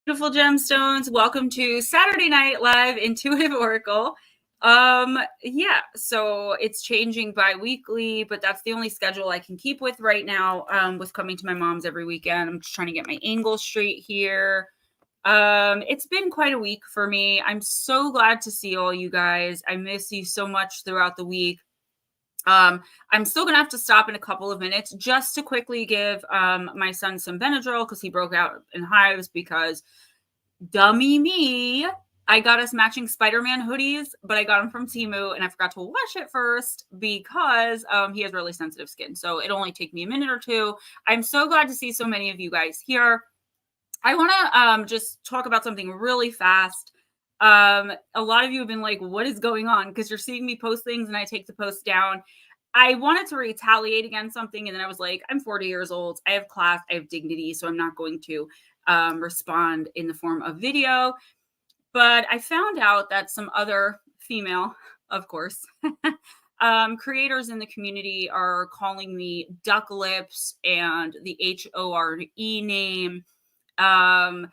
Beautiful gemstones, welcome to Saturday Night Live Intuitive Oracle. So it's changing bi-weekly, but that's the only schedule I can keep with right now, with coming to my mom's every weekend. I'm just trying to get my angle straight here. It's been quite a week for me. I'm so glad to see all you guys. I miss you so much throughout the week. I'm still gonna have to stop in a couple of minutes just to quickly give my son some Benadryl because he broke out in hives because dummy me. I got us matching Spider-Man hoodies, but I got them from Temu and I forgot to wash it first because he has really sensitive skin. So it'll only take me a minute or two. I'm so glad to see so many of you guys here. I want to just talk about something really fast. A lot of you have been like, what is going on? Because you're seeing me post things and I take the post down. I wanted to retaliate against something. And then I was like, I'm 40 years old. I have class. I have dignity. So I'm not going to respond in the form of video. But I found out that some other female, of course, creators in the community are calling me duck lips and the HORE name. And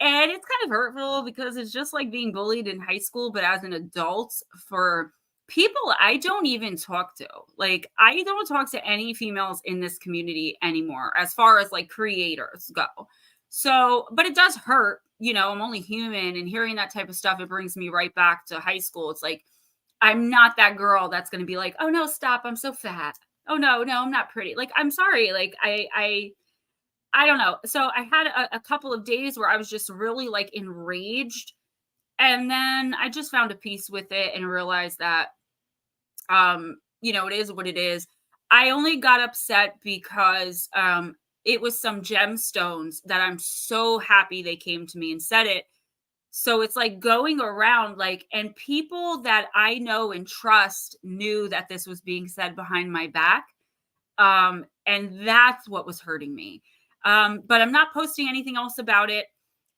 it's kind of hurtful because it's just like being bullied in high school, but as an adult for people I don't even talk to. Like, I don't talk to any females in this community anymore, as far as like creators go. So, but it does hurt, you know, I'm only human, and hearing that type of stuff, it brings me right back to high school. It's like, I'm not that girl that's going to be like, oh no, stop, I'm so fat. Oh no, I'm not pretty. Like, I'm sorry. Like, I don't know. So I had a couple of days where I was just really like enraged. And then I just found a peace with it and realized that, it is what it is. I only got upset because it was some gemstones that I'm so happy they came to me and said it. So it's like going around like, and people that I know and trust knew that this was being said behind my back. And that's what was hurting me. But I'm not posting anything else about it.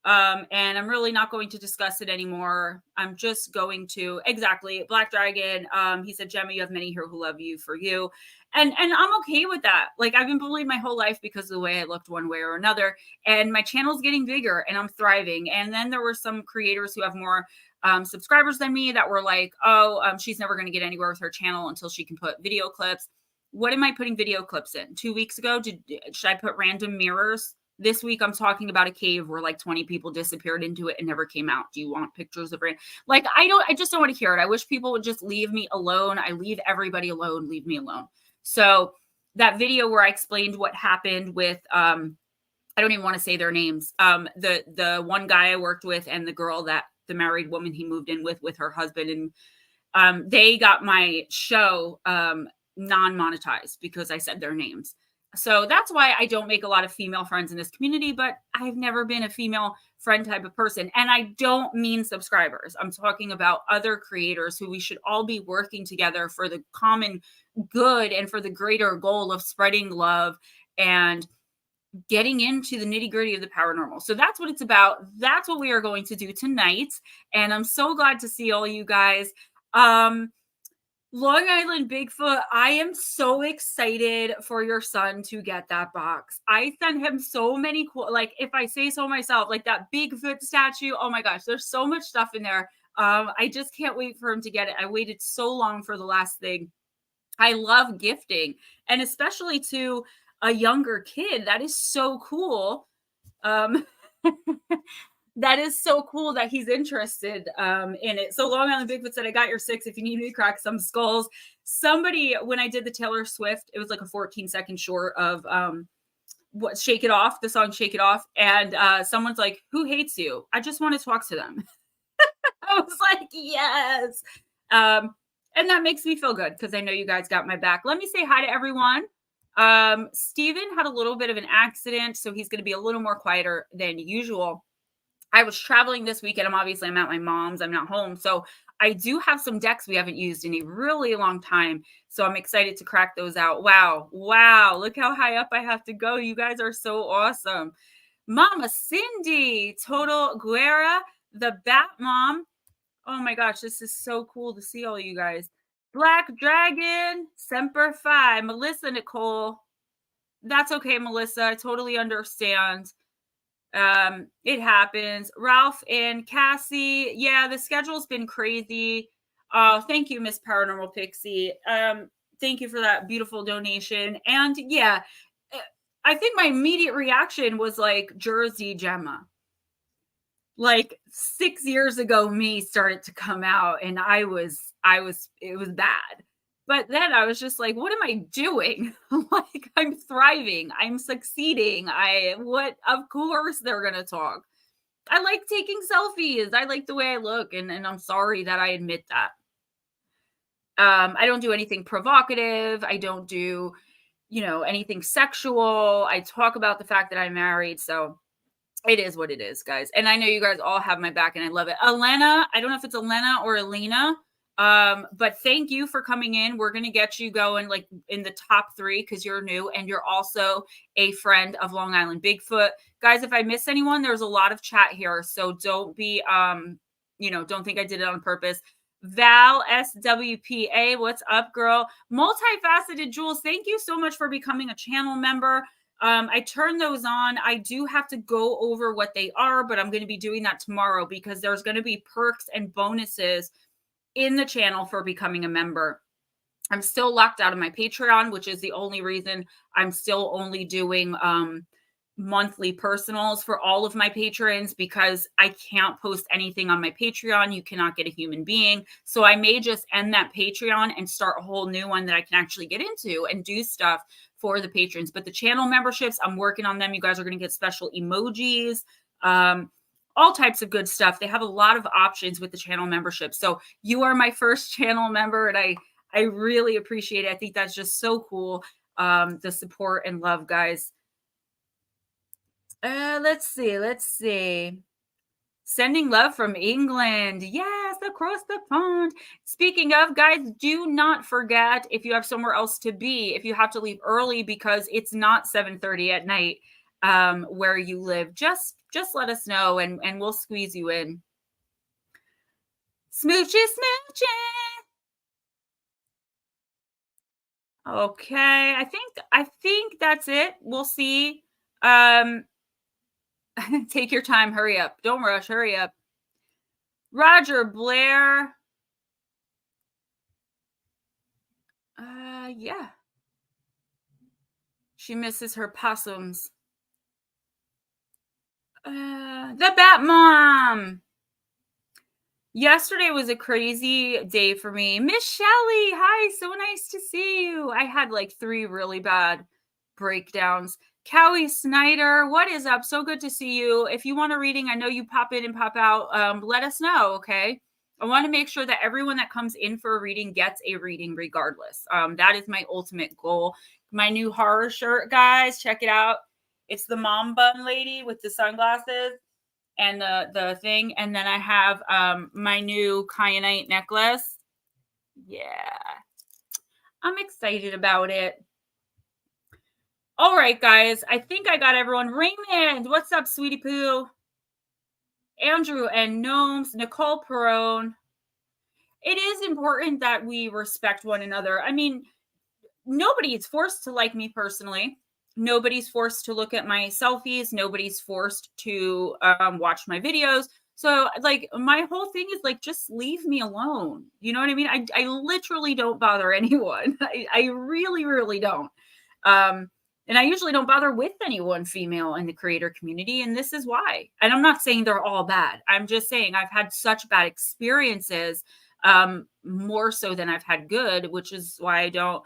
And I'm really not going to discuss it anymore. I'm just going to, exactly, Black Dragon, he said, Gemma, you have many here who love you for you. And I'm okay with that. Like, I've been bullied my whole life because of the way I looked one way or another. And my channel's getting bigger and I'm thriving. And then there were some creators who have more subscribers than me that were like, she's never going to get anywhere with her channel until she can put video clips. What am I putting video clips in? 2 weeks ago, should I put random mirrors? This week, I'm talking about a cave where like 20 people disappeared into it and never came out. Do you want pictures of rain? Like, I just don't want to hear it. I wish people would just leave me alone. I leave everybody alone. Leave me alone. So that video where I explained what happened with, I don't even want to say their names. The one guy I worked with and the girl that the married woman he moved in with her husband, and they got my show non-monetized because I said their names. So that's why I don't make a lot of female friends in this community, but I've never been a female friend type of person. And I don't mean subscribers. I'm talking about other creators who we should all be working together for the common good and for the greater goal of spreading love and getting into the nitty-gritty of the paranormal. So that's what it's about. That's what we are going to do tonight. And I'm so glad to see all you guys. Long Island Bigfoot, I am so excited for your son to get that box. I sent him so many cool, like, if I say so myself, like that Bigfoot statue. Oh my gosh, there's so much stuff in there. I just can't wait for him to get it. I waited so long for the last thing. I love gifting, and especially to a younger kid. That is so cool. That is so cool that he's interested in it. So Long Island Bigfoot said, I got your 6 if you need me to crack some skulls. Somebody, when I did the Taylor Swift, it was like a 14-second short of what Shake It Off, the song Shake It Off. And someone's like, who hates you? I just want to talk to them. I was like, yes. And that makes me feel good because I know you guys got my back. Let me say hi to everyone. Steven had a little bit of an accident, so he's going to be a little more quieter than usual. I was traveling this weekend. I'm at my mom's. I'm not home. So I do have some decks we haven't used in a really long time. So I'm excited to crack those out. Wow. Look how high up I have to go. You guys are so awesome. Mama Cindy, Total Guerra, the Bat Mom. Oh my gosh, this is so cool to see all you guys. Black Dragon, Semper Fi, Melissa Nicole. That's okay, Melissa. I totally understand. It happens. Ralph and Cassie, yeah, the schedule's been crazy. Thank you, Miss Paranormal Pixie. Thank you for that beautiful donation. And yeah, eh, I think my immediate reaction was like Jersey Gemma. Like 6 years ago, me started to come out, and it was bad. But then I was just like, what am I doing? Like, I'm thriving, I'm succeeding. Of course they're gonna talk. I like taking selfies. I like the way I look, and I'm sorry that I admit that. I don't do anything provocative. I don't do, anything sexual. I talk about the fact that I'm married, so it is what it is, guys. And I know you guys all have my back and I love it. Elena, I don't know if it's Elena or Elena, but thank you for coming in. We're going to get you going like in the top 3 because you're new and you're also a friend of Long Island Bigfoot. Guys, if I miss anyone, there's a lot of chat here. So don't be, don't think I did it on purpose. Val SWPA, what's up, girl? Multifaceted Jules, thank you so much for becoming a channel member. I turn those on. I do have to go over what they are, but I'm going to be doing that tomorrow because there's going to be perks and bonuses in the channel for becoming a member. I'm still locked out of my Patreon, which is the only reason I'm still only doing monthly personals for all of my patrons because I can't post anything on my Patreon. You cannot get a human being. So I may just end that Patreon and start a whole new one that I can actually get into and do stuff for the patrons. But the channel memberships, I'm working on them. You guys are going to get special emojis, all types of good stuff. They have a lot of options with the channel membership. So you are my first channel member, and I really appreciate it. I think that's just so cool. The support and love, guys. Let's see. Sending love from England. Yes, across the pond. Speaking of, guys, do not forget if you have somewhere else to be, if you have to leave early because it's not 7:30 at night where you live, just let us know and we'll squeeze you in. Smoochie, smoochie. Okay, I think that's it. We'll see. Take your time. Hurry up. Don't rush. Hurry up. Roger Blair. Yeah. She misses her possums. The Bat Mom. Yesterday was a crazy day for me. Miss Shelley, hi. So nice to see you. I had like 3 really bad breakdowns. Cowie Snyder, what is up? So good to see you. If you want a reading, I know you pop in and pop out. Let us know, okay? I want to make sure that everyone that comes in for a reading gets a reading regardless. That is my ultimate goal. My new horror shirt, guys, check it out. It's the mom bun lady with the sunglasses and the thing. And then I have my new kyanite necklace. Yeah. I'm excited about it. All right, guys. I think I got everyone. Raymond, what's up, sweetie poo? Andrew and Gnomes, Nicole Perone. It is important that we respect one another. I mean, nobody is forced to like me personally. Nobody's forced to look at my selfies. Nobody's forced to watch my videos. So, like, my whole thing is, like, just leave me alone. You know what I mean? I literally don't bother anyone. I really, really don't. And I usually don't bother with anyone female in the creator community. And this is why. And I'm not saying they're all bad. I'm just saying I've had such bad experiences, more so than I've had good, which is why I don't.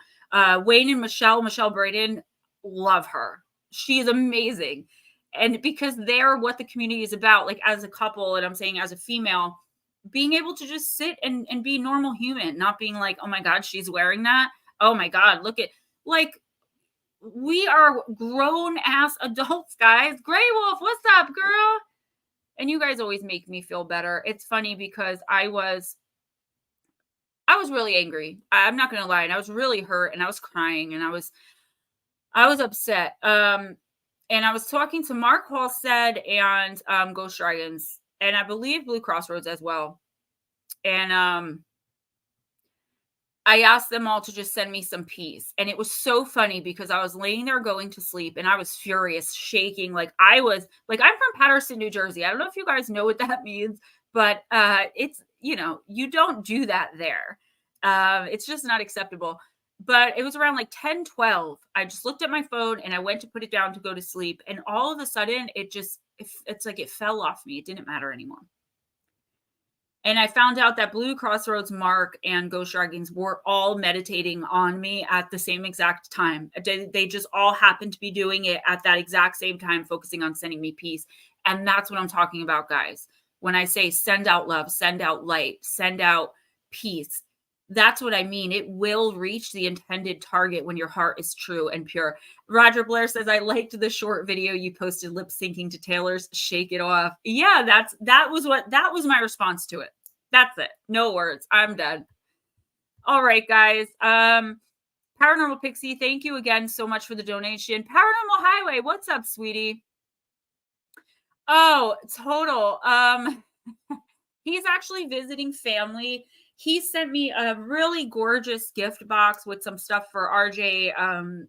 Wayne and Michelle Braden, love her. She's amazing. And because they're what the community is about, like as a couple, and I'm saying as a female, being able to just sit and be normal human, not being like, oh my God, she's wearing that. Oh my God, look at, like, we are grown ass adults, guys. Grey Wolf, what's up, girl? And you guys always make me feel better. It's funny because I was really angry. I'm not gonna lie, and I was really hurt, and I was crying, and I was upset. And I was talking to Mark Halstead and Ghost Dragons, and I believe Blue Crossroads as well. And I asked them all to just send me some peace. And it was so funny because I was laying there going to sleep and I was furious, shaking. Like I'm from Patterson, New Jersey. I don't know if you guys know what that means, but it's, you don't do that there. It's just not acceptable. But it was around like 10:12. I just looked at my phone and I went to put it down to go to sleep. And all of a sudden it's like it fell off me. It didn't matter anymore. And I found out that Blue Crossroads, Mark, and Ghostdragonzw were all meditating on me at the same exact time. They just all happened to be doing it at that exact same time, focusing on sending me peace. And that's what I'm talking about, guys. When I say send out love, send out light, send out peace, that's what I mean. It will reach the intended target when your heart is true and pure. Roger Blair says, I liked the short video you posted lip syncing to Taylor's Shake It Off. Yeah, that was my response to it. That's it. No words. I'm done. All right, guys. Paranormal Pixie, thank you again so much for the donation. Paranormal Highway, what's up, sweetie? Oh, total. He's actually visiting family. He sent me a really gorgeous gift box with some stuff for RJ,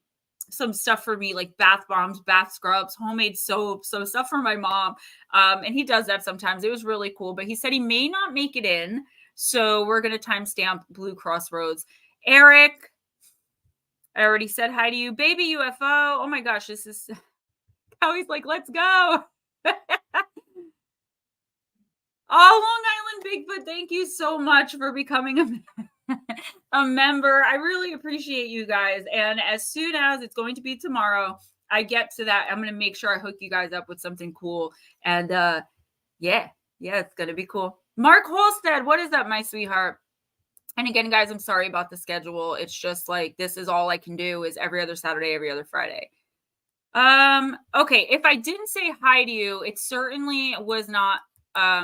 some stuff for me, like bath bombs, bath scrubs, homemade soap, some stuff for my mom. And he does that sometimes. It was really cool, but he said he may not make it in. So we're going to timestamp Blue Crossroads. Eric, I already said hi to you. Baby UFO. Oh my gosh, this is how he's like, let's go. Oh, Long Island Bigfoot, thank you so much for becoming a member. I really appreciate you guys. And as soon as it's going to be tomorrow, I get to that, I'm going to make sure I hook you guys up with something cool. And yeah, it's going to be cool. Mark Holstead, what is up, my sweetheart? And again, guys, I'm sorry about the schedule. It's just like, this is all I can do is every other Saturday, every other Friday. Okay. If I didn't say hi to you, it certainly was not,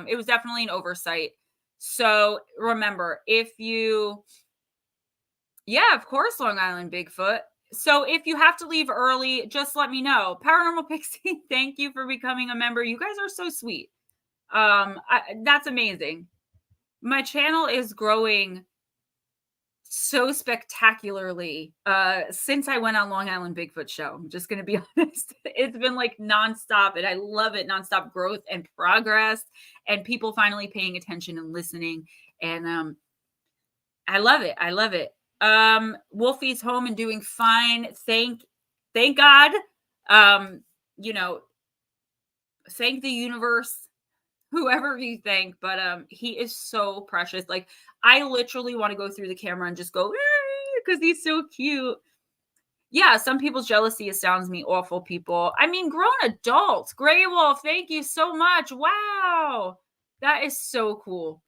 it was definitely an oversight. So remember, of course, Long Island Bigfoot. So if you have to leave early, just let me know. Paranormal Pixie, thank you for becoming a member. You guys are so sweet. That's amazing. My channel is growing so spectacularly since I went on Long Island Bigfoot show. I'm just going to be honest. It's been like nonstop and I love it. Nonstop growth and progress and people finally paying attention and listening. And I love it. I love it. Wolfie's home and doing fine. Thank God. Thank the universe, whoever you thank, but he is so precious. Like I literally want to go through the camera and just go because he's so cute. Yeah, some people's jealousy astounds me. Awful people. I mean, grown adults. Gray Wolf, thank you so much. Wow, that is so cool.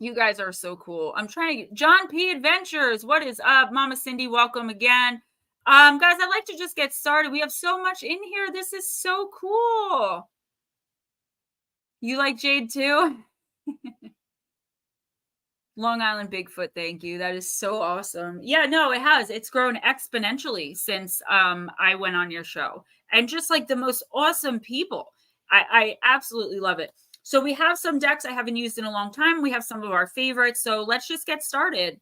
You guys are so cool. I'm trying to John P. Adventures. What is up? Mama Cindy, welcome again. Guys, I'd like to just get started. We have so much in here. This is so cool. You like Jade too? Long Island Bigfoot, thank you. That is so awesome. Yeah, no, it has. It's grown exponentially since I went on your show. And just like the most awesome people. I absolutely love it. So we have some decks I haven't used in a long time. We have some of our favorites. So let's just get started.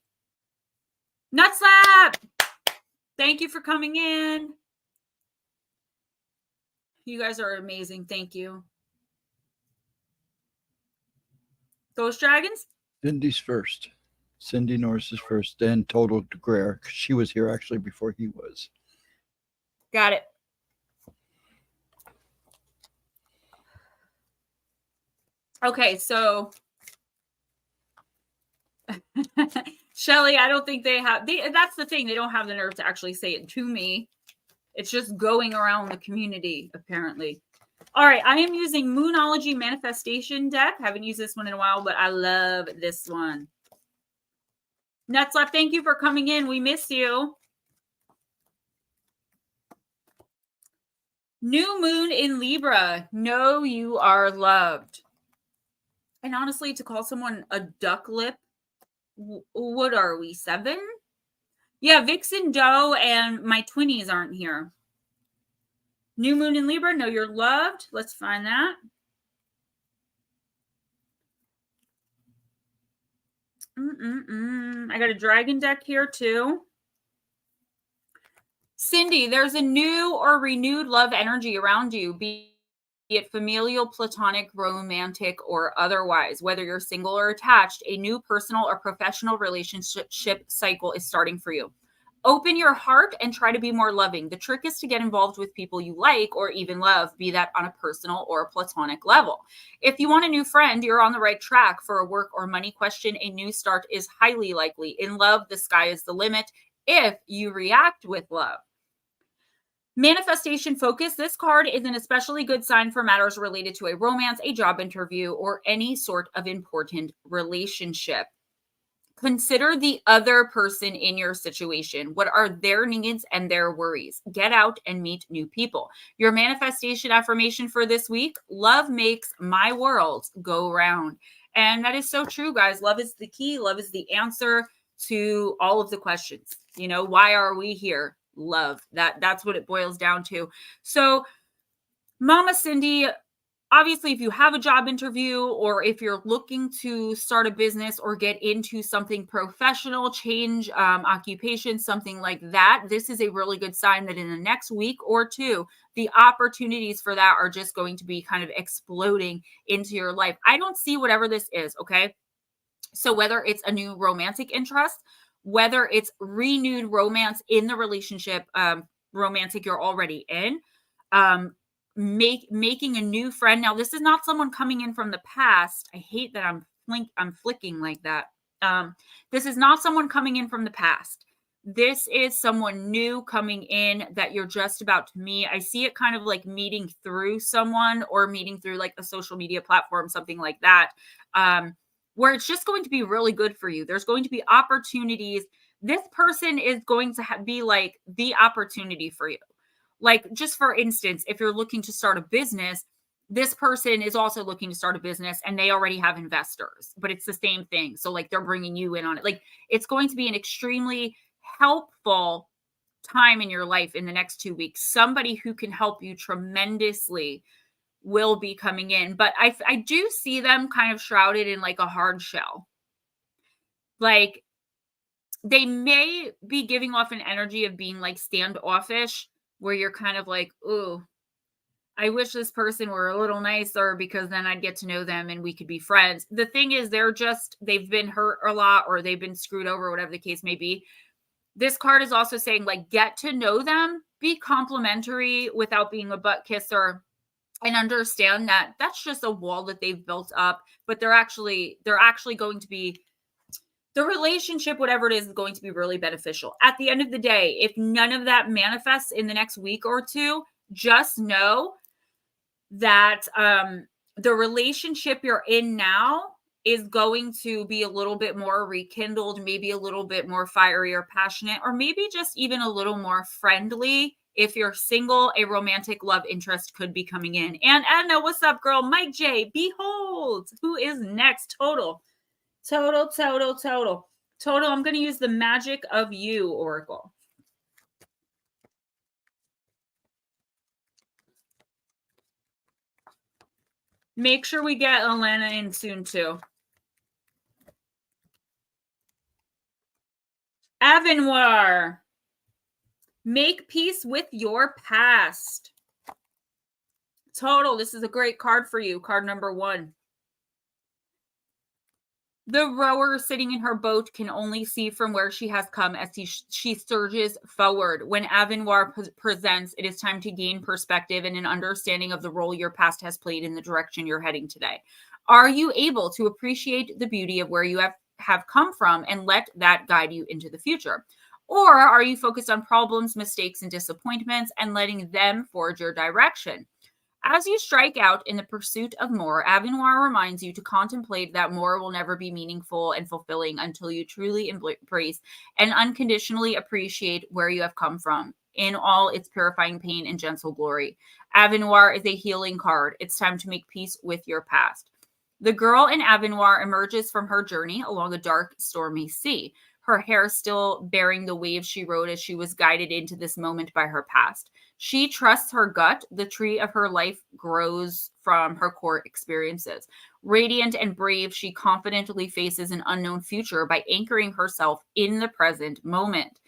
Nutslap! Thank you for coming in. You guys are amazing. Thank you. Ghostdragonzw? Cindy's first. Cindy Norris is first, then Total DeGrare. She was here actually before he was. Got it. Okay, so Shelly, I don't think they have. That's the thing. They don't have the nerve to actually say it to me. It's just going around the community, apparently. All right, I am using Moonology Manifestation deck. Haven't used this one in a while, but I love this one. Nutslap, thank you for coming in. We miss you. New moon in Libra. Know you are loved. And honestly, to call someone a duck lip, what are we, 7? Yeah, Vixen, Doe, and my twinnies aren't here. New moon in Libra, know you're loved. Let's find that. I got a dragon deck here too. Cindy, there's a new or renewed love energy around you, be it familial, platonic, romantic, or otherwise. Whether you're single or attached, a new personal or professional relationship cycle is starting for you. Open your heart and try to be more loving. The trick is to get involved with people you like or even love, be that on a personal or a platonic level. If you want a new friend, you're on the right track. For a work or money question, a new start is highly likely. In love, the sky is the limit if you react with love. Manifestation focus. This card is an especially good sign for matters related to a romance, a job interview, or any sort of important relationship. Consider the other person in your situation. What are their needs and their worries? Get out and meet new people. Your manifestation affirmation for this week: love makes my world go round. And that is so true, guys. Love is the key. Love is the answer to all of the questions. You know, why are we here? Love. That's what it boils down to. So, Mama Cindy, obviously, if you have a job interview or if you're looking to start a business or get into something professional, change occupation, something like that, this is a really good sign that in the next week or two, the opportunities for that are just going to be kind of exploding into your life. I don't see whatever this is, okay? So whether it's a new romantic interest, whether it's renewed romance in the relationship, romantic you're already in, making a new friend. Now, this is not someone coming in from the past. I hate that I'm flicking like that. This is not someone coming in from the past. This is someone new coming in that you're just about to meet. I see it kind of like meeting through someone or meeting through like a social media platform, something like that, where it's just going to be really good for you. There's going to be opportunities. This person is going to be like the opportunity for you. Like, just for instance, if you're looking to start a business, this person is also looking to start a business and they already have investors, but it's the same thing. So like they're bringing you in on it. Like, it's going to be an extremely helpful time in your life in the next 2 weeks. Somebody who can help you tremendously will be coming in, but I do see them kind of shrouded in like a hard shell. Like, they may be giving off an energy of being like standoffish, where you're kind of like, ooh, I wish this person were a little nicer because then I'd get to know them and we could be friends. The thing is, they've been hurt a lot or they've been screwed over, whatever the case may be. This card is also saying, like, get to know them, be complimentary without being a butt kisser, and understand that that's just a wall that they've built up, but they're actually going to be, the relationship, whatever it is going to be really beneficial. At the end of the day, if none of that manifests in the next week or two, just know that the relationship you're in now is going to be a little bit more rekindled, maybe a little bit more fiery or passionate, or maybe just even a little more friendly. If you're single, a romantic love interest could be coming in. And Edna, what's up, girl? Mike J, behold, who is next? Total. I'm going to use the Magic of You Oracle. Make sure we get Alana in soon too. Avenoir. Make peace with your past. Total, this is a great card for you. Card number 1. The rower sitting in her boat can only see from where she has come as she surges forward. When Avenoir presents, it is time to gain perspective and an understanding of the role your past has played in the direction you're heading today. Are you able to appreciate the beauty of where you have come from and let that guide you into the future? Or are you focused on problems, mistakes, and disappointments and letting them forge your direction? As you strike out in the pursuit of more, Avenoir reminds you to contemplate that more will never be meaningful and fulfilling until you truly embrace and unconditionally appreciate where you have come from in all its purifying pain and gentle glory. Avenoir is a healing card. It's time to make peace with your past. The girl in Avenoir emerges from her journey along a dark, stormy sea. her hair still bearing the waves she rode as she was guided into this moment by her past. She trusts her gut. The tree of her life grows from her core experiences. Radiant and brave, she confidently faces an unknown future by anchoring herself in the present moment.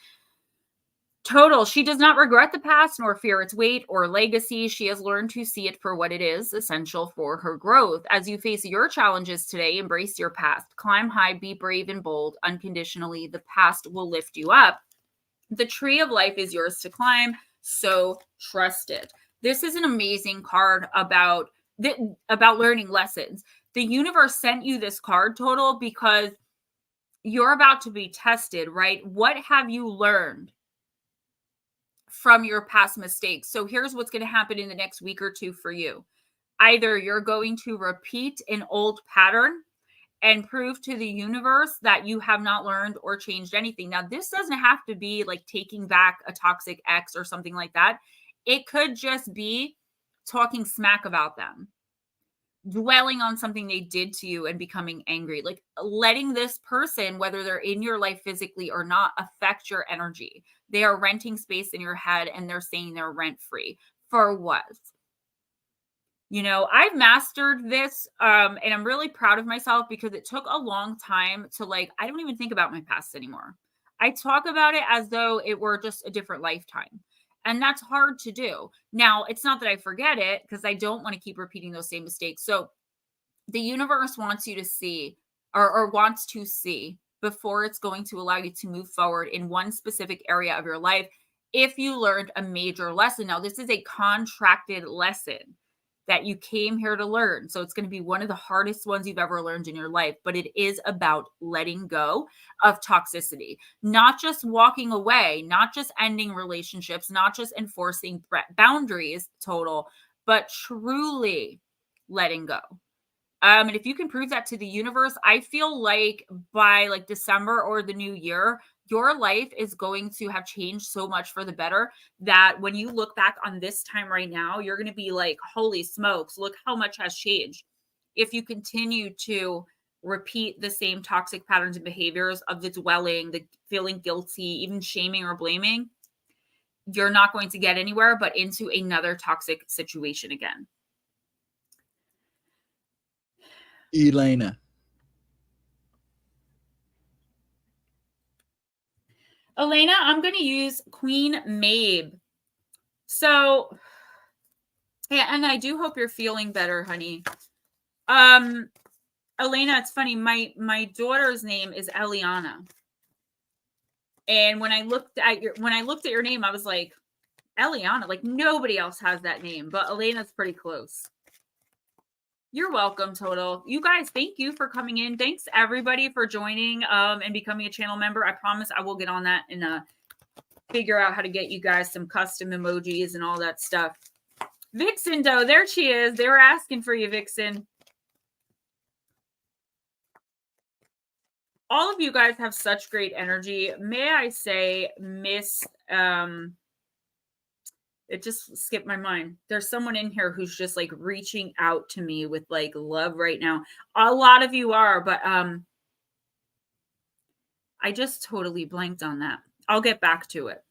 Total, she does not regret the past nor fear its weight or legacy. She has learned to see it for what it is, essential for her growth. As you face your challenges today, embrace your past. Climb high, be brave and bold. Unconditionally, the past will lift you up. The tree of life is yours to climb, so trust it. This is an amazing card about learning lessons. The universe sent you this card, Total, because you're about to be tested, right? What have you learned from your past mistakes? So here's what's going to happen in the next week or two for you. Either you're going to repeat an old pattern and prove to the universe that you have not learned or changed anything. Now, this doesn't have to be like taking back a toxic ex or something like that. It could just be talking smack about them, dwelling on something they did to you and becoming angry, like letting this person, whether they're in your life physically or not, affect your energy. They are renting space in your head and they're saying they're rent free. For what? You know, I've mastered this and I'm really proud of myself because it took a long time to I don't even think about my past anymore. I talk about it as though it were just a different lifetime. And that's hard to do. Now, it's not that I forget it because I don't want to keep repeating those same mistakes. So the universe wants you to see or wants to see before it's going to allow you to move forward in one specific area of your life if you learned a major lesson. Now, this is a contracted lesson that you came here to learn. So it's going to be one of the hardest ones you've ever learned in your life, but it is about letting go of toxicity, not just walking away, not just ending relationships, not just enforcing boundaries, Total, but truly letting go. And if you can prove that to the universe, I feel like by December or the new year, your life is going to have changed so much for the better that when you look back on this time right now, you're going to be like, holy smokes, look how much has changed. If you continue to repeat the same toxic patterns and behaviors of the dwelling, the feeling guilty, even shaming or blaming, you're not going to get anywhere but into another toxic situation again. Elena. Elena, I'm going to use Queen Mabe. So, yeah, and I do hope you're feeling better, honey. Elena, it's funny. My daughter's name is Eliana. And when I looked at your name, I was like, Eliana, like nobody else has that name, but Elena's pretty close. You're welcome, Total. You guys, thank you for coming in. Thanks everybody for joining and becoming a channel member. I promise I will get on that and figure out how to get you guys some custom emojis and all that stuff. Vixen Doe, there she is. They were asking for you, Vixen. All of you guys have such great energy. May I say, Miss it just skipped my mind. There's someone in here who's just reaching out to me with love right now. A lot of you are, but I just totally blanked on that. I'll get back to it.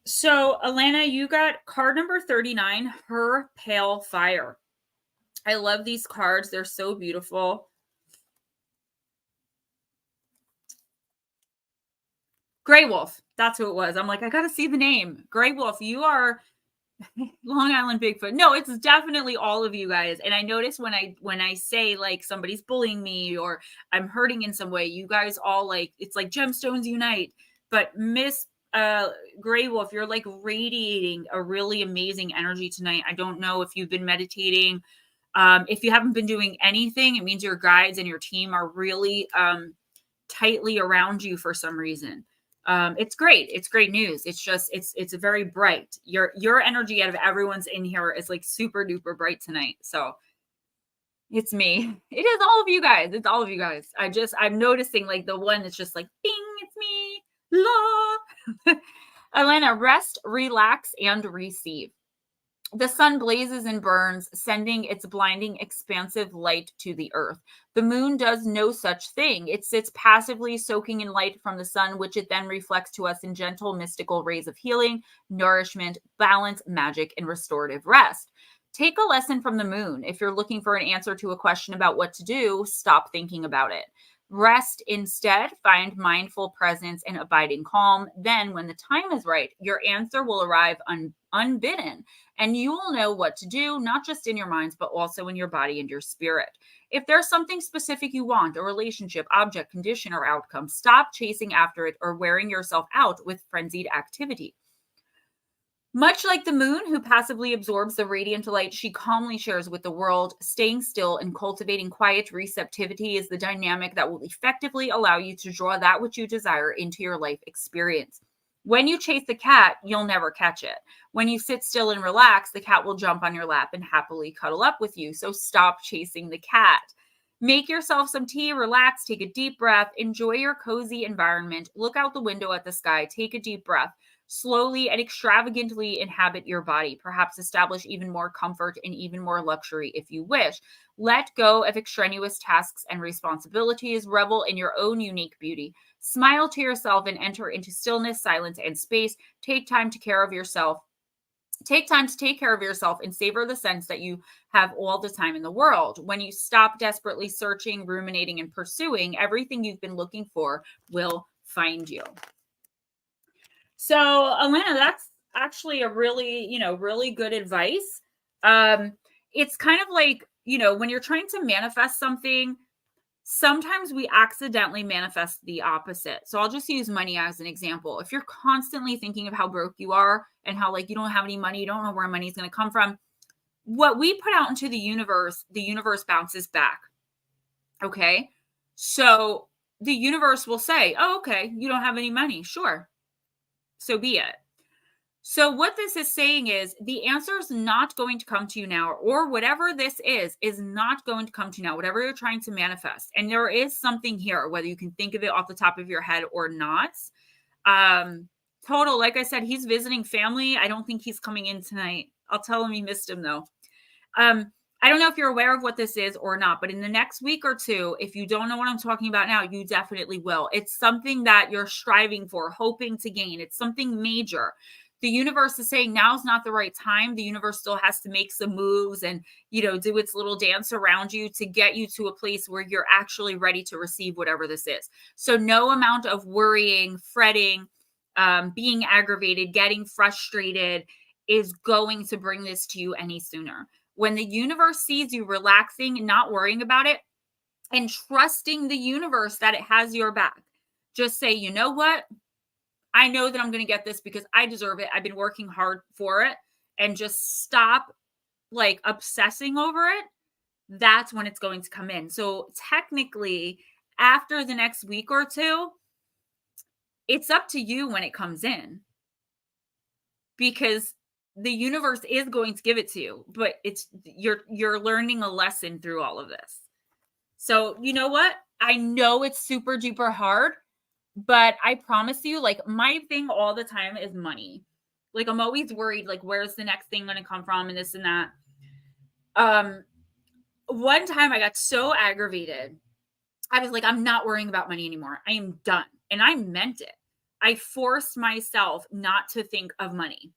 So Elena, you got card number 39, Her Pale Fire. I love these cards. They're so beautiful. Gray Wolf. That's who it was. I'm like, I got to see the name. Gray Wolf, you are Long Island Bigfoot. No, it's definitely all of you guys. And I notice when I say somebody's bullying me or I'm hurting in some way, you guys all it's like gemstones unite. But Miss Gray Wolf, you're radiating a really amazing energy tonight. I don't know if you've been meditating. If you haven't been doing anything, it means your guides and your team are really tightly around you for some reason. It's great. It's great news. It's just, it's very bright. Your energy out of everyone's in here is super duper bright tonight. So it's me. It is all of you guys. It's all of you guys. I'm noticing the one that's just bing, it's me. La. Elena, rest, relax, and receive. The sun blazes and burns, sending its blinding, expansive light to the earth. The moon does no such thing. It sits passively soaking in light from the sun, which it then reflects to us in gentle, mystical rays of healing, nourishment, balance, magic, and restorative rest. Take a lesson from the moon. If you're looking for an answer to a question about what to do, stop thinking about it. Rest instead, find mindful presence and abiding calm. Then, when the time is right, your answer will arrive unbidden, and you will know what to do, not just in your minds, but also in your body and your spirit. If there's something specific you want, a relationship, object, condition, or outcome, stop chasing after it or wearing yourself out with frenzied activity. Much like the moon, who passively absorbs the radiant light she calmly shares with the world, staying still and cultivating quiet receptivity is the dynamic that will effectively allow you to draw that which you desire into your life experience. When you chase the cat, you'll never catch it. When you sit still and relax, the cat will jump on your lap and happily cuddle up with you. So stop chasing the cat. Make yourself some tea, relax, take a deep breath, enjoy your cozy environment, look out the window at the sky, take a deep breath. Slowly and extravagantly inhabit your body, perhaps establish even more comfort and even more luxury if you wish. Let go of extraneous tasks and responsibilities, revel in your own unique beauty. Smile to yourself and enter into stillness, silence, and space. Take time to care of yourself. Take time to take care of yourself and savor the sense that you have all the time in the world. When you stop desperately searching, ruminating, and pursuing, everything you've been looking for will find you. So, Alana, that's actually a really, really good advice. It's kind of like, when you're trying to manifest something, sometimes we accidentally manifest the opposite. So I'll just use money as an example. If you're constantly thinking of how broke you are and how like you don't have any money, you don't know where money is going to come from, what we put out into the universe bounces back. Okay. So the universe will say, oh, okay, you don't have any money. Sure. So be it. So what this is saying is the answer is not going to come to you now, or whatever this is not going to come to you now, whatever you're trying to manifest. And there is something here, whether you can think of it off the top of your head or not. Total, like I said, he's visiting family. I don't think he's coming in tonight. I'll tell him you missed him though. I don't know if you're aware of what this is or not, but in the next week or two, if you don't know what I'm talking about now, you definitely will. It's something that you're striving for, hoping to gain. It's something major. The universe is saying now's not the right time. The universe still has to make some moves and, do its little dance around you to get you to a place where you're actually ready to receive whatever this is. So no amount of worrying, fretting, being aggravated, getting frustrated is going to bring this to you any sooner. When the universe sees you relaxing and not worrying about it and trusting the universe that it has your back, just say, you know what? I know that I'm going to get this because I deserve it. I've been working hard for it, and just stop like obsessing over it. That's when it's going to come in. So technically, after the next week or two, it's up to you when it comes in, because the universe is going to give it to you, but you're learning a lesson through all of this. So you know what? I know it's super duper hard, but I promise you, like, my thing all the time is money. Like, I'm always worried, like, where's the next thing going to come from and this and that. One time I got so aggravated. I was like, I'm not worrying about money anymore. I am done. And I meant it. I forced myself not to think of money.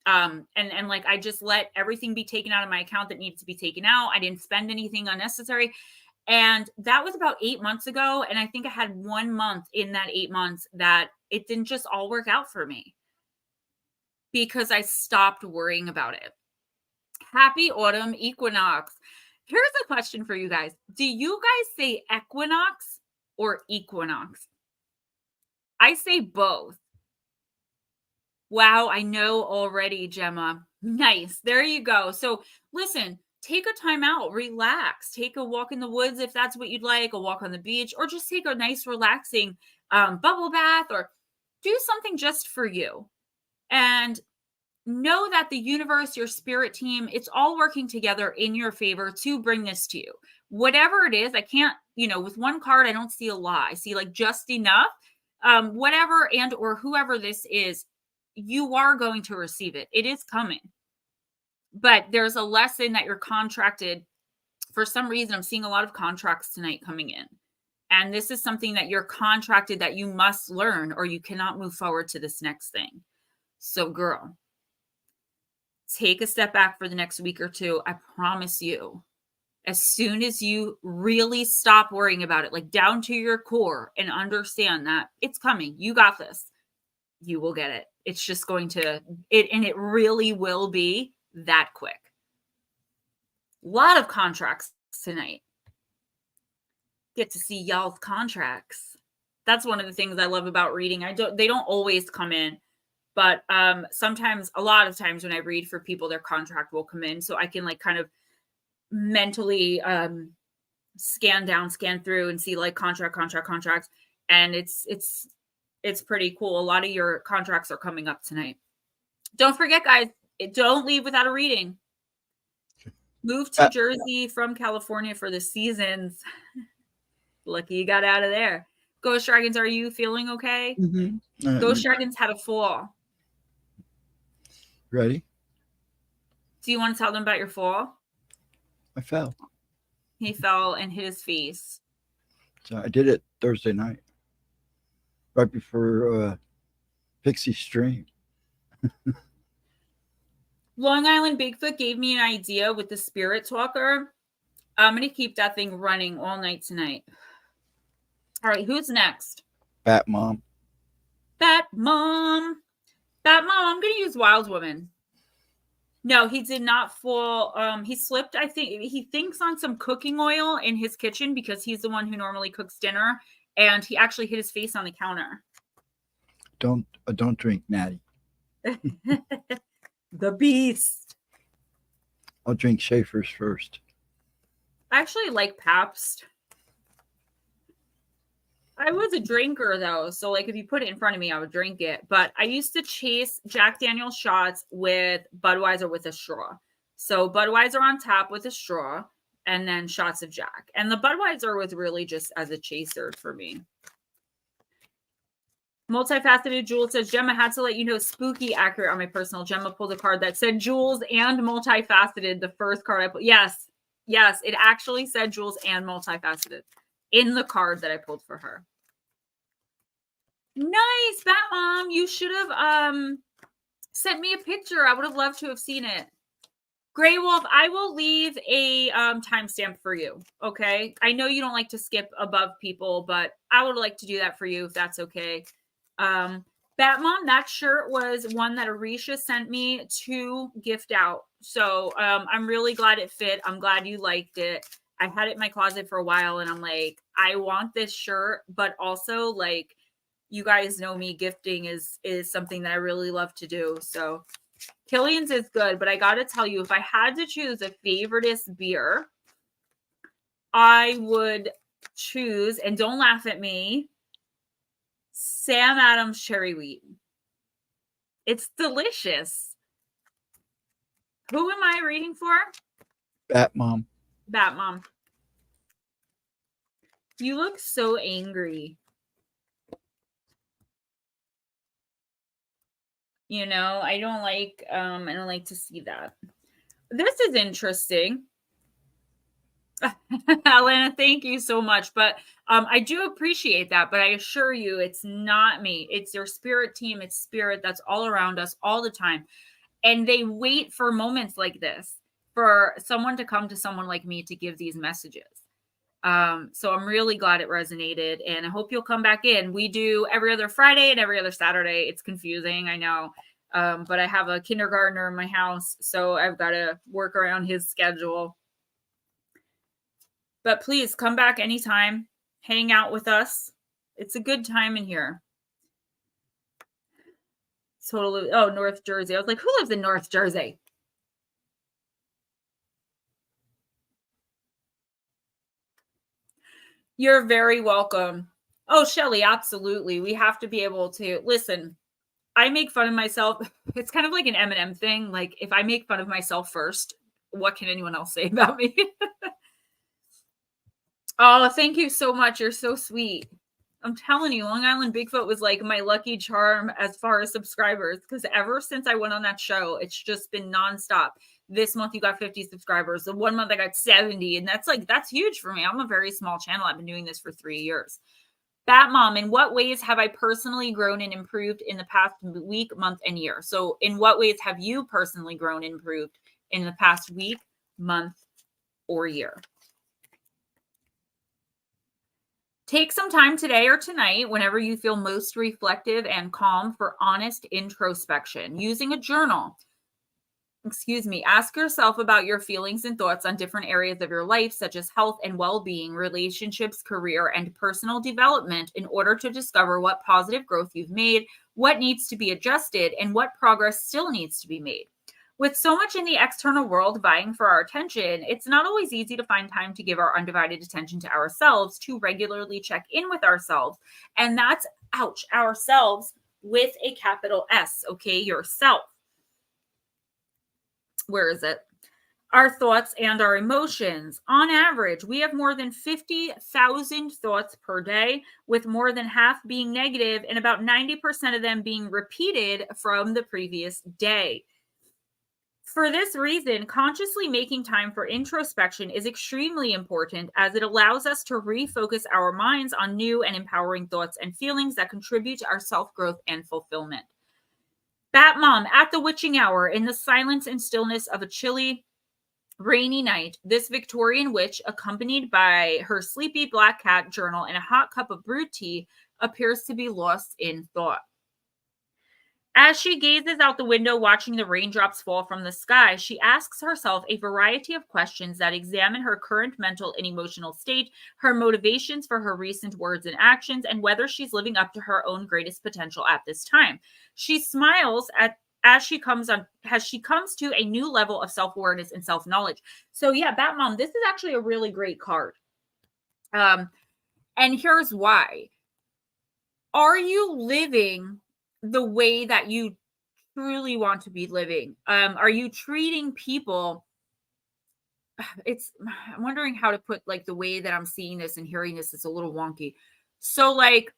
And like, I just let everything be taken out of my account that needed to be taken out. I didn't spend anything unnecessary. And that was about 8 months ago. And I think I had 1 month in that 8 months that it didn't just all work out for me because I stopped worrying about it. Happy autumn equinox. Here's a question for you guys. Do you guys say equinox or equinox? I say both. Wow, I know already, Gemma. Nice. There you go. So listen, take a time out, relax, take a walk in the woods if that's what you'd like, a walk on the beach, or just take a nice relaxing bubble bath, or do something just for you. And know that the universe, your spirit team, it's all working together in your favor to bring this to you. Whatever it is, I can't, with one card, I don't see a lot. I see like just enough. Whatever and or whoever this is, you are going to receive it. It is coming. But there's a lesson that you're contracted. For some reason, I'm seeing a lot of contracts tonight coming in. And this is something that you're contracted that you must learn, or you cannot move forward to this next thing. So, girl, take a step back for the next week or two. I promise you, as soon as you really stop worrying about it, like down to your core, and understand that it's coming, you got this, you will get it. It's just going to, and it really will be that quick. A lot of contracts tonight. Get to see y'all's contracts. That's one of the things I love about reading. They don't always come in, but sometimes, a lot of times when I read for people, their contract will come in, so I can like kind of mentally scan through and see like contracts, and it's pretty cool. A lot of your contracts are coming up tonight. Don't forget, guys, don't leave without a reading. Moved to Jersey from California for the seasons. Lucky you got out of there. Ghost Dragons, are you feeling okay? Mm-hmm. Ghost Dragons had a fall. Ready? Do you want to tell them about your fall? I fell. He fell and hit his face. So I did it Thursday night, right before Pixie stream. Long Island Bigfoot gave me an idea with the spirit talker. I'm going to keep that thing running all night tonight. All right, who's next? Bat Mom. Bat Mom. Bat Mom, I'm going to use Wild Woman. No, he did not fall. He slipped, I think. He thinks on some cooking oil in his kitchen because he's the one who normally cooks dinner. And he actually hit his face on the counter. Don't drink Natty. The beast. I'll drink Schaefer's first. I actually like Pabst. I was a drinker, though. So, like, if you put it in front of me, I would drink it. But I used to chase Jack Daniel's shots with Budweiser with a straw. So, Budweiser on top with a straw, and then shots of Jack. And the Budweiser was really just as a chaser for me. Multifaceted Jules says, Gemma, had to let you know, spooky accurate on my personal. Gemma pulled a card that said Jules and multifaceted. The first card I pulled. Yes, it actually said Jules and multifaceted in the card that I pulled for her. Nice, Bat Mom. You should have sent me a picture. I would have loved to have seen it. Grey Wolf, I will leave a timestamp for you, okay? I know you don't like to skip above people, but I would like to do that for you if that's okay. Bat Mom, that shirt was one that Arisha sent me to gift out. So I'm really glad it fit. I'm glad you liked it. I had it in my closet for a while, and I'm like, I want this shirt, but also, like, you guys know me, gifting is something that I really love to do. So Killian's is good, but I got to tell you, if I had to choose a favoriteest beer, I would choose, and don't laugh at me, Sam Adams Cherry Wheat. It's delicious. Who am I reading for? Bat Mom. Bat Mom. You look so angry. You know, I don't like to see that. This is interesting. Alana, thank you so much. But I do appreciate that. But I assure you, it's not me. It's your spirit team. It's spirit that's all around us all the time. And they wait for moments like this for someone to come to someone like me to give these messages. So I'm really glad it resonated, and I hope you'll come back in. We do every other Friday and every other Saturday. It's confusing, I know. But I have a kindergartner in my house, so I've got to work around his schedule. But please come back anytime. Hang out with us. It's a good time in here. Totally. Oh, North Jersey. I was like, who lives in North Jersey? You're very welcome. Oh, Shelly, absolutely. We have to be able to listen. I make fun of myself. It's kind of like an Eminem thing. Like, if I make fun of myself first, what can anyone else say about me? Oh, thank you so much. You're so sweet. I'm telling you, Long Island Bigfoot was like my lucky charm as far as subscribers, because ever since I went on that show, it's just been nonstop. this month you got 50 subscribers. The 1 month I got 70. And that's huge for me. I'm a very small channel. I've been doing this for 3 years. Bat Mom, in what ways have I personally grown and improved in the past week, month, and year? So in what ways have you personally grown and improved in the past week, month, or year? Take some time today or tonight, whenever you feel most reflective and calm, for honest introspection. Using a journal, ask yourself about your feelings and thoughts on different areas of your life, such as health and well-being, relationships, career, and personal development, in order to discover what positive growth you've made, what needs to be adjusted, and what progress still needs to be made. With so much in the external world vying for our attention, it's not always easy to find time to give our undivided attention to ourselves, to regularly check in with ourselves. And that's, ourselves with a capital S, okay? Yourself. Where is it? Our thoughts and our emotions. On average, we have more than 50,000 thoughts per day, with more than half being negative and about 90% of them being repeated from the previous day. For this reason, consciously making time for introspection is extremely important, as it allows us to refocus our minds on new and empowering thoughts and feelings that contribute to our self-growth and fulfillment. Bat Mom, at the witching hour, in the silence and stillness of a chilly, rainy night, this Victorian witch, accompanied by her sleepy black cat, journal, and a hot cup of brewed tea, appears to be lost in thought. As she gazes out the window, watching the raindrops fall from the sky, she asks herself a variety of questions that examine her current mental and emotional state, her motivations for her recent words and actions, and whether she's living up to her own greatest potential at this time. She smiles as she comes to a new level of self-awareness and self-knowledge. So yeah, Bat Mom, this is actually a really great card. And here's why. Are you living the way that you truly want to be living? Are you treating people? I'm wondering how to put, like, the way that I'm seeing this and hearing this is a little wonky. So, like,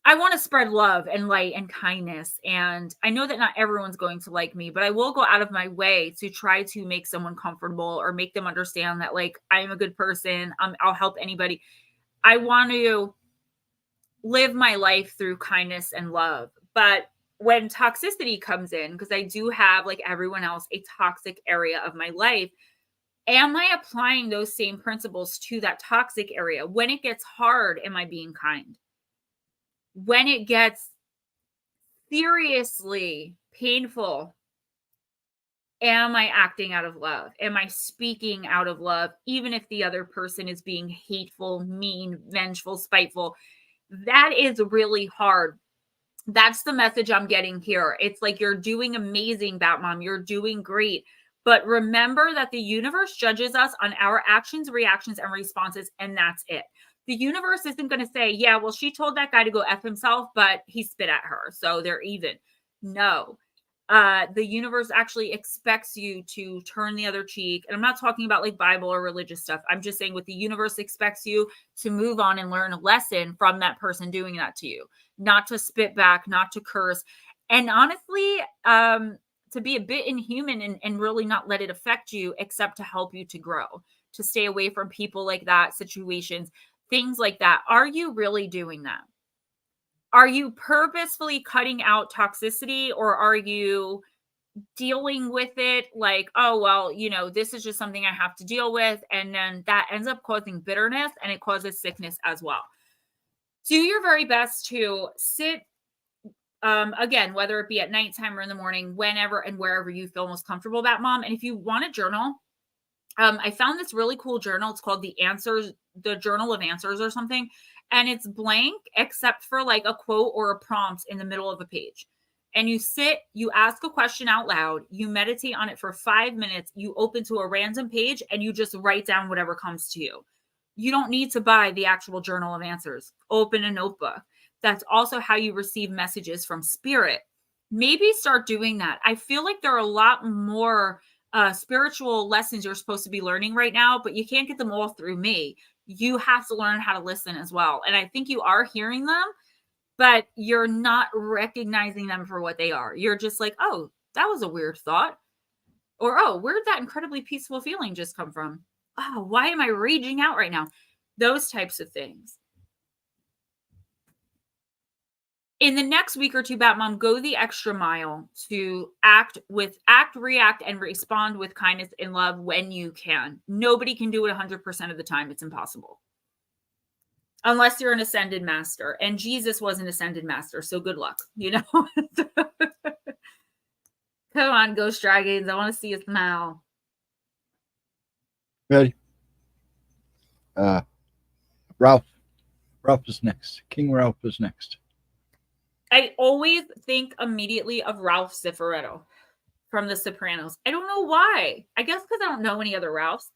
I want to spread love and light and kindness. And I know that not everyone's going to like me, but I will go out of my way to try to make someone comfortable or make them understand that, like, I'm a good person. I'll help anybody. I want to live my life through kindness and love. But when toxicity comes in, because I do have, like everyone else, a toxic area of my life, am I applying those same principles to that toxic area? When it gets hard, am I being kind? When it gets seriously painful, am I acting out of love? Am I speaking out of love, even if the other person is being hateful, mean, vengeful, spiteful? That is really hard. That's the message I'm getting here. It's like, you're doing amazing, Bat Mom. You're doing great. But remember that the universe judges us on our actions, reactions, and responses, and that's it. The universe isn't going to say, yeah, well, she told that guy to go F himself, but he spit at her, so they're even. No. The universe actually expects you to turn the other cheek. And I'm not talking about like Bible or religious stuff. I'm just saying what the universe expects you to move on and learn a lesson from that person doing that to you, not to spit back, not to curse. And honestly, to be a bit inhuman and really not let it affect you, except to help you to grow, to stay away from people like that, situations, things like that. Are you really doing that? Are you purposefully cutting out toxicity, or are you dealing with it like, oh, well, you know, this is just something I have to deal with. And then that ends up causing bitterness, and it causes sickness as well. Do your very best to sit, again, whether it be at nighttime or in the morning, whenever and wherever you feel most comfortable, Bat Mom. And if you want a journal, I found this really cool journal. It's called the Journal of Answers or something. And it's blank except for like a quote or a prompt in the middle of a page. And you sit, you ask a question out loud, you meditate on it for 5 minutes, you open to a random page, and you just write down whatever comes to you. You don't need to buy the actual Journal of Answers. Open a notebook. That's also how you receive messages from spirit. Maybe start doing that. I feel like there are a lot more spiritual lessons you're supposed to be learning right now, but you can't get them all through me. You have to learn how to listen as well. And I think you are hearing them, but you're not recognizing them for what they are. You're just like, oh, that was a weird thought. Or, oh, where'd that incredibly peaceful feeling just come from? Oh, why am I raging out right now? Those types of things. In the next week or two, Batmom, go the extra mile to act, react, and respond with kindness and love when you can. Nobody can do it 100% of the time. It's impossible. Unless you're an ascended master. And Jesus was an ascended master, so good luck, you know? Come on, Ghost Dragons. I want to see a smile. Ready? Ralph. Ralph is next. King Ralph is next. I always think immediately of Ralph Cifaretto from The Sopranos. I don't know why. I guess because I don't know any other Ralphs.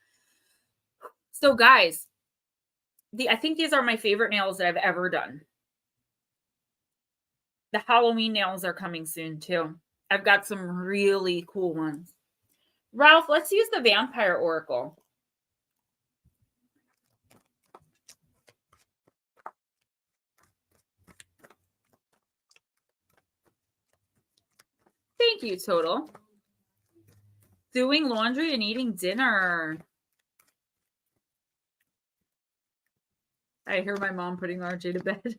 So, guys, I think these are my favorite nails that I've ever done. The Halloween nails are coming soon, too. I've got some really cool ones. Ralph, let's use the Vampire Oracle. Thank you, Total. Doing laundry and eating dinner. I hear my mom putting RJ to bed.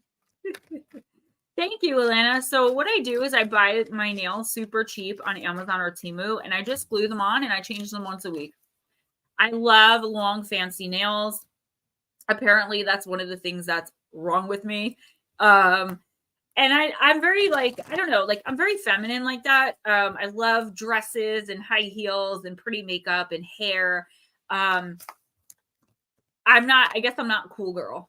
Thank you, Alana. So what I do is I buy my nails super cheap on Amazon or Temu, and I just glue them on and I change them once a week. I love long, fancy nails. Apparently, that's one of the things that's wrong with me. And I'm very like, I don't know, like I'm very feminine like that. I love dresses and high heels and pretty makeup and hair. I guess I'm not a cool girl,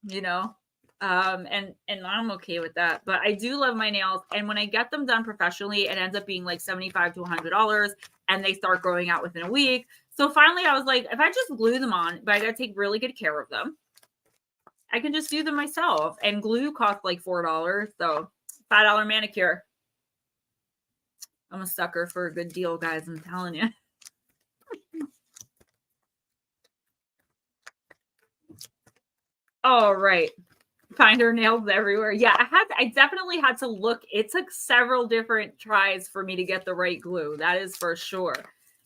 you know? And I'm okay with that, but I do love my nails. And when I get them done professionally, it ends up being like $75 to $100 and they start growing out within a week. So finally I was like, if I just glue them on, but I got to take really good care of them, I can just do them myself. And glue costs like $4. So $5 manicure. I'm a sucker for a good deal, guys. I'm telling you. All right. Find her nails everywhere. Yeah, I definitely had to look. It took several different tries for me to get the right glue. That is for sure.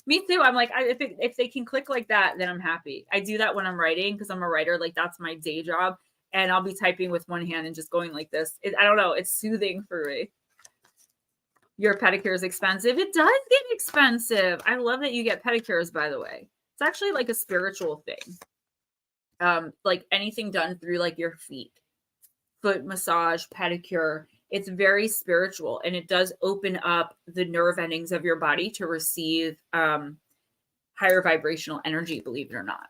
Me too. I'm like, if they can click like that, then I'm happy. I do that when I'm writing because I'm a writer. Like that's my day job. And I'll be typing with one hand and just going like this. I don't know. It's soothing for me. Your pedicure is expensive. It does get expensive. I love that you get pedicures, by the way. It's actually like a spiritual thing. Like anything done through like your feet. Foot massage, pedicure. It's very spiritual and it does open up the nerve endings of your body to receive higher vibrational energy, believe it or not.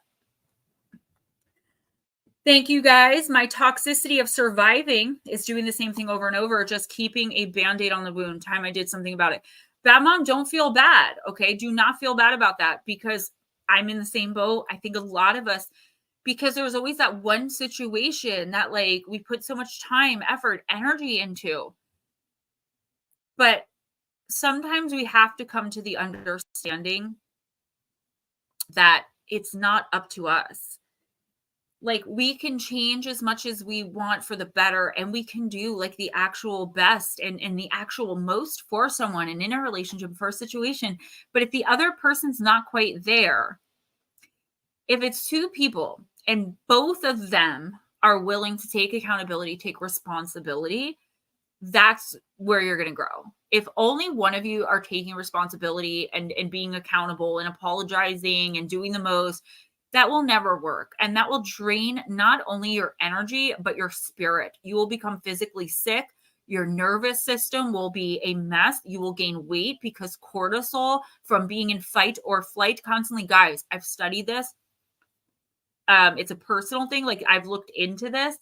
Thank you, guys. My toxicity of surviving is doing the same thing over and over, just keeping a Band-Aid on the wound. Time I did something about it. Bad Mom, don't feel bad, okay? Do not feel bad about that because I'm in the same boat. I think a lot of us, because there was always that one situation that like we put so much time, effort, energy into. But sometimes we have to come to the understanding that it's not up to us. Like we can change as much as we want for the better, and we can do like the actual best and the actual most for someone and in a relationship for a situation. But if the other person's not quite there, if it's two people and both of them are willing to take accountability, take responsibility, that's where you're going to grow. If only one of you are taking responsibility and being accountable and apologizing and doing the most, that will never work. And that will drain not only your energy, but your spirit. You will become physically sick. Your nervous system will be a mess. You will gain weight because cortisol from being in fight or flight constantly. Guys, I've studied this. It's a personal thing. Like I've looked into this.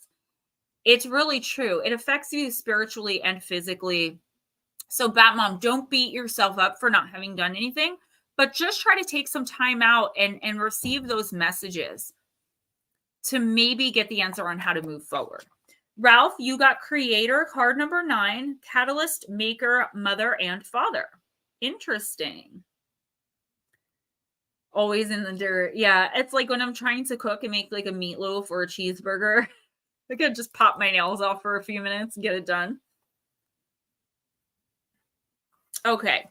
It's really true. It affects you spiritually and physically. So Batmom, don't beat yourself up for not having done anything, but just try to take some time out and receive those messages to maybe get the answer on how to move forward. Ralph, you got creator card number 9, catalyst, maker, mother, and father. Interesting. Always in the dirt. Yeah, it's like when I'm trying to cook and make like a meatloaf or a cheeseburger. I could just pop my nails off for a few minutes and get it done. Okay.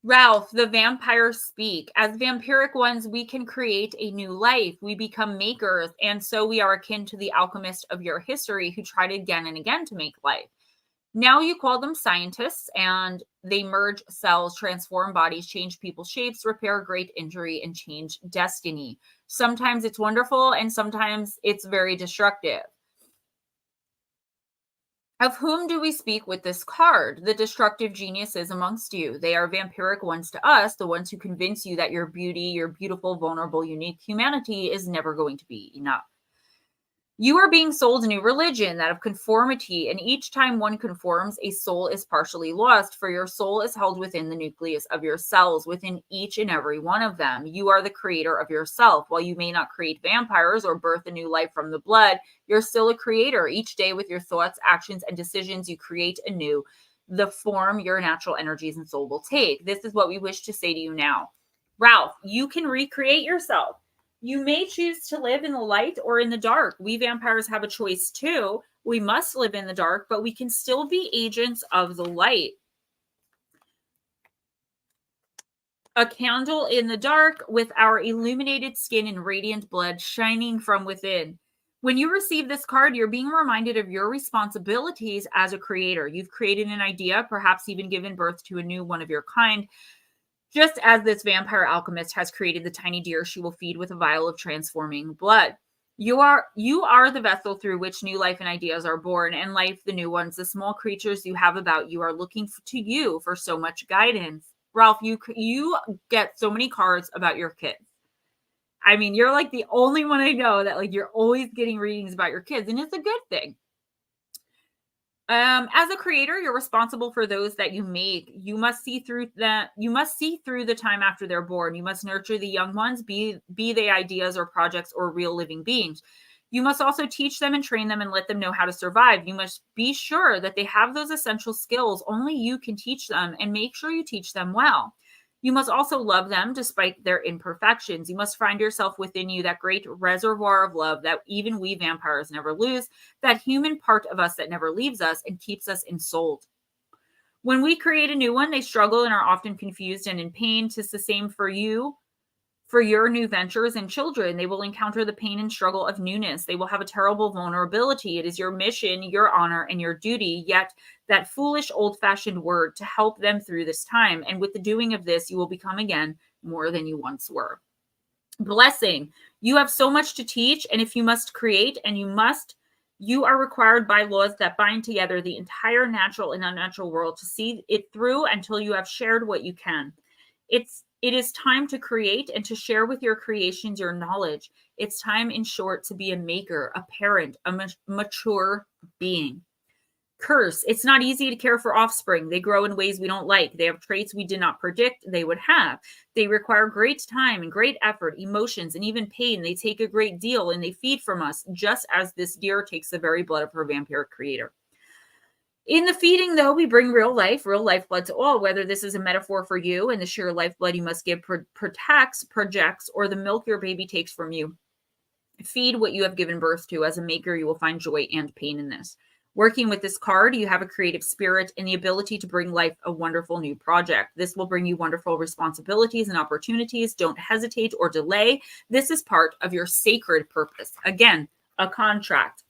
Ralph, the vampires speak. As vampiric ones, we can create a new life. We become makers, and so we are akin to the alchemists of your history who tried again and again to make life. Now you call them scientists, and they merge cells, transform bodies, change people's shapes, repair great injury, and change destiny. Sometimes it's wonderful, and sometimes it's very destructive. Of whom do we speak with this card? The destructive geniuses amongst you. They are vampiric ones to us, the ones who convince you that your beauty, your beautiful, vulnerable, unique humanity is never going to be enough. You are being sold a new religion, that of conformity, and each time one conforms, a soul is partially lost, for your soul is held within the nucleus of your cells, within each and every one of them. You are the creator of yourself. While you may not create vampires or birth a new life from the blood, you're still a creator. Each day with your thoughts, actions, and decisions, you create anew the form your natural energies and soul will take. This is what we wish to say to you now. Ralph, you can recreate yourself. You may choose to live in the light or in the dark. We vampires have a choice too. We must live in the dark, but we can still be agents of the light. A candle in the dark with our illuminated skin and radiant blood shining from within. When you receive this card, you're being reminded of your responsibilities as a creator. You've created an idea, perhaps even given birth to a new one of your kind. Just as this vampire alchemist has created the tiny deer she will feed with a vial of transforming blood. You are the vessel through which new life and ideas are born, and life, the new ones, the small creatures you have about you are looking to you for so much guidance. Ralph, you get so many cards about your kids. I mean, you're like the only one I know that like you're always getting readings about your kids, and it's a good thing. As a creator, you're responsible for those that you make. You must see through that. You must see through the time after they're born. You must nurture the young ones, be they ideas or projects or real living beings. You must also teach them and train them and let them know how to survive. You must be sure that they have those essential skills only you can teach them, and make sure you teach them well. You must also love them despite their imperfections. You must find yourself within you, that great reservoir of love that even we vampires never lose, that human part of us that never leaves us and keeps us ensouled. When we create a new one, they struggle and are often confused and in pain. 'Tis the same for you. For your new ventures and children, they will encounter the pain and struggle of newness. They will have a terrible vulnerability. It is your mission, your honor, and your duty, yet that foolish old-fashioned word, to help them through this time. And with the doing of this, you will become again more than you once were. Blessing. You have so much to teach, and if you must create, and you are required by laws that bind together the entire natural and unnatural world to see it through until you have shared what you can. It is time to create and to share with your creations your knowledge. It's time, in short, to be a maker, a parent, a mature being. Curse. It's not easy to care for offspring. They grow in ways we don't like. They have traits we did not predict they would have. They require great time and great effort, emotions, and even pain. They take a great deal, and they feed from us, just as this deer takes the very blood of her vampiric creator. In the feeding, though, we bring real lifeblood to all, whether this is a metaphor for you and the sheer lifeblood you must give protects, projects, or the milk your baby takes from you. Feed what you have given birth to. As a maker, you will find joy and pain in this. Working with this card, you have a creative spirit and the ability to bring life a wonderful new project. This will bring you wonderful responsibilities and opportunities. Don't hesitate or delay. This is part of your sacred purpose. Again, a contract.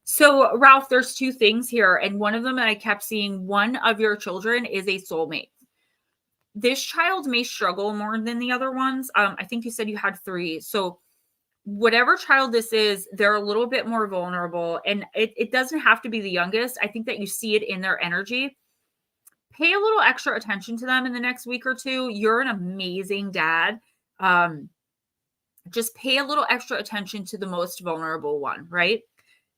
So, Ralph, there's two things here, and one of them that I kept seeing, one of your children is a soulmate. This child may struggle more than the other ones. I think you said you had 3. So whatever child this is, they're a little bit more vulnerable, and it doesn't have to be the youngest. I think that you see it in their energy. Pay a little extra attention to them in the next week or two. You're an amazing dad. Just pay a little extra attention to the most vulnerable one, right?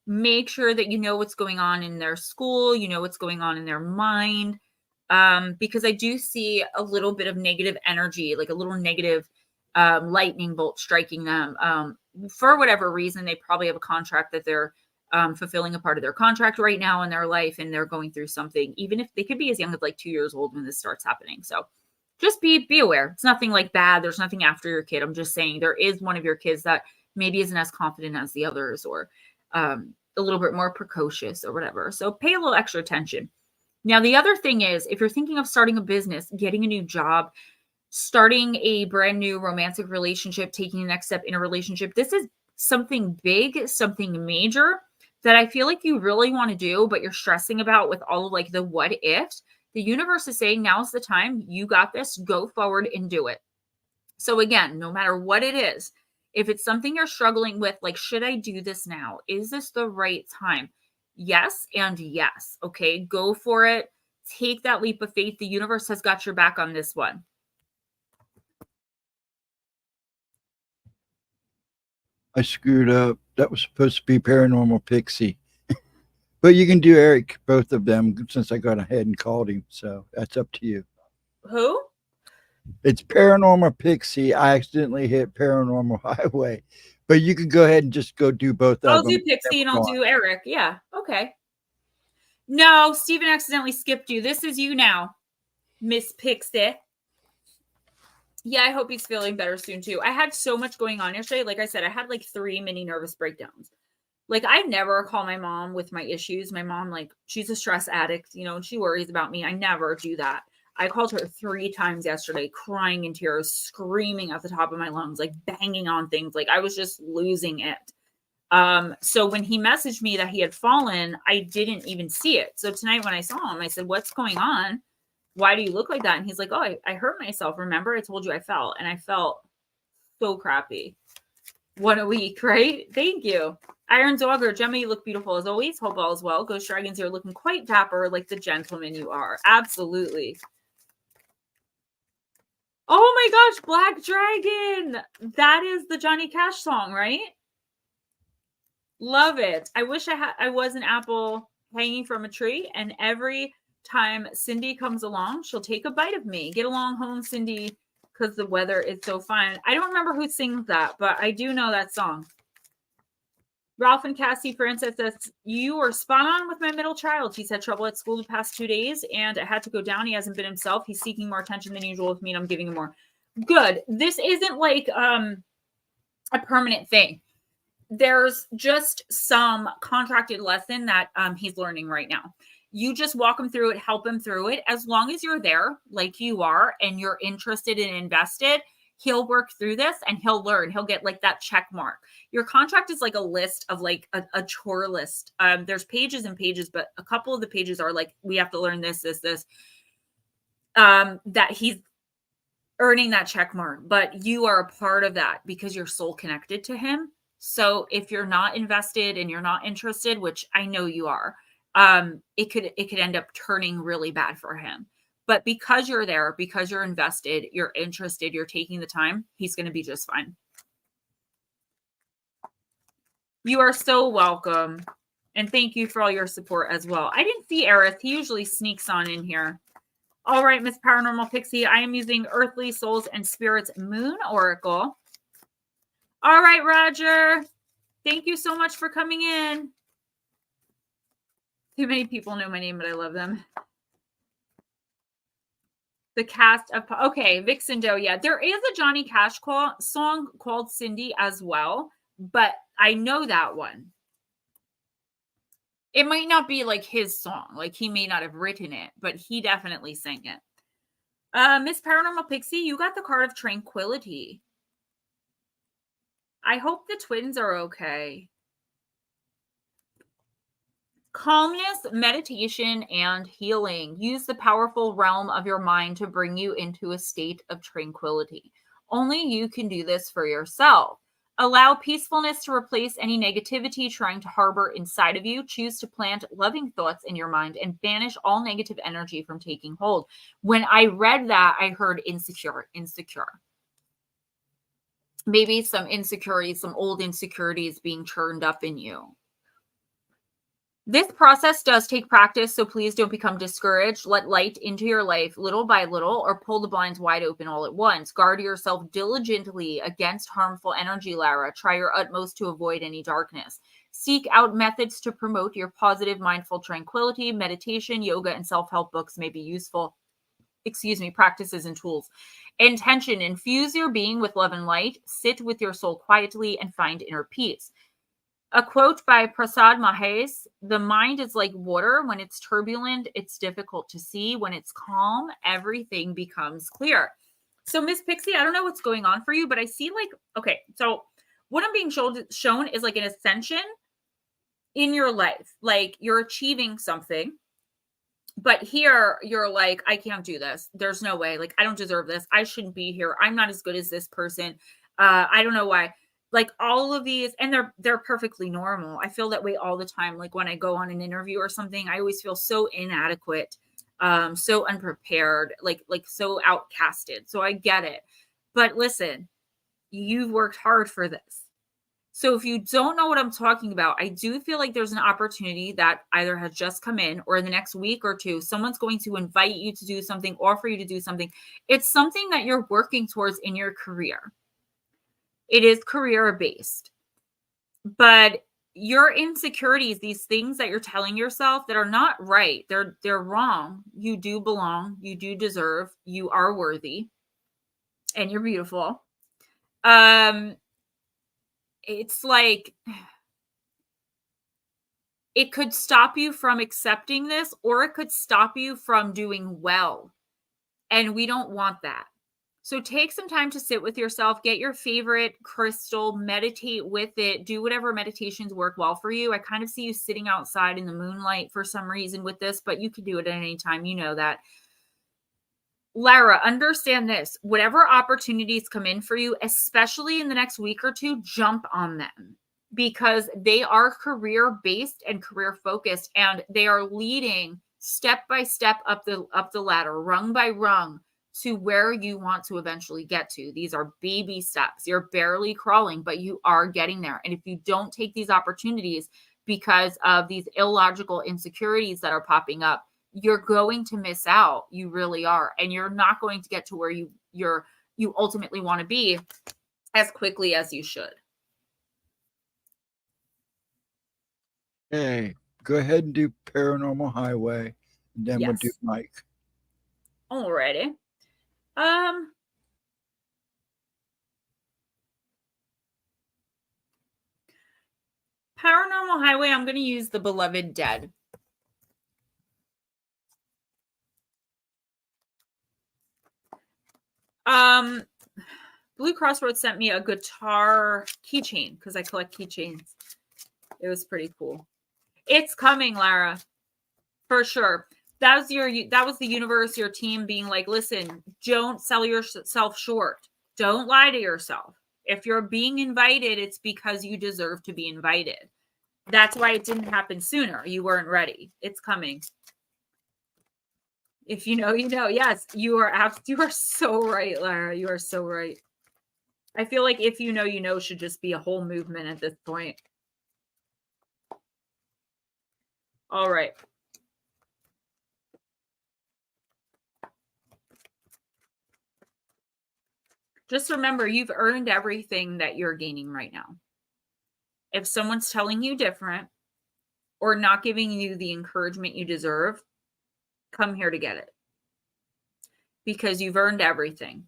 Make sure that you know what's going on in their school, you know what's going on in their mind, because I do see a little bit of negative energy, like a little negative lightning bolt striking them. For whatever reason, they probably have a contract that they're fulfilling a part of their contract right now in their life, and they're going through something, even if they could be as young as like 2 years old when this starts happening. So just be aware. It's nothing like bad. There's nothing after your kid. I'm just saying there is one of your kids that maybe isn't as confident as the others, or a little bit more precocious or whatever. So pay a little extra attention. Now, the other thing is, if you're thinking of starting a business, getting a new job, starting a brand new romantic relationship, taking the next step in a relationship, this is something big, something major that I feel like you really want to do, but you're stressing about with all of like the what ifs. The universe is saying now's the time. You got this. Go forward and do it. So again, no matter what it is, if it's something you're struggling with, like, should I do this now? Is this the right time? Yes, and yes. Okay, go for it. Take that leap of faith. The universe has got your back on this one. I screwed up. That was supposed to be Paranormal Pixie. But you can do Eric, both of them, since I got ahead and called him. So that's up to you. Who? It's Paranormal Pixie. I accidentally hit Paranormal Highway. But you can go ahead and just go do both I'll of them. do Pixie and I'll do Eric. Yeah. Okay. No, Steven accidentally skipped you. This is you now, Miss Pixie. Yeah, I hope he's feeling better soon too. I had so much going on yesterday. Like I said, I had like 3 mini nervous breakdowns. Like, I never call my mom with my issues. My mom, like, she's a stress addict, you know, and she worries about me. I never do that. I called her 3 times yesterday, crying in tears, screaming at the top of my lungs, like banging on things. Like, I was just losing it. So when he messaged me that he had fallen, I didn't even see it. So tonight when I saw him, I said, what's going on? Why do you look like that? And he's like, oh, I hurt myself. Remember, I told you I fell. And I felt so crappy. What a week, right? Thank you. Iron Dogger, Gemma, you look beautiful as always. Hope all is well. Ghostdragonzw, you're looking quite dapper, like the gentleman you are. Absolutely. Oh my gosh, Black Dragon. That is the Johnny Cash song, right? Love it. I wish I was an apple hanging from a tree, and every time Cindy comes along, she'll take a bite of me. Get along home, Cindy, because the weather is so fine. I don't remember who sings that, but I do know that song. Ralph and Cassie Francis says, you were spot on with my middle child. He's had trouble at school the past 2 days, and it had to go down. He hasn't been himself. He's seeking more attention than usual with me, and I'm giving him more. Good. This isn't like a permanent thing. There's just some contracted lesson that he's learning right now. You just walk him through it, help him through it. As long as you're there, like you are, and you're interested and invested, he'll work through this and he'll learn. He'll get like that check mark. Your contract is like a list of like a chore list. There's pages and pages, but a couple of the pages are like, we have to learn this. That he's earning that check mark, but you are a part of that because you're soul connected to him. So if you're not invested and you're not interested, which I know you are, it could end up turning really bad for him. But because you're there, because you're invested, you're interested, you're taking the time, he's going to be just fine. You are so welcome. And thank you for all your support as well. I didn't see Aerith. He usually sneaks on in here. All right, Miss Paranormal Pixie, I am using Earthly Souls and Spirits Moon Oracle. All right, Roger. Thank you so much for coming in. Too many people know my name, but I love them. The cast of... Okay, Vixen Doe. Yeah, there is a Johnny Cash song called Cindy as well, but I know that one. It might not be like his song. Like, he may not have written it, but he definitely sang it. Miss Paranormal Pixie, you got the card of Tranquility. I hope the twins are okay. Calmness, meditation, and healing. Use the powerful realm of your mind to bring you into a state of tranquility. Only you can do this for yourself. Allow peacefulness to replace any negativity trying to harbor inside of you. Choose to plant loving thoughts in your mind and banish all negative energy from taking hold. When I read that, I heard insecure. Maybe some insecurities, some old insecurities being churned up in you. This process does take practice, so please don't become discouraged. Let light into your life little by little, or pull the blinds wide open all at once. Guard yourself diligently against harmful energy, Lara. Try your utmost to avoid any darkness. Seek out methods to promote your positive, mindful tranquility. Meditation, yoga, and self-help books may be useful. Practices and tools. Intention, infuse your being with love and light. Sit with your soul quietly and find inner peace. A quote by Prasad Mahes: "The mind is like water. When it's turbulent, it's difficult to see. When it's calm, everything becomes clear." So, Miss Pixie, I don't know what's going on for you, but I see like, okay, so what I'm being shown is like an ascension in your life. Like you're achieving something, but here you're like, I can't do this. There's no way. Like, I don't deserve this. I shouldn't be here. I'm not as good as this person. I don't know why. Like all of these, and they're perfectly normal. I feel that way all the time. Like when I go on an interview or something, I always feel so inadequate, so unprepared, like so outcasted. So I get it. But listen, you've worked hard for this. So if you don't know what I'm talking about, I do feel like there's an opportunity that either has just come in or in the next week or two, someone's going to invite you to do something, offer you to do something. It's something that you're working towards in your career. It is career based, but your insecurities, these things that you're telling yourself that are not right, they're wrong. You do belong, you do deserve, you are worthy, and you're beautiful. It's like it could stop you from accepting this, or it could stop you from doing well. And we don't want that. So take some time to sit with yourself, get your favorite crystal, meditate with it, do whatever meditations work well for you. I kind of see you sitting outside in the moonlight for some reason with this, but you can do it at any time. You know that. Lara, understand this. Whatever opportunities come in for you, especially in the next week or two, jump on them because they are career based and career focused, and they are leading step by step up the ladder, rung by rung, to where you want to eventually get to. These are baby steps. You're barely crawling, but you are getting there. And if you don't take these opportunities because of these illogical insecurities that are popping up, you're going to miss out. You really are. And you're not going to get to where you ultimately want to be as quickly as you should. Hey, go ahead and do Paranormal Highway, and then we'll do Yes. Mike. Alrighty. Paranormal Highway, I'm going to use The Beloved Dead. Blue Crossroads sent me a guitar keychain because I collect keychains. It was pretty cool. It's coming, Lara, for sure. That was the universe, your team being like, listen, don't sell yourself short. Don't lie to yourself. If you're being invited, it's because you deserve to be invited. That's why it didn't happen sooner. You weren't ready. It's coming. If you know, you know. Yes, you are so right, Lara. You are so right. I feel like if you know should just be a whole movement at this point. All right. Just remember, you've earned everything that you're gaining right now. If someone's telling you different or not giving you the encouragement you deserve, come here to get it. Because you've earned everything.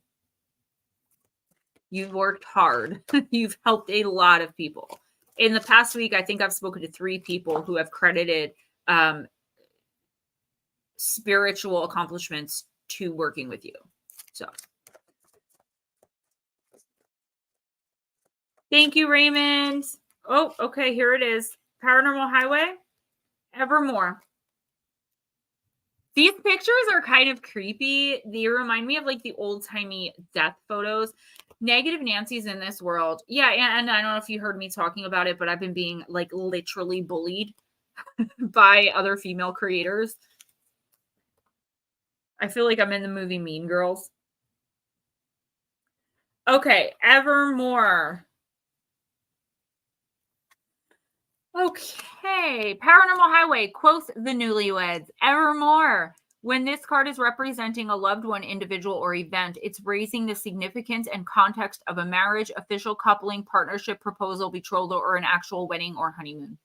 You've worked hard. You've helped a lot of people. In the past week, I think I've spoken to 3 people who have credited spiritual accomplishments to working with you. So thank you, Raymond. Oh, okay, here it is. Paranormal Highway, Evermore. These pictures are kind of creepy. They remind me of like the old-timey death photos. Negative Nancy's in this world. Yeah, and I don't know if you heard me talking about it, but I've been being like literally bullied by other female creators. I feel like I'm in the movie Mean Girls. Okay, Evermore. Okay, Paranormal Highway quotes the newlyweds. Evermore. When this card is representing a loved one, individual, or event, it's raising the significance and context of a marriage, official coupling, partnership, proposal, betrothal, or an actual wedding or honeymoon.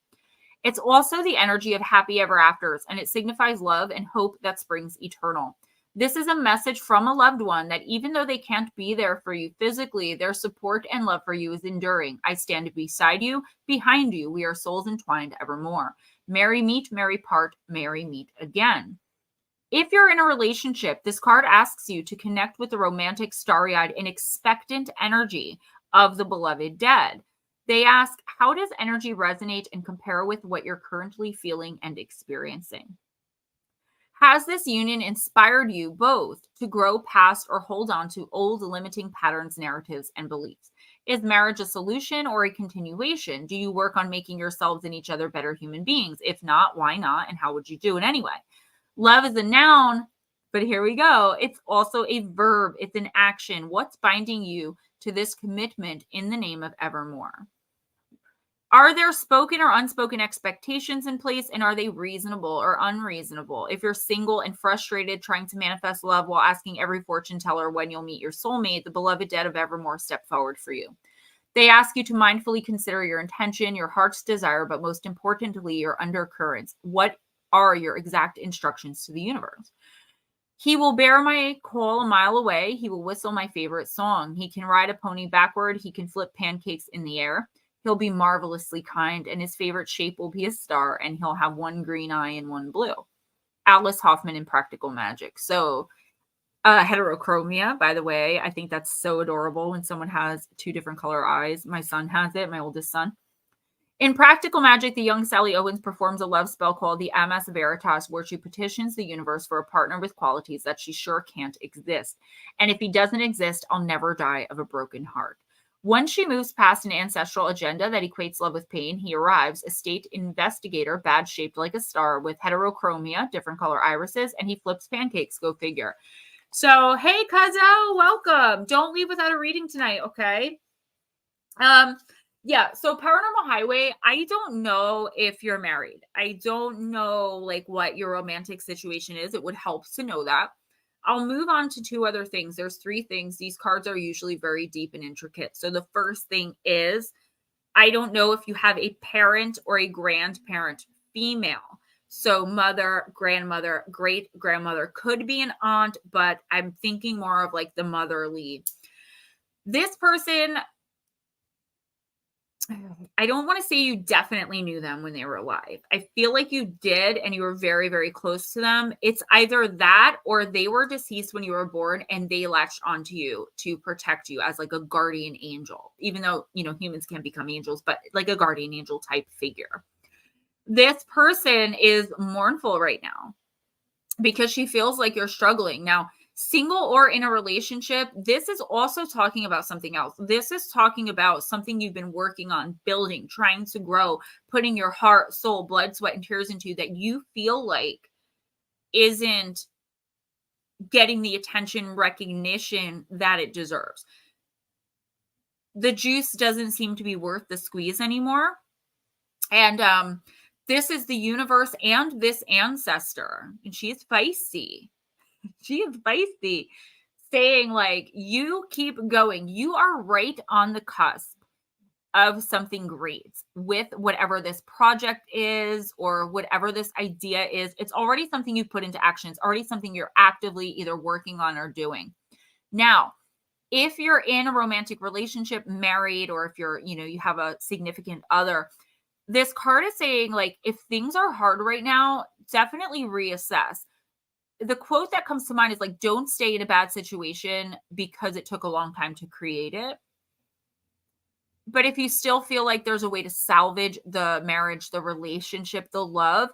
It's also the energy of happy ever afters, and it signifies love and hope that springs eternal. This is a message from a loved one that even though they can't be there for you physically, their support and love for you is enduring. I stand beside you, behind you. We are souls entwined evermore. Merry meet, merry part, merry meet again. If you're in a relationship, this card asks you to connect with the romantic, starry-eyed, and expectant energy of the beloved dead. They ask, how does energy resonate and compare with what you're currently feeling and experiencing? Has this union inspired you both to grow past or hold on to old limiting patterns, narratives, and beliefs? Is marriage a solution or a continuation? Do you work on making yourselves and each other better human beings? If not, why not? And how would you do it anyway? Love is a noun, but here we go. It's also a verb. It's an action. What's binding you to this commitment in the name of evermore? Are there spoken or unspoken expectations in place, and are they reasonable or unreasonable? If you're single and frustrated trying to manifest love while asking every fortune teller when you'll meet your soulmate, the beloved dead of evermore step forward for you. They ask you to mindfully consider your intention, your heart's desire, but most importantly, your undercurrents. What are your exact instructions to the universe? He will bear my call a mile away. He will whistle my favorite song. He can ride a pony backward. He can flip pancakes in the air. He'll be marvelously kind, and his favorite shape will be a star, and he'll have one green eye and one blue. Alice Hoffman in Practical Magic. So heterochromia, by the way, I think that's so adorable when someone has two different color eyes. My son has it, my oldest son. In Practical Magic, the young Sally Owens performs a love spell called the Amas Veritas, where she petitions the universe for a partner with qualities that she sure can't exist. And if he doesn't exist, I'll never die of a broken heart. Once she moves past an ancestral agenda that equates love with pain, he arrives, a state investigator, badge shaped like a star with heterochromia, different color irises, and he flips pancakes, go figure. So, hey, Cuzzo, welcome. Don't leave without a reading tonight, okay? Yeah, so Paranormal Highway, I don't know if you're married. I don't know like what your romantic situation is. It would help to know that. I'll move on to two other things. There's three things. These cards are usually very deep and intricate. So the first thing is, I don't know if you have a parent or a grandparent female. So mother, grandmother, great grandmother, could be an aunt, but I'm thinking more of like the motherly. This person, I don't want to say you definitely knew them when they were alive. I feel like you did, and you were very, very close to them. It's either that or they were deceased when you were born and they latched onto you to protect you as like a guardian angel, even though, you know, humans can become angels, but like a guardian angel type figure. This person is mournful right now because she feels like you're struggling. Now, single or in a relationship, this is also talking about something else. This is talking about something you've been working on, building, trying to grow, putting your heart, soul, blood, sweat, and tears into that you feel like isn't getting the attention, recognition that it deserves. The juice doesn't seem to be worth the squeeze anymore. And this is the universe and this ancestor, and she's feisty. She is feisty, saying like, you keep going. You are right on the cusp of something great with whatever this project is or whatever this idea is. It's already something you've put into action. It's already something you're actively either working on or doing. Now, if you're in a romantic relationship, married, or if you're, you know, you have a significant other, this card is saying like, if things are hard right now, definitely reassess. The quote that comes to mind is like, don't stay in a bad situation because it took a long time to create it. But if you still feel like there's a way to salvage the marriage, the relationship, the love,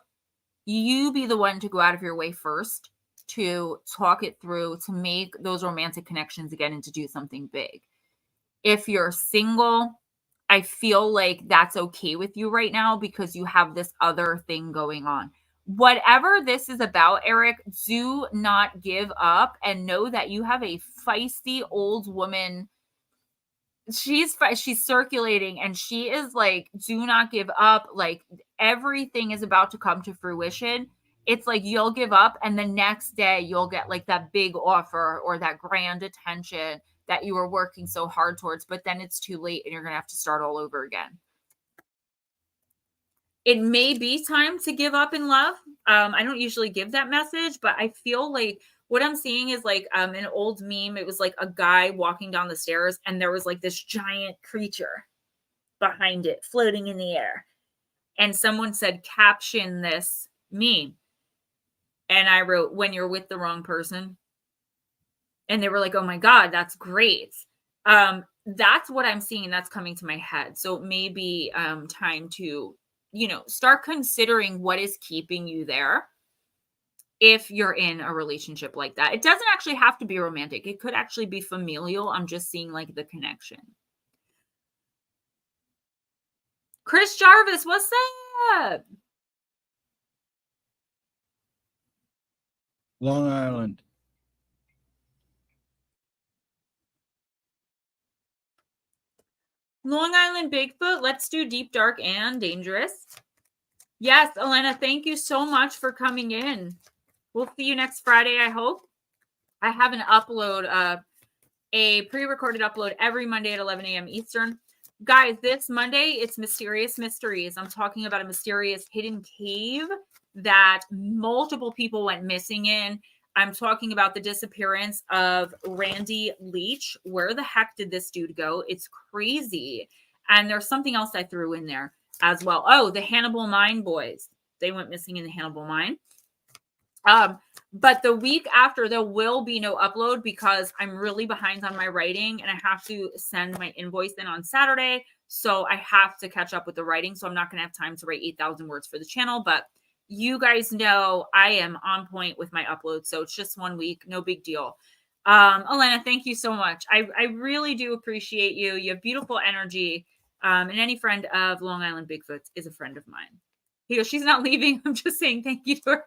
you be the one to go out of your way first to talk it through, to make those romantic connections again and to do something big. If you're single, I feel like that's okay with you right now because you have this other thing going on. Whatever this is about, Eric, do not give up and know that you have a feisty old woman. She's circulating and she is like, do not give up. Like everything is about to come to fruition. It's like you'll give up and the next day you'll get like that big offer or that grand attention that you were working so hard towards, but then it's too late and you're going to have to start all over again. It may be time to give up in love. I don't usually give that message, but I feel like what I'm seeing is like an old meme. It was like a guy walking down the stairs and there was like this giant creature behind it floating in the air. And someone said, caption this meme. And I wrote, when you're with the wrong person. And they were like, oh my God, that's great. That's what I'm seeing. That's coming to my head. So maybe time to, start considering what is keeping you there. If you're in a relationship like that, it doesn't actually have to be romantic. It could actually be familial. I'm just seeing like the connection. Chris Jarvis, what's up? Long Island. Long Island Bigfoot. Let's do deep, dark, and dangerous. Yes, Elena, thank you so much for coming in. We'll see you next Friday, I hope. I have an upload, a pre-recorded upload every Monday at 11 a.m. Eastern. Guys, this Monday, it's Mysterious Mysteries. I'm talking about a mysterious hidden cave that multiple people went missing in. I'm talking about the disappearance of Randy Leach. Where the heck did this dude go? It's crazy. And there's something else I threw in there as well. Oh, the Hannibal Mine boys. They went missing in the Hannibal Mine. But the week after, there will be no upload because I'm really behind on my writing and I have to send my invoice in on Saturday. So I have to catch up with the writing. So I'm not going to have time to write 8,000 words for the channel, but you guys know I am on point with my upload. So it's just 1 week. No big deal. Elena, thank you so much. I really do appreciate you. You have beautiful energy. And any friend of Long Island Bigfoots is a friend of mine. Here, she's not leaving. I'm just saying thank you to her.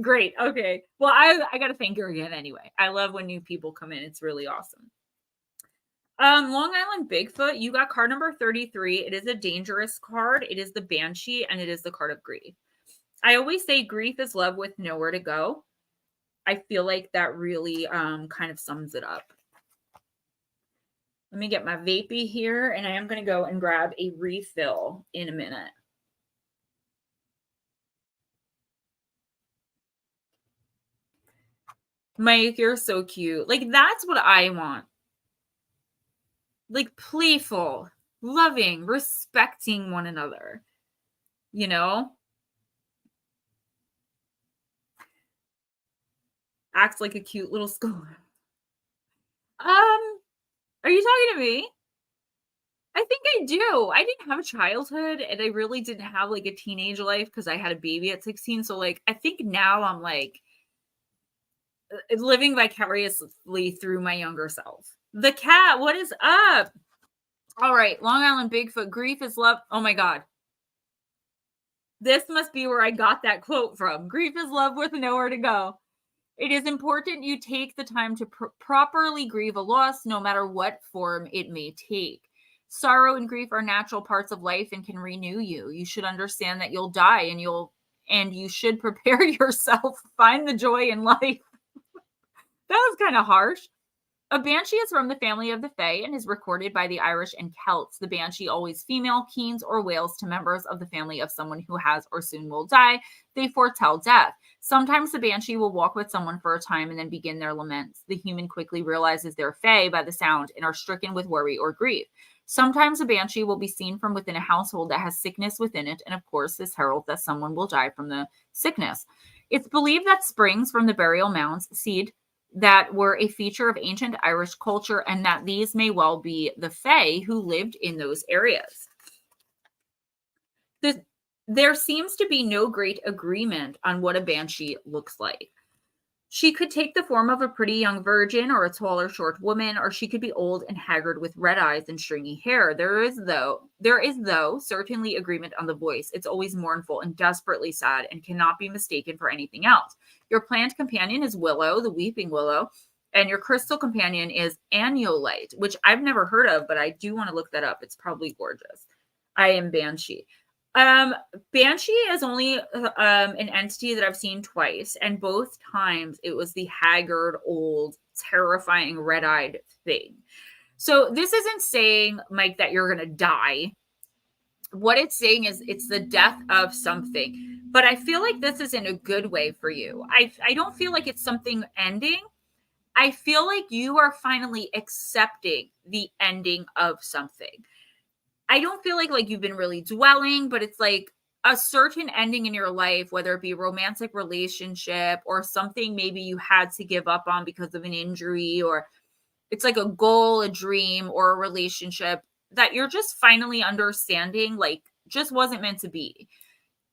Great. Okay. Well, I got to thank her again anyway. I love when new people come in. It's really awesome. Long Island Bigfoot, you got card number 33. It is a dangerous card. It is the Banshee and it is the card of grief. I always say grief is love with nowhere to go. I feel like that really kind of sums it up. Let me get my vapey here and I am going to go and grab a refill in a minute. Mike, you're so cute. Like, that's what I want. Like, playful, loving, respecting one another. You know? Acts like a cute little school. Are you talking to me? I think I do. I didn't have a childhood and I really didn't have like a teenage life because I had a baby at 16. So like, I think now I'm like living vicariously through my younger self. The cat, what is up? All right, Long Island Bigfoot, grief is love. Oh my God. This must be where I got that quote from. Grief is love with nowhere to go. It is important you take the time to properly grieve a loss, no matter what form it may take. Sorrow and grief are natural parts of life and can renew you. You should understand that you'll die and you should prepare yourself. Find the joy in life. That was kind of harsh. A banshee is from the family of the Fae and is recorded by the Irish and Celts. The banshee, always female, keens or wails to members of the family of someone who has or soon will die. They foretell death. Sometimes the banshee will walk with someone for a time and then begin their laments. The human quickly realizes they're Fae by the sound and are stricken with worry or grief. Sometimes a banshee will be seen from within a household that has sickness within it, and of course this heralds that someone will die from the sickness. It's believed that springs from the burial mounds seed that were a feature of ancient Irish culture and that these may well be the Fae who lived in those areas. There seems to be no great agreement on what a banshee looks like. She could take the form of a pretty young virgin or a tall or short woman, or she could be old and haggard with red eyes and stringy hair. There is though certainly agreement on the voice. It's always mournful and desperately sad and cannot be mistaken for anything else. Your plant companion is willow, the weeping willow, and your crystal companion is annualite, which I've never heard of, but I do want to look that up. It's probably gorgeous. I am Banshee. Banshee is only an entity that I've seen twice, and both times it was the haggard, old, terrifying, red-eyed thing. So this isn't saying, Mike, that you're going to die. What it's saying is it's the death of something. But I feel like this is in a good way for you. I don't feel like it's something ending. I feel like you are finally accepting the ending of something. I don't feel like you've been really dwelling, but it's like a certain ending in your life, whether it be a romantic relationship or something maybe you had to give up on because of an injury, or it's like a goal, a dream, or a relationship that you're just finally understanding, like, just wasn't meant to be.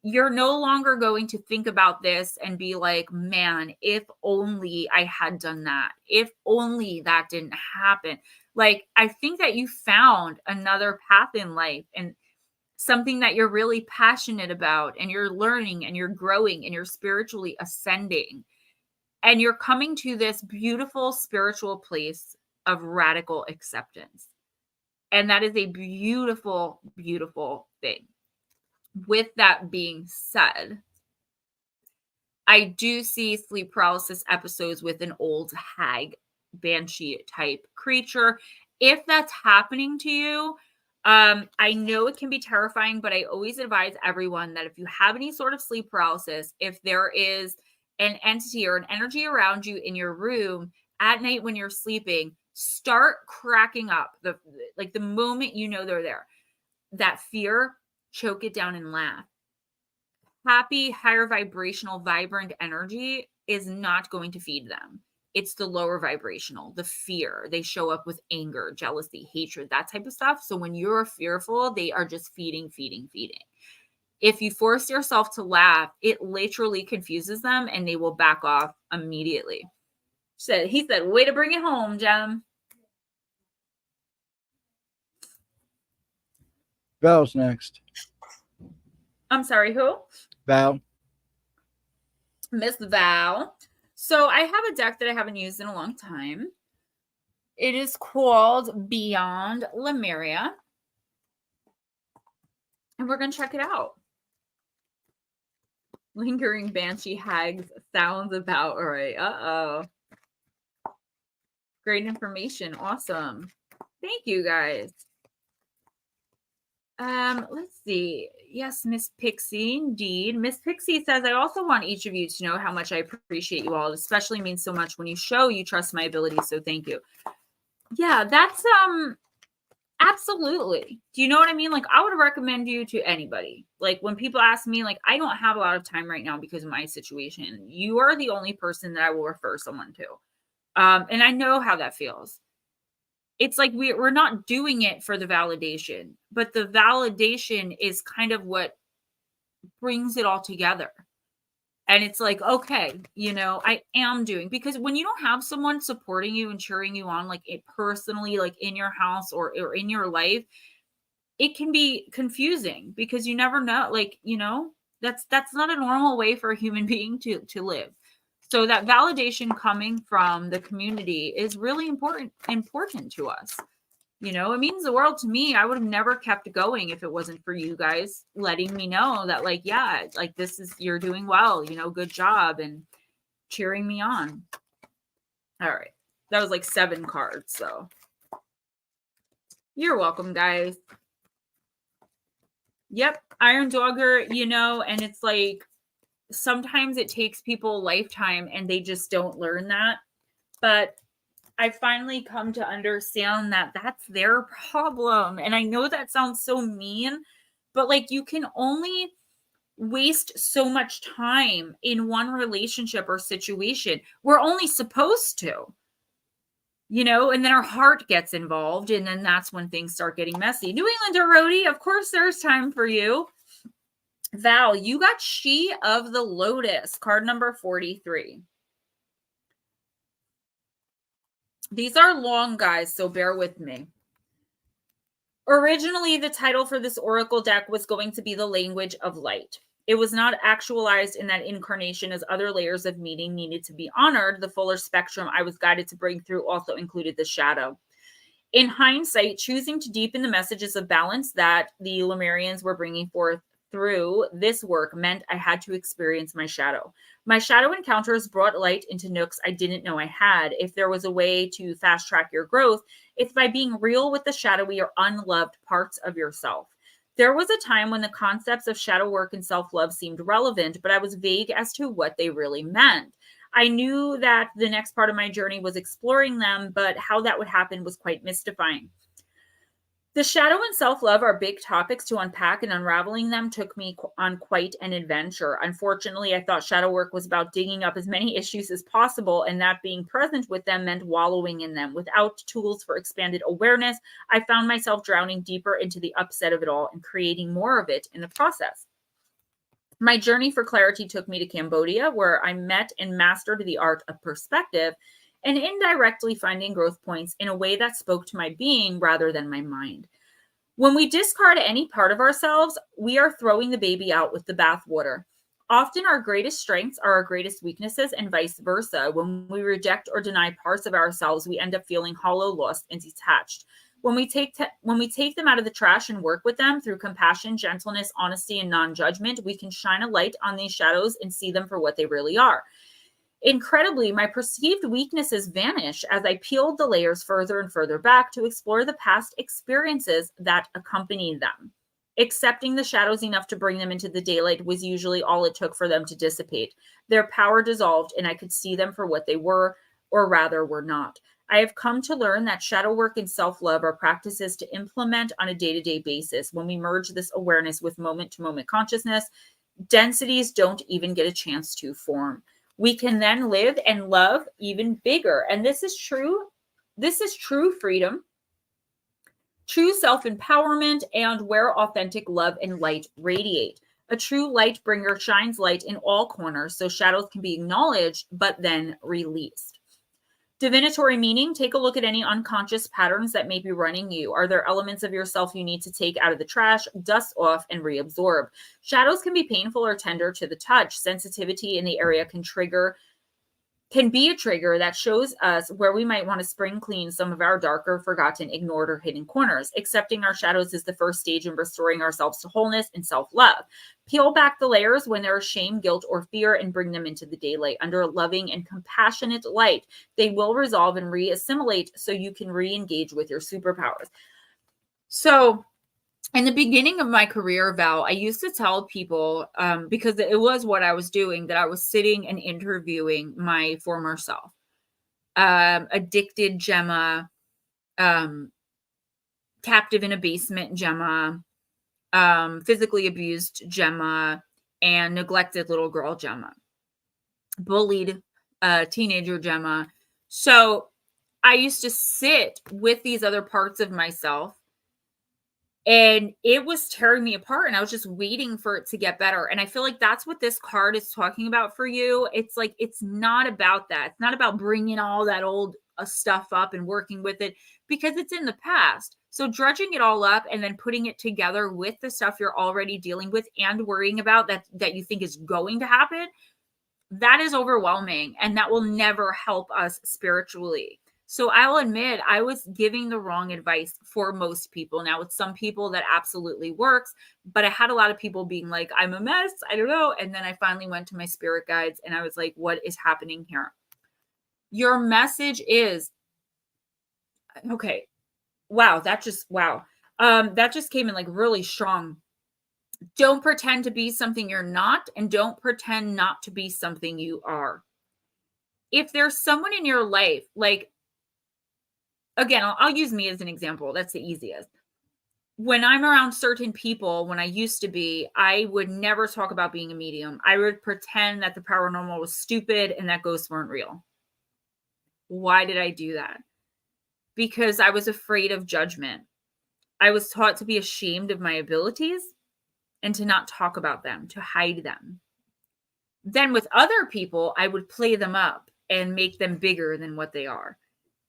You're no longer going to think about this and be like, man, if only I had done that, if only that didn't happen. Like, I think that you found another path in life and something that you're really passionate about, and you're learning and you're growing and you're spiritually ascending. And you're coming to this beautiful spiritual place of radical acceptance. And that is a beautiful, beautiful thing. With that being said, I do see sleep paralysis episodes with an old hag, banshee type creature. If that's happening to you, I know it can be terrifying, but I always advise everyone that if you have any sort of sleep paralysis, if there is an entity or an energy around you in your room at night when you're sleeping, start cracking up. The moment you know they're there. That fear, choke it down and laugh. Happy, higher vibrational, vibrant energy is not going to feed them. It's the lower vibrational, the fear. They show up with anger, jealousy, hatred, that type of stuff. So when you're fearful, they are just feeding, feeding, feeding. If you force yourself to laugh, it literally confuses them and they will back off immediately. He said, way to bring it home, Gem. Val's next. I'm sorry, who? Val. Miss Val. So I have a deck that I haven't used in a long time. It is called Beyond Lemuria. And we're going to check it out. Lingering Banshee Hags sounds about right. Uh-oh. Great information. Awesome. Thank you, guys. Let's see. Yes, Miss Pixie, indeed. Miss Pixie says, I also want each of you to know how much I appreciate you all. It especially means so much when you show you trust my abilities, so thank you. Yeah, that's absolutely. Do you know what I mean? Like, I would recommend you to anybody. Like, when people ask me, like, I don't have a lot of time right now because of my situation. You are the only person that I will refer someone to. And I know how that feels. It's like we're not doing it for the validation, but the validation is kind of what brings it all together. And it's like, okay, I am doing, because when you don't have someone supporting you and cheering you on, like it personally, like in your house or in your life, it can be confusing because you never know, like, that's not a normal way for a human being to live. So that validation coming from the community is really important to us. It means the world to me. I would have never kept going if it wasn't for you guys letting me know that, like, yeah, like you're doing well, good job, and cheering me on. All right. That was like 7 cards. So you're welcome, guys. Yep. Iron Dogger, and it's like, sometimes it takes people a lifetime and they just don't learn that. But I finally come to understand that that's their problem. And I know that sounds so mean, but like, you can only waste so much time in one relationship or situation. We're only supposed to, and then our heart gets involved. And then that's when things start getting messy. New Englander Roadie, of course there's time for you. Val, you got She of the Lotus, card number 43. These are long, guys, so bear with me. Originally, the title for this oracle deck was going to be The Language of Light. It was not actualized in that incarnation, as other layers of meaning needed to be honored. The fuller spectrum I was guided to bring through also included the shadow. In hindsight, choosing to deepen the messages of balance that the Lemurians were bringing forth through this work meant I had to experience my shadow. My shadow encounters brought light into nooks I didn't know I had. If there was a way to fast track your growth, it's by being real with the shadowy or unloved parts of yourself. There was a time when the concepts of shadow work and self-love seemed relevant, but I was vague as to what they really meant. I knew that the next part of my journey was exploring them, but how that would happen was quite mystifying. The shadow and self-love are big topics to unpack, and unraveling them took me on quite an adventure. Unfortunately, I thought shadow work was about digging up as many issues as possible, and that being present with them meant wallowing in them. Without tools for expanded awareness, I found myself drowning deeper into the upset of it all and creating more of it in the process. My journey for clarity took me to Cambodia, where I met and mastered the art of perspective and indirectly finding growth points in a way that spoke to my being rather than my mind. When we discard any part of ourselves, we are throwing the baby out with the bathwater. Often our greatest strengths are our greatest weaknesses and vice versa. When we reject or deny parts of ourselves, we end up feeling hollow, lost, and detached. When we take them out of the trash and work with them through compassion, gentleness, honesty, and non-judgment, we can shine a light on these shadows and see them for what they really are. Incredibly, my perceived weaknesses vanish as I peeled the layers further and further back to explore the past experiences that accompanied them. Accepting the shadows enough to bring them into the daylight was usually all it took for them to dissipate. Their power dissolved, and I could see them for what they were, or rather were not. I have come to learn that shadow work and self-love are practices to implement on a day-to-day basis. When we merge this awareness with moment-to-moment consciousness, densities don't even get a chance to form. We can then live and love even bigger. And this is true. This is true freedom, true self-empowerment, and where authentic love and light radiate. A true light bringer shines light in all corners so shadows can be acknowledged, but then released. Divinatory meaning, take a look at any unconscious patterns that may be running you. Are there elements of yourself you need to take out of the trash, dust off, and reabsorb? Shadows can be painful or tender to the touch. Sensitivity in the area can be a trigger that shows us where we might want to spring clean some of our darker, forgotten, ignored, or hidden corners. Accepting our shadows is the first stage in restoring ourselves to wholeness and self-love. Peel back the layers when there is shame, guilt, or fear and bring them into the daylight. Under a loving and compassionate light, they will resolve and re-assimilate so you can re-engage with your superpowers. So, in the beginning of my career, Val, I used to tell people, because it was what I was doing, that I was sitting and interviewing my former self. Addicted Gemma, captive in a basement Gemma, physically abused Gemma, and neglected little girl Gemma, bullied teenager Gemma. So I used to sit with these other parts of myself, and it was tearing me apart, and I was just waiting for it to get better. And I feel like that's what this card is talking about for you. It's like, it's not about that. It's not about bringing all that old stuff up and working with it, because it's in the past. So dredging it all up and then putting it together with the stuff you're already dealing with and worrying about that you think is going to happen, that is overwhelming, and that will never help us spiritually. So I'll admit I was giving the wrong advice for most people. Now, with some people that absolutely works, but I had a lot of people being like, I'm a mess, I don't know. And then I finally went to my spirit guides and I was like, what is happening here? Your message is, okay, wow, that just came in like really strong. Don't pretend to be something you're not, and don't pretend not to be something you are. If there's someone in your life, like, again, I'll use me as an example. That's the easiest. When I'm around certain people, when I used to be, I would never talk about being a medium. I would pretend that the paranormal was stupid and that ghosts weren't real. Why did I do that? Because I was afraid of judgment. I was taught to be ashamed of my abilities and to not talk about them, to hide them. Then with other people, I would play them up and make them bigger than what they are,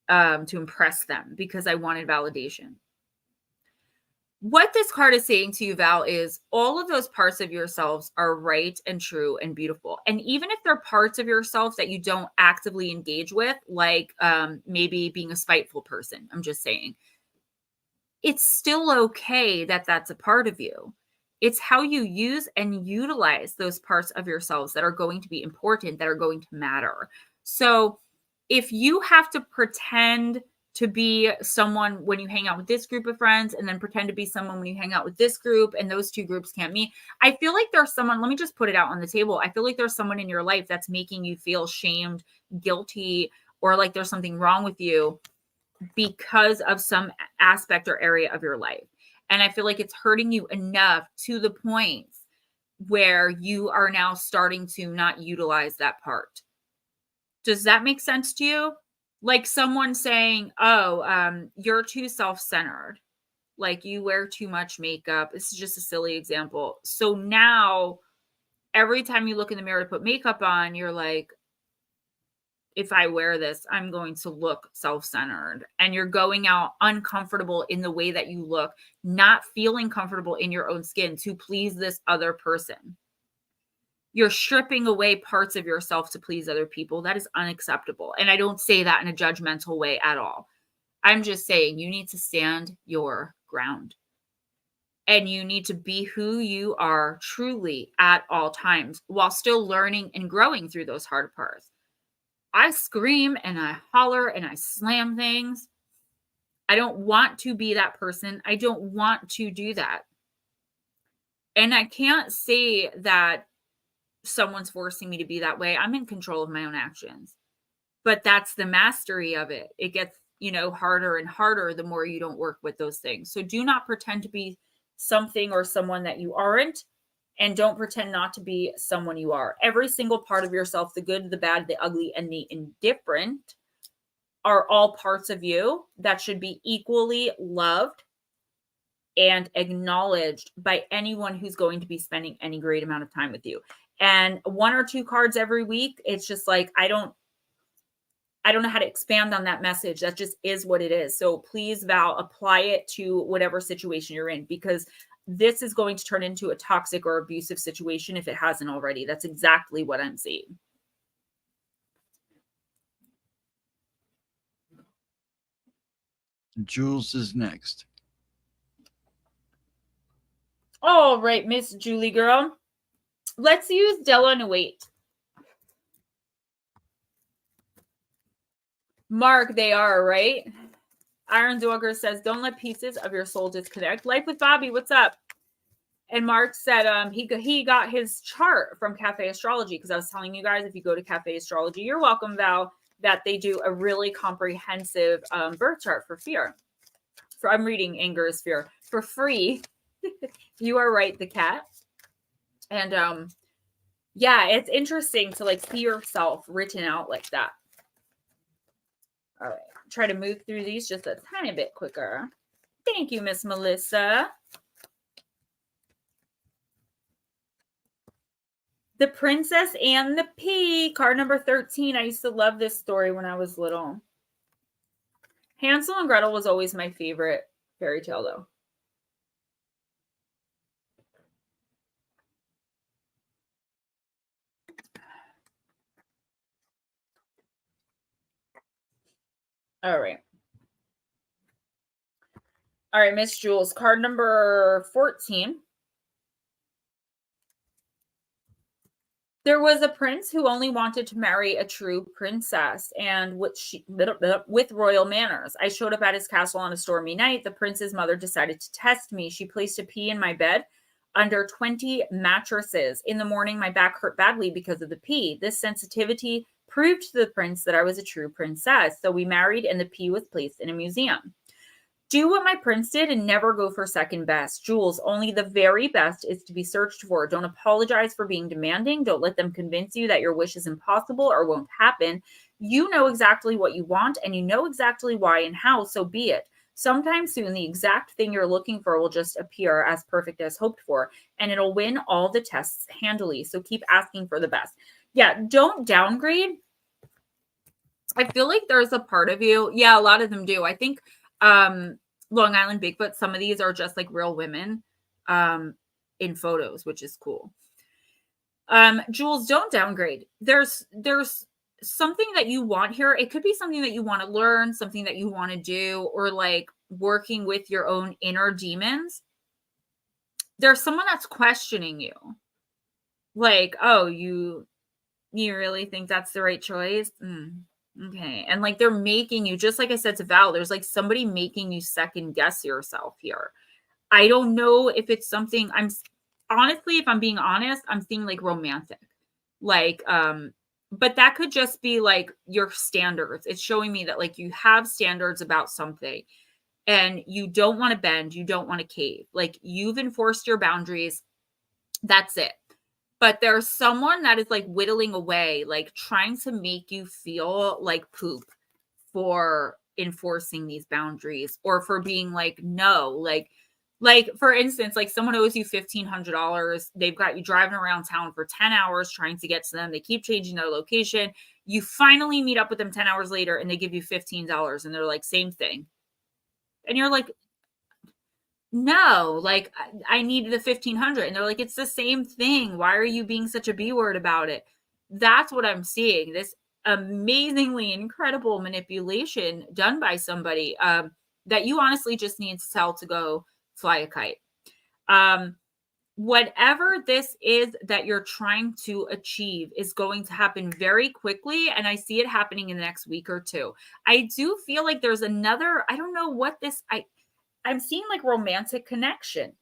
to impress them, because I wanted validation. What this card is saying to you, Val, is all of those parts of yourselves are right and true and beautiful. And even if they're parts of yourself that you don't actively engage with, like maybe being a spiteful person, I'm just saying, it's still okay that that's a part of you. It's how you use and utilize those parts of yourselves that are going to be important, that are going to matter. So if you have to pretend to be someone when you hang out with this group of friends and then pretend to be someone when you hang out with this group, and those two groups can't meet. I feel like there's someone, let me just put it out on the table. I feel like there's someone in your life that's making you feel shamed, guilty, or like there's something wrong with you because of some aspect or area of your life. And I feel like it's hurting you enough to the point where you are now starting to not utilize that part. Does that make sense to you? Like someone saying, oh, you're too self-centered. Like you wear too much makeup. This is just a silly example. So now every time you look in the mirror to put makeup on, you're like, if I wear this, I'm going to look self-centered. And you're going out uncomfortable in the way that you look, not feeling comfortable in your own skin to please this other person. You're stripping away parts of yourself to please other people. That is unacceptable. And I don't say that in a judgmental way at all. I'm just saying you need to stand your ground. And you need to be who you are truly at all times while still learning and growing through those hard parts. I scream and I holler and I slam things. I don't want to be that person. I don't want to do that. And I can't say that someone's forcing me to be that way. I'm in control of my own actions. But that's the mastery of it. It gets, harder and harder the more you don't work with those things. So do not pretend to be something or someone that you aren't. And don't pretend not to be someone you are. Every single part of yourself, the good, the bad, the ugly, and the indifferent, are all parts of you that should be equally loved and acknowledged by anyone who's going to be spending any great amount of time with you. And 1 or 2 cards every week, it's just like, I don't know how to expand on that message. That just is what it is. So please, Val, apply it to whatever situation you're in, because this is going to turn into a toxic or abusive situation if it hasn't already. That's exactly what I'm seeing. Jules is next. All right, Miss Julie girl. Let's use Della and Wait. Mark, they are, right? Iron Dogger says, don't let pieces of your soul disconnect. Life with Bobby, what's up? And Mark said he got his chart from Cafe Astrology, because I was telling you guys, if you go to Cafe Astrology, you're welcome, Val, that they do a really comprehensive birth chart for fear. I'm reading Anger is Fear for free. You are right, the cat. And yeah, it's interesting to like see yourself written out like that. All right, try to move through these just a tiny bit quicker. Thank you, Miss Melissa. The Princess and the Pea, card number 13. I used to love this story when I was little. Hansel and Gretel was always my favorite fairy tale, though. All right. All right, Miss Jules, card number 14. There was a prince who only wanted to marry a true princess, and with royal manners. I showed up at his castle on a stormy night. The prince's mother decided to test me. She placed a pea in my bed under 20 mattresses. In the morning, my back hurt badly because of the pea. This sensitivity proved to the prince that I was a true princess. So we married, and the pea was placed in a museum. Do what my prince did and never go for second best. Jules, only the very best is to be searched for. Don't apologize for being demanding. Don't let them convince you that your wish is impossible or won't happen. You know exactly what you want, and you know exactly why and how, so be it. Sometime soon, the exact thing you're looking for will just appear as perfect as hoped for, and it'll win all the tests handily. So keep asking for the best. Yeah, don't downgrade. I feel like there's a part of you. Yeah, a lot of them do. I think Long Island Bigfoot, some of these are just like real women in photos, which is cool. Jules, don't downgrade. There's something that you want here. It could be something that you want to learn, something that you want to do, or like working with your own inner demons. There's someone that's questioning you. Like, oh, you really think that's the right choice? Okay. And like they're making you, just like I said to Val, there's like somebody making you second guess yourself here. I don't know if it's something honestly, if I'm being honest, I'm seeing like romantic. Like, but that could just be like your standards. It's showing me that like you have standards about something and you don't want to bend, you don't want to cave. Like you've enforced your boundaries. That's it. But there's someone that is like whittling away, like trying to make you feel like poop for enforcing these boundaries or for being like, no, like for instance, like someone owes you $1,500. They've got you driving around town for 10 hours trying to get to them. They keep changing their location. You finally meet up with them 10 hours later and they give you $15 and they're like, same thing. And you're like, no, like I needed the 1,500. And they're like, it's the same thing. Why are you being such a B word about it? That's what I'm seeing. This amazingly incredible manipulation done by somebody that you honestly just need to tell to go fly a kite. Whatever this is that you're trying to achieve is going to happen very quickly. And I see it happening in the next week or two. I do feel like there's another, I don't know what this, I'm seeing like romantic connection.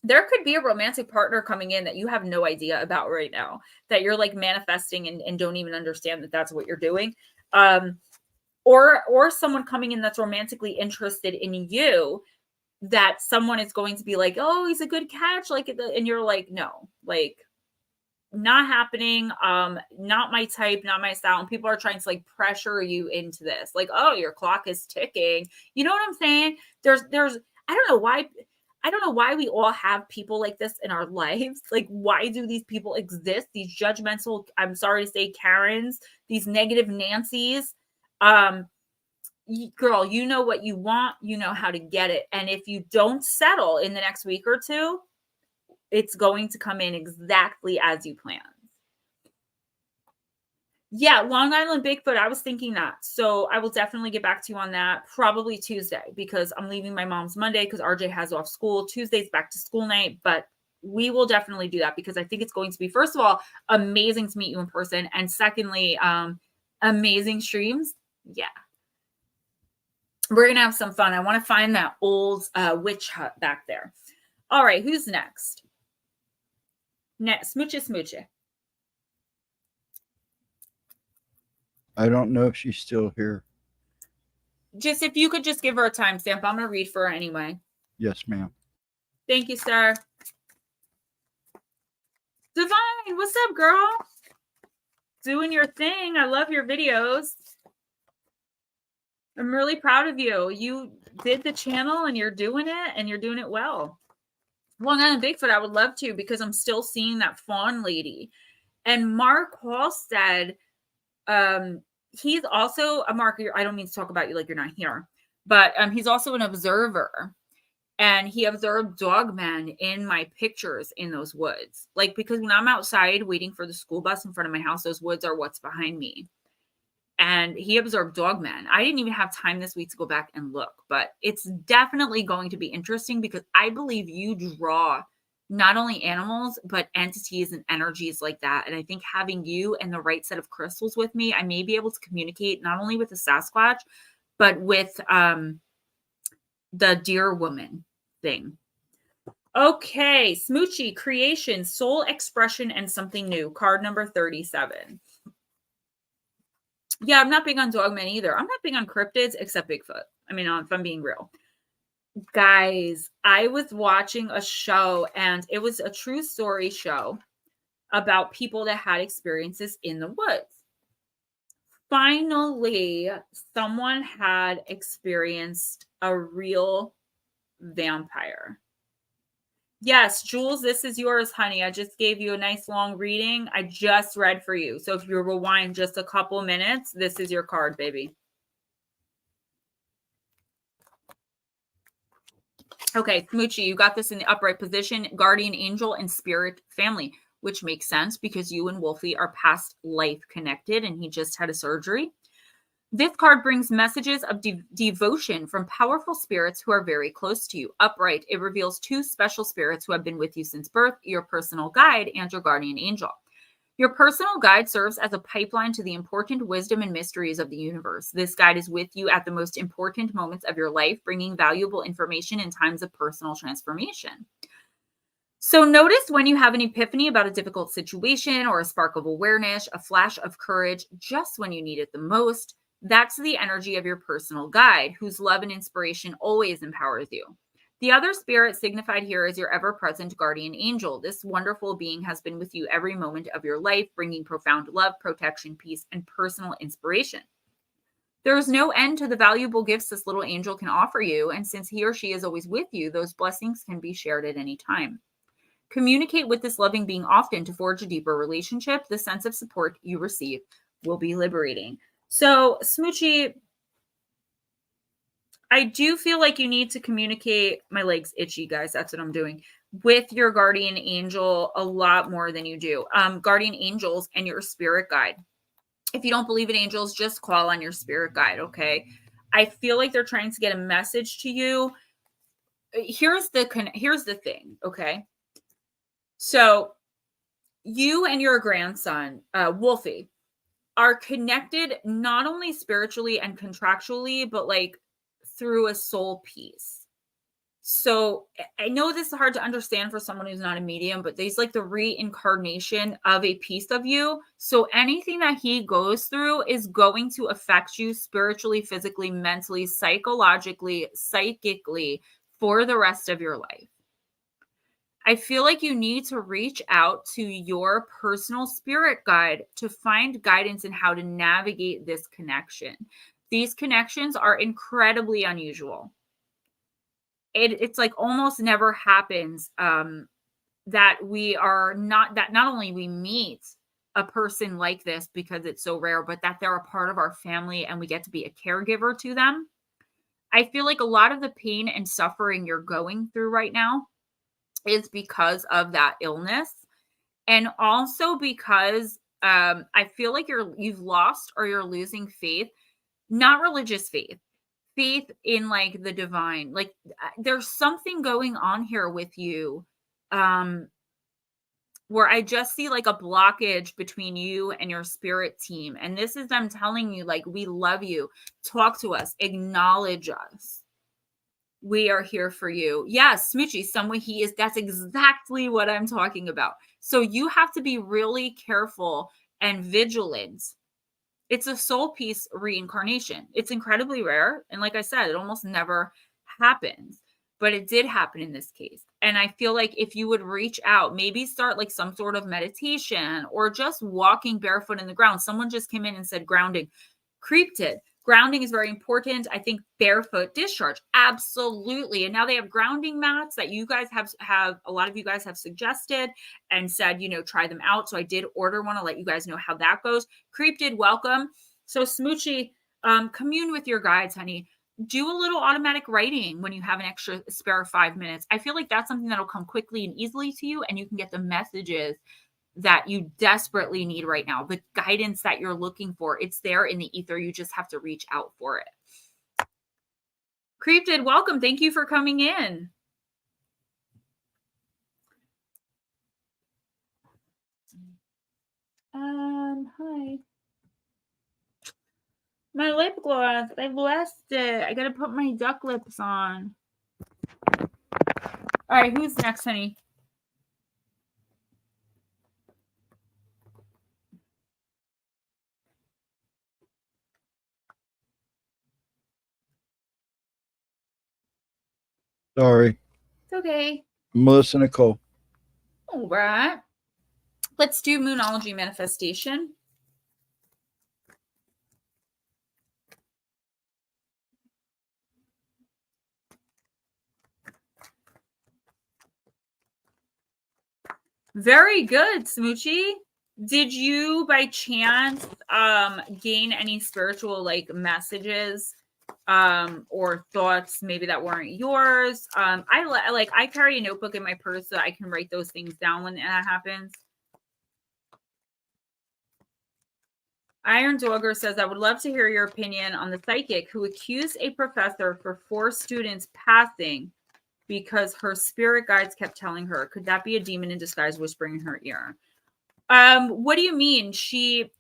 There could be a romantic partner coming in that you have no idea about right now, that you're like manifesting and don't even understand that that's what you're doing. Or someone coming in that's romantically interested in you, that someone is going to be like, oh, he's a good catch. Like, and you're like, no, like not happening. Not my type, not my style. And people are trying to like pressure you into this. Like, oh, your clock is ticking. You know what I'm saying? There's, I don't know why we all have people like this in our lives. Like, why do these people exist? These judgmental, I'm sorry to say, Karens, these negative Nancys. Girl, you know what you want, you know how to get it. And if you don't settle in the next week or two, it's going to come in exactly as you planned. Yeah, Long Island Bigfoot, I was thinking that. So I will definitely get back to you on that probably Tuesday, because I'm leaving my mom's Monday because RJ has off school. Tuesday's back to school night, but we will definitely do that because I think it's going to be, first of all, amazing to meet you in person. And secondly, amazing streams. Yeah. We're going to have some fun. I want to find that old witch hut back there. All right, who's next? Next, Smoochie. I don't know if she's still here. Just if you could just give her a timestamp. I'm going to read for her anyway. Yes, ma'am. Thank you, sir. Divine, what's up, girl? Doing your thing. I love your videos. I'm really proud of you. You did the channel and you're doing it well. Long Island Bigfoot, I would love to, because I'm still seeing that fawn lady. And Mark Halstead, he's also a Mark. I don't mean to talk about you like you're not here, but he's also an observer. And he observed dogmen in my pictures in those woods. Like, because when I'm outside waiting for the school bus in front of my house, those woods are what's behind me. And he observed dogmen. I didn't even have time this week to go back and look, but it's definitely going to be interesting because I believe you draw not only animals, but entities and energies like that. And I think having you and the right set of crystals with me, I may be able to communicate not only with the Sasquatch, but with the deer woman thing. Okay, Smoochie, creation, soul expression, and something new. Card number 37. Yeah, I'm not big on dogmen either. I'm not big on cryptids except Bigfoot. I mean, if I'm being real. Guys, I was watching a show, and it was a true story show about people that had experiences in the woods. Finally, someone had experienced a real vampire. Yes, Jules, this is yours, honey. I just gave you a nice long reading. I just read for you. So if you rewind just a couple minutes, this is your card, baby. Okay, Smoochie, you got this in the upright position, guardian angel and spirit family, which makes sense because you and Wolfie are past life connected, and he just had a surgery. This card brings messages of devotion from powerful spirits who are very close to you. Upright, it reveals two special spirits who have been with you since birth, your personal guide and your guardian angel. Your personal guide serves as a pipeline to the important wisdom and mysteries of the universe. This guide is with you at the most important moments of your life, bringing valuable information in times of personal transformation. So notice when you have an epiphany about a difficult situation or a spark of awareness, a flash of courage, just when you need it the most. That's the energy of your personal guide, whose love and inspiration always empowers you. The other spirit signified here is your ever-present guardian angel. This wonderful being has been with you every moment of your life, bringing profound love, protection, peace, and personal inspiration. There is no end to the valuable gifts this little angel can offer you, and since he or she is always with you, those blessings can be shared at any time. Communicate with this loving being often to forge a deeper relationship. The sense of support you receive will be liberating. So, Smoochie, I do feel like you need to communicate. My leg's itchy, guys. That's what I'm doing. With your guardian angel a lot more than you do. Guardian angels and your spirit guide. If you don't believe in angels, just call on your spirit guide, okay? I feel like they're trying to get a message to you. Here's the thing, okay? So you and your grandson, Wolfie, are connected not only spiritually and contractually, but like through a soul piece. So I know this is hard to understand for someone who's not a medium, but there's like the reincarnation of a piece of you. So anything that he goes through is going to affect you spiritually, physically, mentally, psychologically, psychically for the rest of your life. I feel like you need to reach out to your personal spirit guide to find guidance in how to navigate this connection. These connections are incredibly unusual. It's like almost never happens that not only we meet a person like this because it's so rare, but that they're a part of our family and we get to be a caregiver to them. I feel like a lot of the pain and suffering you're going through right now is because of that illness. And also because I feel like you've lost or you're losing faith, not religious faith in like the divine. Like there's something going on here with you where I just see like a blockage between you and your spirit team. And this is them telling you like, we love you, talk to us, acknowledge us. We are here for you. Yes, Smoochie, someone he is. That's exactly what I'm talking about. So you have to be really careful and vigilant. It's a soul piece reincarnation. It's incredibly rare. And like I said, it almost never happens, but it did happen in this case. And I feel like if you would reach out, maybe start like some sort of meditation or just walking barefoot in the ground. Someone just came in and said grounding. Creeped. Grounding is very important. I think barefoot discharge. Absolutely. And now they have grounding mats that you guys have a lot of you guys have suggested and said, try them out. So I did order one. I'll let you guys know how that goes. Creeped, welcome. So Smoochie, commune with your guides, honey. Do a little automatic writing when you have an extra spare 5 minutes. I feel like that's something that'll come quickly and easily to you, and you can get the messages that you desperately need right now, the guidance that you're looking for. It's there in the ether. You just have to reach out for it. Creeped, welcome. Thank you for coming in. Hi. My lip gloss, I lost it. I gotta put my duck lips on. All right, who's next, honey? Sorry. It's okay. Melissa Nicole. All right. Let's do Moonology manifestation. Very good, Smoochie. Did you by chance gain any spiritual like messages or thoughts maybe that weren't yours? I carry a notebook in my purse so I can write those things down when that happens. Iron Dogger says, I would love to hear your opinion on the psychic who accused a professor for 4 students passing because her spirit guides kept telling her. Could that be a demon in disguise whispering in her ear? What do you mean? She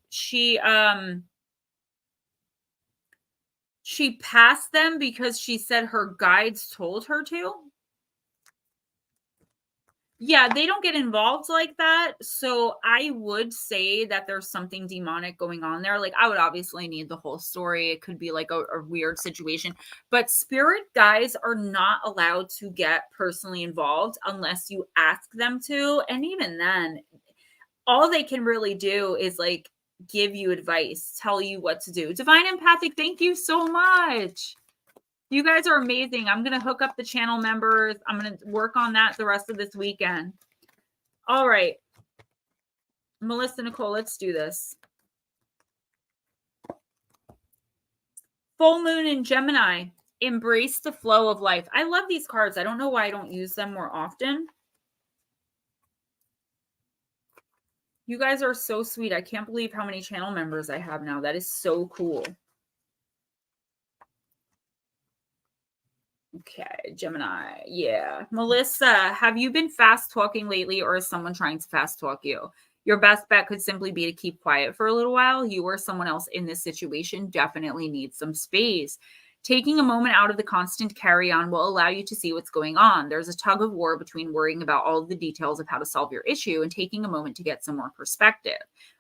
passed them because she said her guides told her to? Yeah, they don't get involved like that. So I would say that there's something demonic going on there. Like, I would obviously need the whole story. It could be like a weird situation, but spirit guides are not allowed to get personally involved unless you ask them to. And even then, all they can really do is like give you advice, tell you what to do. Divine Empathic, thank you so much. You guys are amazing. I'm going to hook up the channel members. I'm going to work on that the rest of this weekend. All right. Melissa, Nicole, let's do this. Full moon in Gemini. Embrace the flow of life. I love these cards. I don't know why I don't use them more often. You guys are so sweet. I can't believe how many channel members I have now. That is so cool. Okay, Gemini. Yeah. Melissa, have you been fast talking lately, or is someone trying to fast talk you? Your best bet could simply be to keep quiet for a little while. You or someone else in this situation definitely needs some space. Taking a moment out of the constant carry on will allow you to see what's going on. There's a tug of war between worrying about all of the details of how to solve your issue and taking a moment to get some more perspective.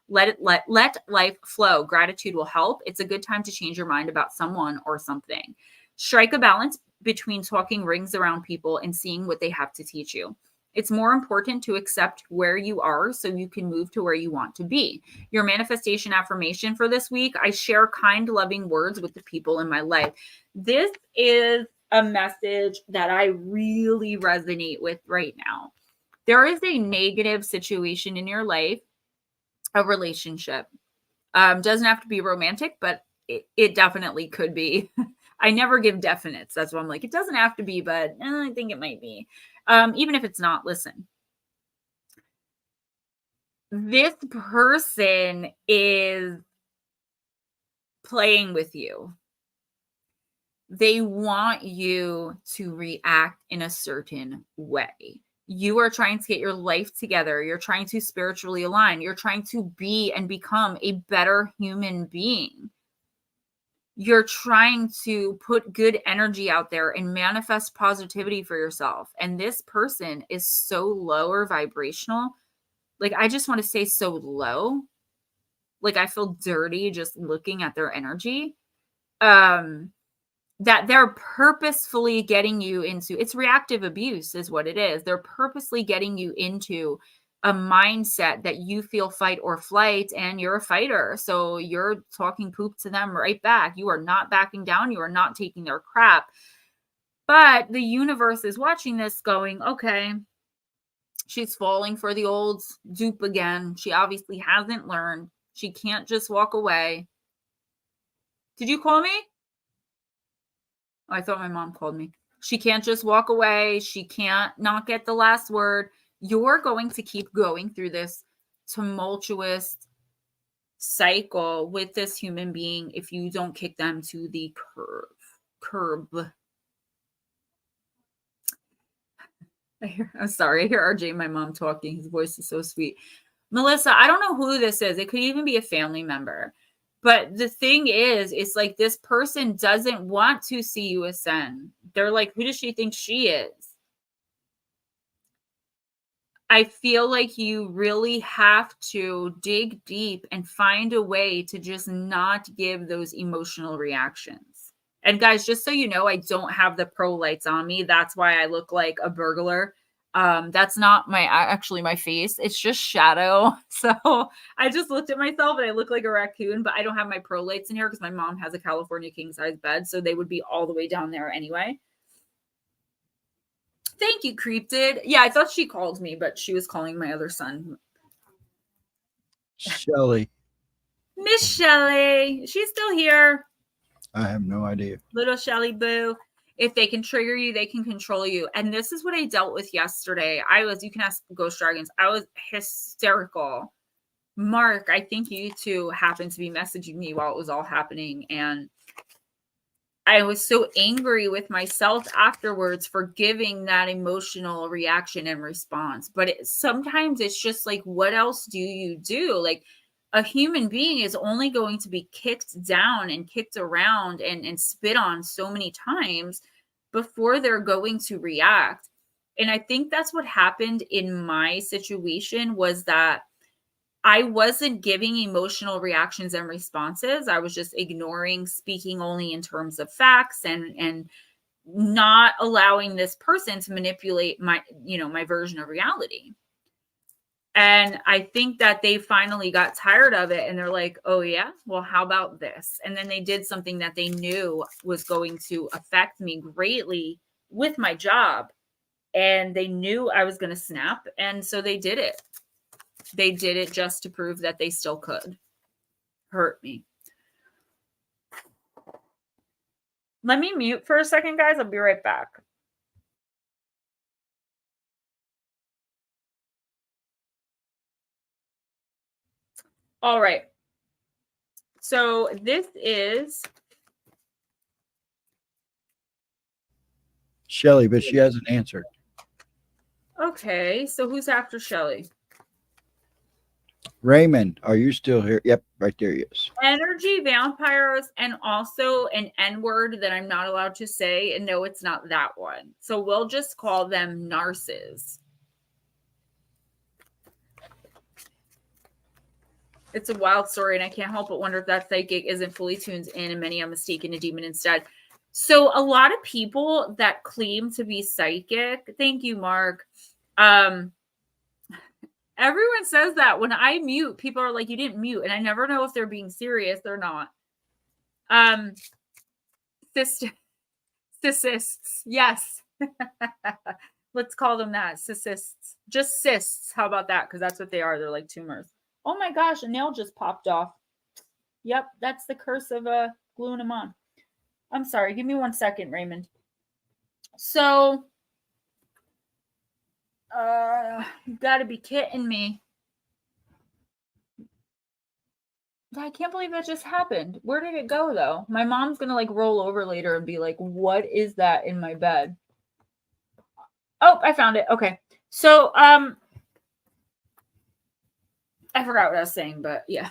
Let life flow. Gratitude will help. It's a good time to change your mind about someone or something. Strike a balance between talking rings around people and seeing what they have to teach you. It's more important to accept where you are so you can move to where you want to be. Your manifestation affirmation for this week: I share kind, loving words with the people in my life. This is a message that I really resonate with right now. There is a negative situation in your life, a relationship. Doesn't have to be romantic, but it definitely could be. I never give definites. That's why I'm like, it doesn't have to be, but I think it might be. Even if it's not, listen. This person is playing with you. They want you to react in a certain way. You are trying to get your life together. You're trying to spiritually align. You're trying to be and become a better human being. You're trying to put good energy out there and manifest positivity for yourself. And this person is so lower vibrational. Like, I just want to say so low. Like, I feel dirty just looking at their energy. That they're purposefully getting you into, it's reactive abuse is what it is. They're purposely getting you into a mindset that you feel fight or flight, and you're a fighter. So you're talking poop to them right back. You are not backing down. You are not taking their crap. But the universe is watching this going, okay, she's falling for the old dupe again. She obviously hasn't learned. She can't just walk away. Did you call me? I thought my mom called me. She can't just walk away. She can't not get the last word. You're going to keep going through this tumultuous cycle with this human being if you don't kick them to the curb. I'm sorry. I hear RJ, my mom, talking. His voice is so sweet. Melissa, I don't know who this is. It could even be a family member. But the thing is, it's like this person doesn't want to see you ascend. They're like, who does she think she is? I feel like you really have to dig deep and find a way to just not give those emotional reactions. And guys, just so you know, I don't have the pro lights on me. That's why I look like a burglar. That's not actually my face. It's just shadow. So I just looked at myself and I look like a raccoon, but I don't have my pro lights in here because my mom has a California king size bed. So they would be all the way down there anyway. Thank you, Creeped. Yeah, I thought she called me, but she was calling my other son. Shelly. Miss Shelly. She's still here. I have no idea. Little Shelly Boo. If they can trigger you, they can control you. And this is what I dealt with yesterday. You can ask Ghost Dragons. I was hysterical. Mark, I think you two happened to be messaging me while it was all happening. And I was so angry with myself afterwards for giving that emotional reaction and response. But sometimes it's just like, what else do you do? Like, a human being is only going to be kicked down and kicked around and spit on so many times before they're going to react. And I think that's what happened in my situation, was that I wasn't giving emotional reactions and responses. I was just ignoring, speaking only in terms of facts, and not allowing this person to manipulate my version of reality. And I think that they finally got tired of it, and they're like, "Oh yeah, well, how about this?" And then they did something that they knew was going to affect me greatly with my job, and they knew I was going to snap, and so they did it. They did it just to prove that they still could hurt me. Let me mute for a second, guys. I'll be right back. All right. So this is Shelly, but she hasn't answered. okay. So who's after Shelly? Raymond, are you still here? Yep, right there he is. Energy vampires, and also an N word that I'm not allowed to say. And no, it's not that one. So we'll just call them narcissists. It's a wild story, and I can't help but wonder if that psychic isn't fully tuned in and many are mistaken a demon instead. So a lot of people that claim to be psychic, thank you, Mark. Everyone says that when I mute, people are like, you didn't mute. And I never know if they're being serious or not. Cysts. Yes. Let's call them that. Cysts. Just cysts. How about that? Because that's what they are. They're like tumors. Oh my gosh, a nail just popped off. Yep, that's the curse of gluing them on. I'm sorry. Give me 1 second, Raymond. So, you got to be kidding me. I can't believe that just happened. Where did it go, though? My mom's going to like roll over later and be like, what is that in my bed? Oh, I found it. Okay. So, I forgot what I was saying, but yeah.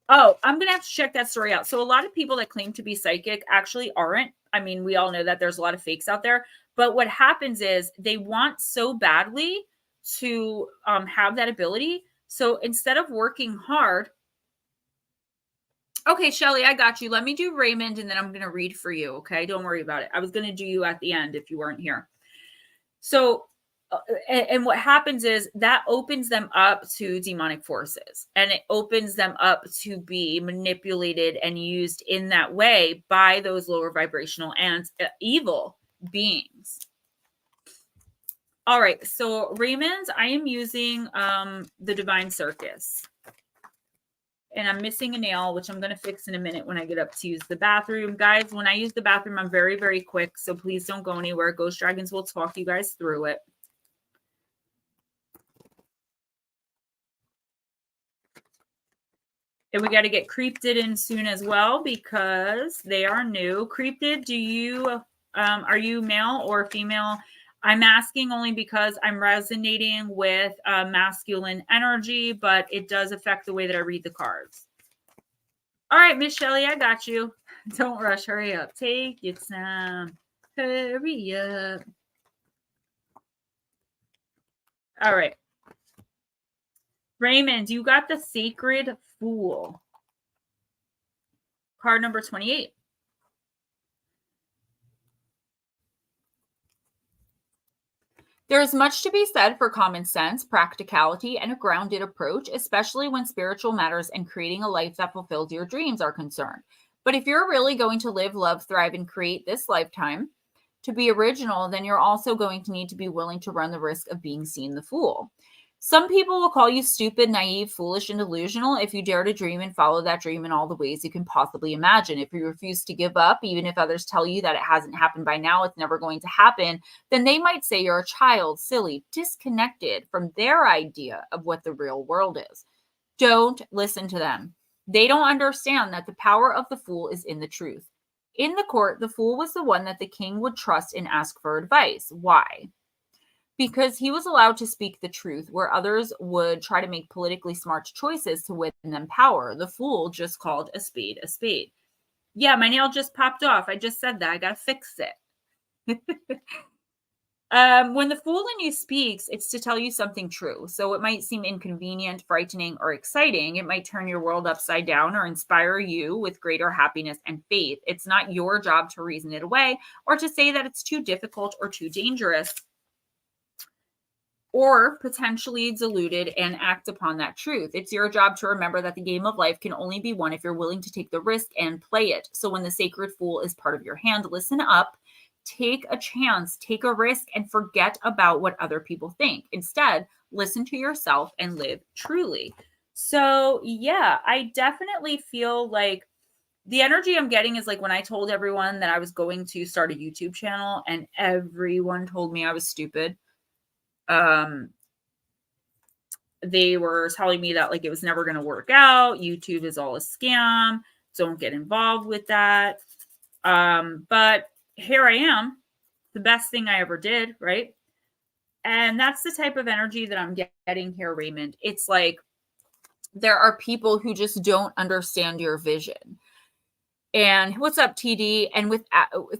Oh, I'm going to have to check that story out. So a lot of people that claim to be psychic actually aren't. I mean, we all know that there's a lot of fakes out there. But what happens is they want so badly to have that ability. So instead of working hard. Okay, Shelly, I got you. Let me do Raymond, and then I'm going to read for you. Okay, don't worry about it. I was going to do you at the end if you weren't here. So, and what happens is that opens them up to demonic forces, and it opens them up to be manipulated and used in that way by those lower vibrational and evil beings. All right. So Raymond, I am using the Divine Circus. And I'm missing a nail, which I'm going to fix in a minute when I get up to use the bathroom. Guys, when I use the bathroom, I'm very, very quick. So please don't go anywhere. Ghost Dragons will talk you guys through it. And we got to get Creeped in soon as well because they are new. Creeped, do you, are you male or female? I'm asking only because I'm resonating with masculine energy, but it does affect the way that I read the cards. All right, Miss Shelly, I got you. Don't rush. Hurry up. Take your time. Hurry up. All right. Raymond, you got the Sacred Fool. Card number 28. There is much to be said for common sense, practicality, and a grounded approach, especially when spiritual matters and creating a life that fulfills your dreams are concerned. But if you're really going to live, love, thrive, and create this lifetime to be original, then you're also going to need to be willing to run the risk of being seen the fool. Some people will call you stupid, naive, foolish, and delusional if you dare to dream and follow that dream in all the ways you can possibly imagine. If you refuse to give up, even if others tell you that it hasn't happened by now, it's never going to happen, then they might say you're a child, silly, disconnected from their idea of what the real world is. Don't listen to them. They don't understand that the power of the fool is in the truth. In the court, the fool was the one that the king would trust and ask for advice. Why? Because he was allowed to speak the truth, where others would try to make politically smart choices to win them power. The fool just called a spade a spade. Yeah, my nail just popped off. I just said that. I got to fix it. When the fool in you speaks, it's to tell you something true. So it might seem inconvenient, frightening, or exciting. It might turn your world upside down or inspire you with greater happiness and faith. It's not your job to reason it away or to say that it's too difficult or too dangerous, or potentially deluded and act upon that truth. It's your job to remember that the game of life can only be won if you're willing to take the risk and play it. So when the sacred fool is part of your hand, listen up, take a chance, take a risk, and forget about what other people think. Instead, listen to yourself and live truly. So yeah, I definitely feel like the energy I'm getting is like when I told everyone that I was going to start a YouTube channel and everyone told me I was stupid. They were telling me that like it was never going to work out. YouTube is all a scam. Don't get involved with that. But here I am, the best thing I ever did, right? And that's the type of energy that I'm getting here, Raymond. It's like there are people who just don't understand your vision. And what's up, TD? And with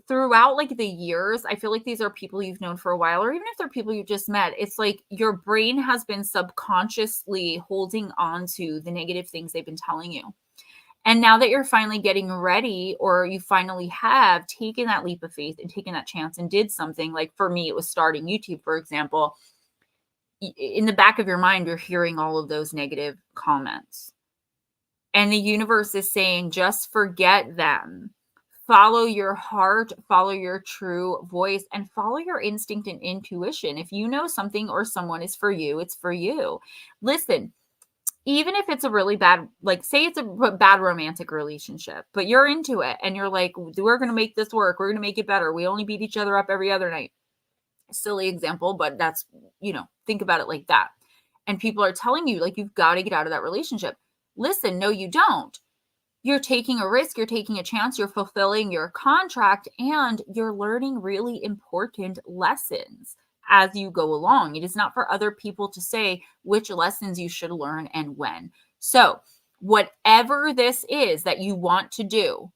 throughout like the years, I feel like these are people you've known for a while, or even if they're people you just met, it's like your brain has been subconsciously holding on to the negative things they've been telling you. And now that you're finally getting ready, or you finally have taken that leap of faith and taken that chance and did something, like for me, it was starting YouTube, for example, in the back of your mind, you're hearing all of those negative comments. And the universe is saying, just forget them. Follow your heart, follow your true voice, and follow your instinct and intuition. If you know something or someone is for you, it's for you. Listen, even if it's a really bad, like say it's a bad romantic relationship, but you're into it and you're like, we're going to make this work. We're going to make it better. We only beat each other up every other night. Silly example, but that's, think about it like that. And people are telling you like, you've got to get out of that relationship. Listen, no, you don't. You're taking a risk, you're taking a chance, you're fulfilling your contract, and you're learning really important lessons as you go along. It is not for other people to say which lessons you should learn and when. So whatever this is that you want to do,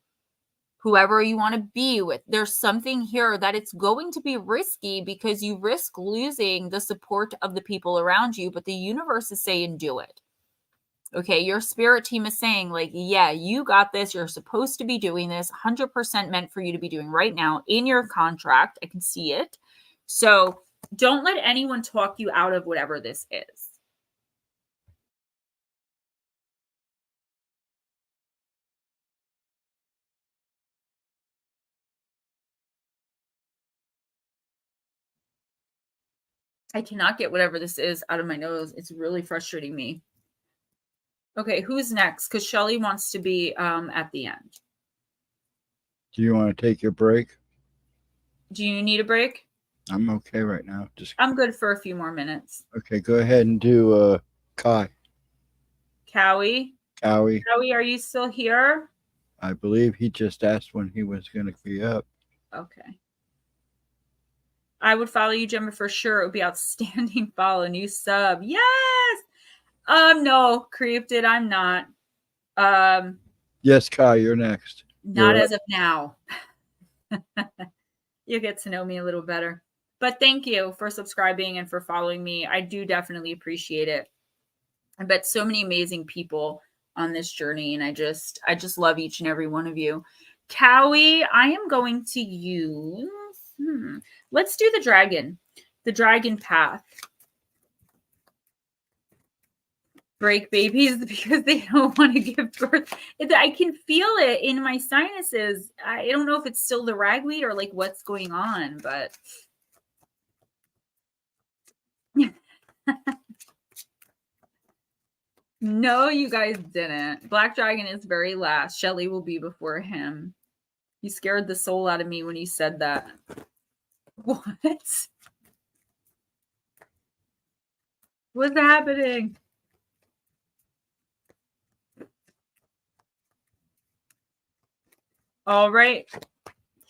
whoever you want to be with, there's something here that it's going to be risky because you risk losing the support of the people around you, but the universe is saying do it. Okay, your spirit team is saying like, yeah, you got this. You're supposed to be doing this. 100% meant for you to be doing right now in your contract. I can see it. So don't let anyone talk you out of whatever this is. I cannot get whatever this is out of my nose. It's really frustrating me. Okay, who's next? Because Shelly wants to be at the end. Do you want to take your break? Do you need a break? I'm okay right now. I'm good for a few more minutes. Okay, go ahead and do Kai. Cowie, are you still here? I believe he just asked when he was going to be up. Okay. I would follow you, Gemma, for sure. It would be outstanding. Follow, new sub. Yes. No, creeped it. I'm not. Yes, Kai, you're next. Not as of now. You get to know me a little better. But thank you for subscribing and for following me. I do definitely appreciate it. I bet so many amazing people on this journey, and I just love each and every one of you. Cowie, I am going to use. Let's do the dragon path. Break babies because they don't want to give birth. I can feel it in my sinuses. I don't know if it's still the ragweed or like what's going on, but no, you guys didn't. Black Dragon is very last. Shelly will be before him. You scared the soul out of me when you said that. What? What's happening? All right.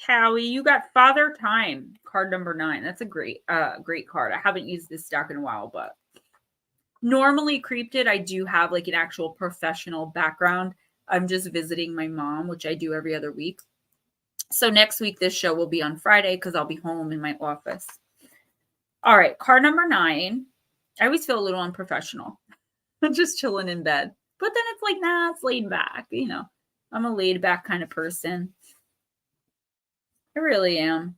Cowie, you got Father Time, card number 9. That's a great card. I haven't used this deck in a while, but normally Cryptid, I do have like an actual professional background. I'm just visiting my mom, which I do every other week. So next week, this show will be on Friday because I'll be home in my office. All right, card number 9. I always feel a little unprofessional. I'm just chilling in bed. But then it's like, nah, it's laid back. You know, I'm a laid back kind of person. I really am.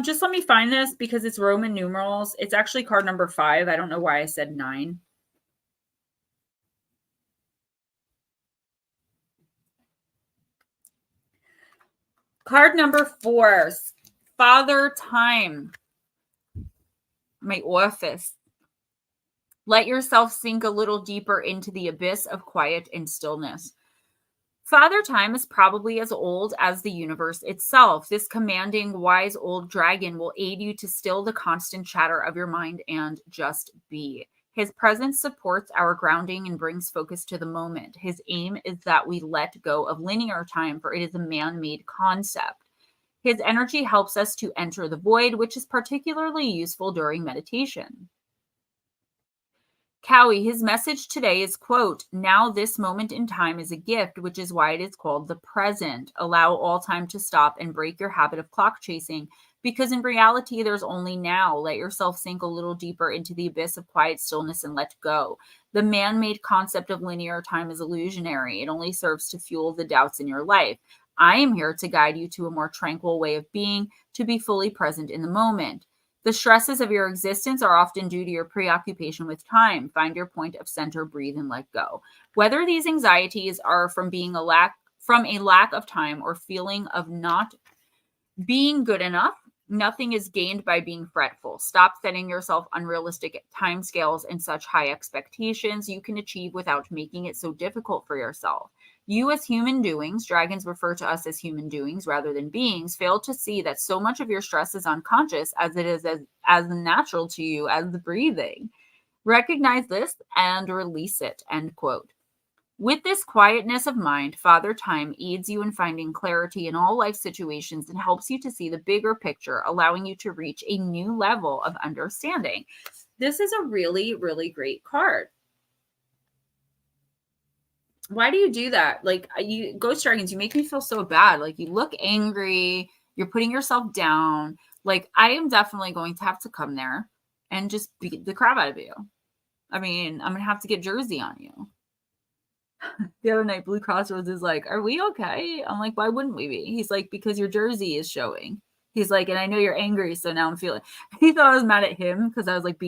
Just let me find this because it's Roman numerals. It's actually card number 5. I don't know why I said 9. Card number 4, Father Time. My office. Let yourself sink a little deeper into the abyss of quiet and stillness. Father Time is probably as old as the universe itself. This commanding, wise old dragon will aid you to still the constant chatter of your mind and just be. His presence supports our grounding and brings focus to the moment. His aim is that we let go of linear time, for it is a man-made concept. His energy helps us to enter the void, which is particularly useful during meditation. Cowie, his message today is, quote, now this moment in time is a gift, which is why it is called the present. Allow all time to stop and break your habit of clock chasing, because in reality, there's only now. Let yourself sink a little deeper into the abyss of quiet stillness and let go. The man-made concept of linear time is illusionary. It only serves to fuel the doubts in your life. I am here to guide you to a more tranquil way of being, to be fully present in the moment. The stresses of your existence are often due to your preoccupation with time. Find your point of center, breathe, and let go. Whether these anxieties are from a lack of time or feeling of not being good enough, nothing is gained by being fretful. Stop setting yourself unrealistic timescales and such high expectations you can achieve without making it so difficult for yourself. You as human doings, dragons refer to us as human doings rather than beings, fail to see that so much of your stress is unconscious as it is as natural to you as the breathing. Recognize this and release it, end quote. With this quietness of mind, Father Time aids you in finding clarity in all life situations and helps you to see the bigger picture, allowing you to reach a new level of understanding. This is a really, really great card. Why do you do that? Like, you Ghost Dragons, you make me feel so bad. Like, you look angry, you're putting yourself down. Like, I am definitely going to have to come there and just beat the crap out of you. I mean, I'm going to have to get Jersey on you. The other night, Blue Crossroads is like, are we okay? I'm like, why wouldn't we be? He's like, because your Jersey is showing. He's like, and I know you're angry, so now I'm feeling. He thought I was mad at him because I was like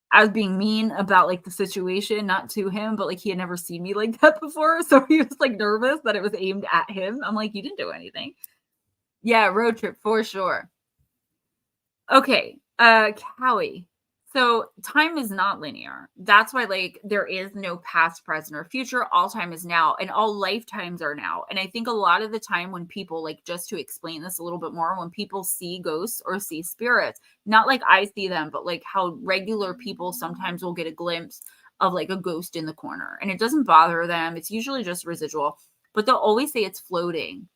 I was being mean about like the situation, not to him, but like he had never seen me like that before. So he was like nervous that it was aimed at him. I'm like, you didn't do anything. Yeah, road trip for sure. Okay, Cowie. So time is not linear. That's why like there is no past, present, or future. All time is now, and all lifetimes are now. And I think a lot of the time when people, like, just to explain this a little bit more, when people see ghosts or see spirits, not like I see them, but like how regular people sometimes will get a glimpse of like a ghost in the corner, and it doesn't bother them. It's usually just residual, but they'll always say it's floating,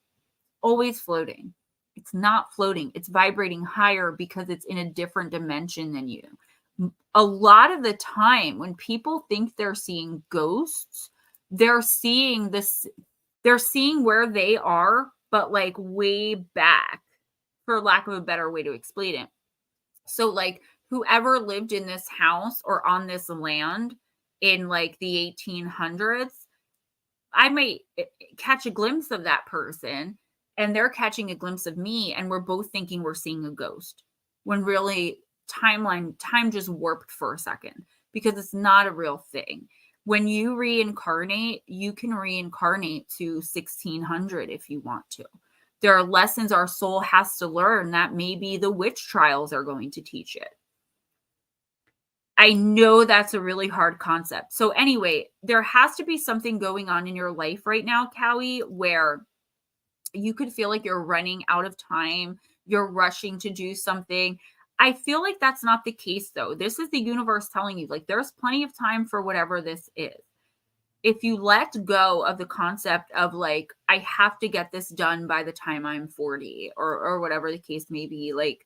always floating. It's not floating. It's vibrating higher because it's in a different dimension than you. A lot of the time when people think they're seeing ghosts, they're seeing where they are, but like way back, for lack of a better way to explain it. So like whoever lived in this house or on this land in like the 1800s, I might catch a glimpse of that person and they're catching a glimpse of me, and we're both thinking we're seeing a ghost when really time just warped for a second, because it's not a real thing. When you reincarnate, you can reincarnate to 1600 if you want to. There are lessons our soul has to learn that maybe the witch trials are going to teach it. I know that's a really hard concept. So anyway, there has to be something going on in your life right now, Cowie, where you could feel like you're running out of time, you're rushing to do something. I feel like that's not the case, though. This is the universe telling you, like, there's plenty of time for whatever this is. if you let go of the concept of like, I have to get this done by the time I'm 40 or whatever the case may be, like,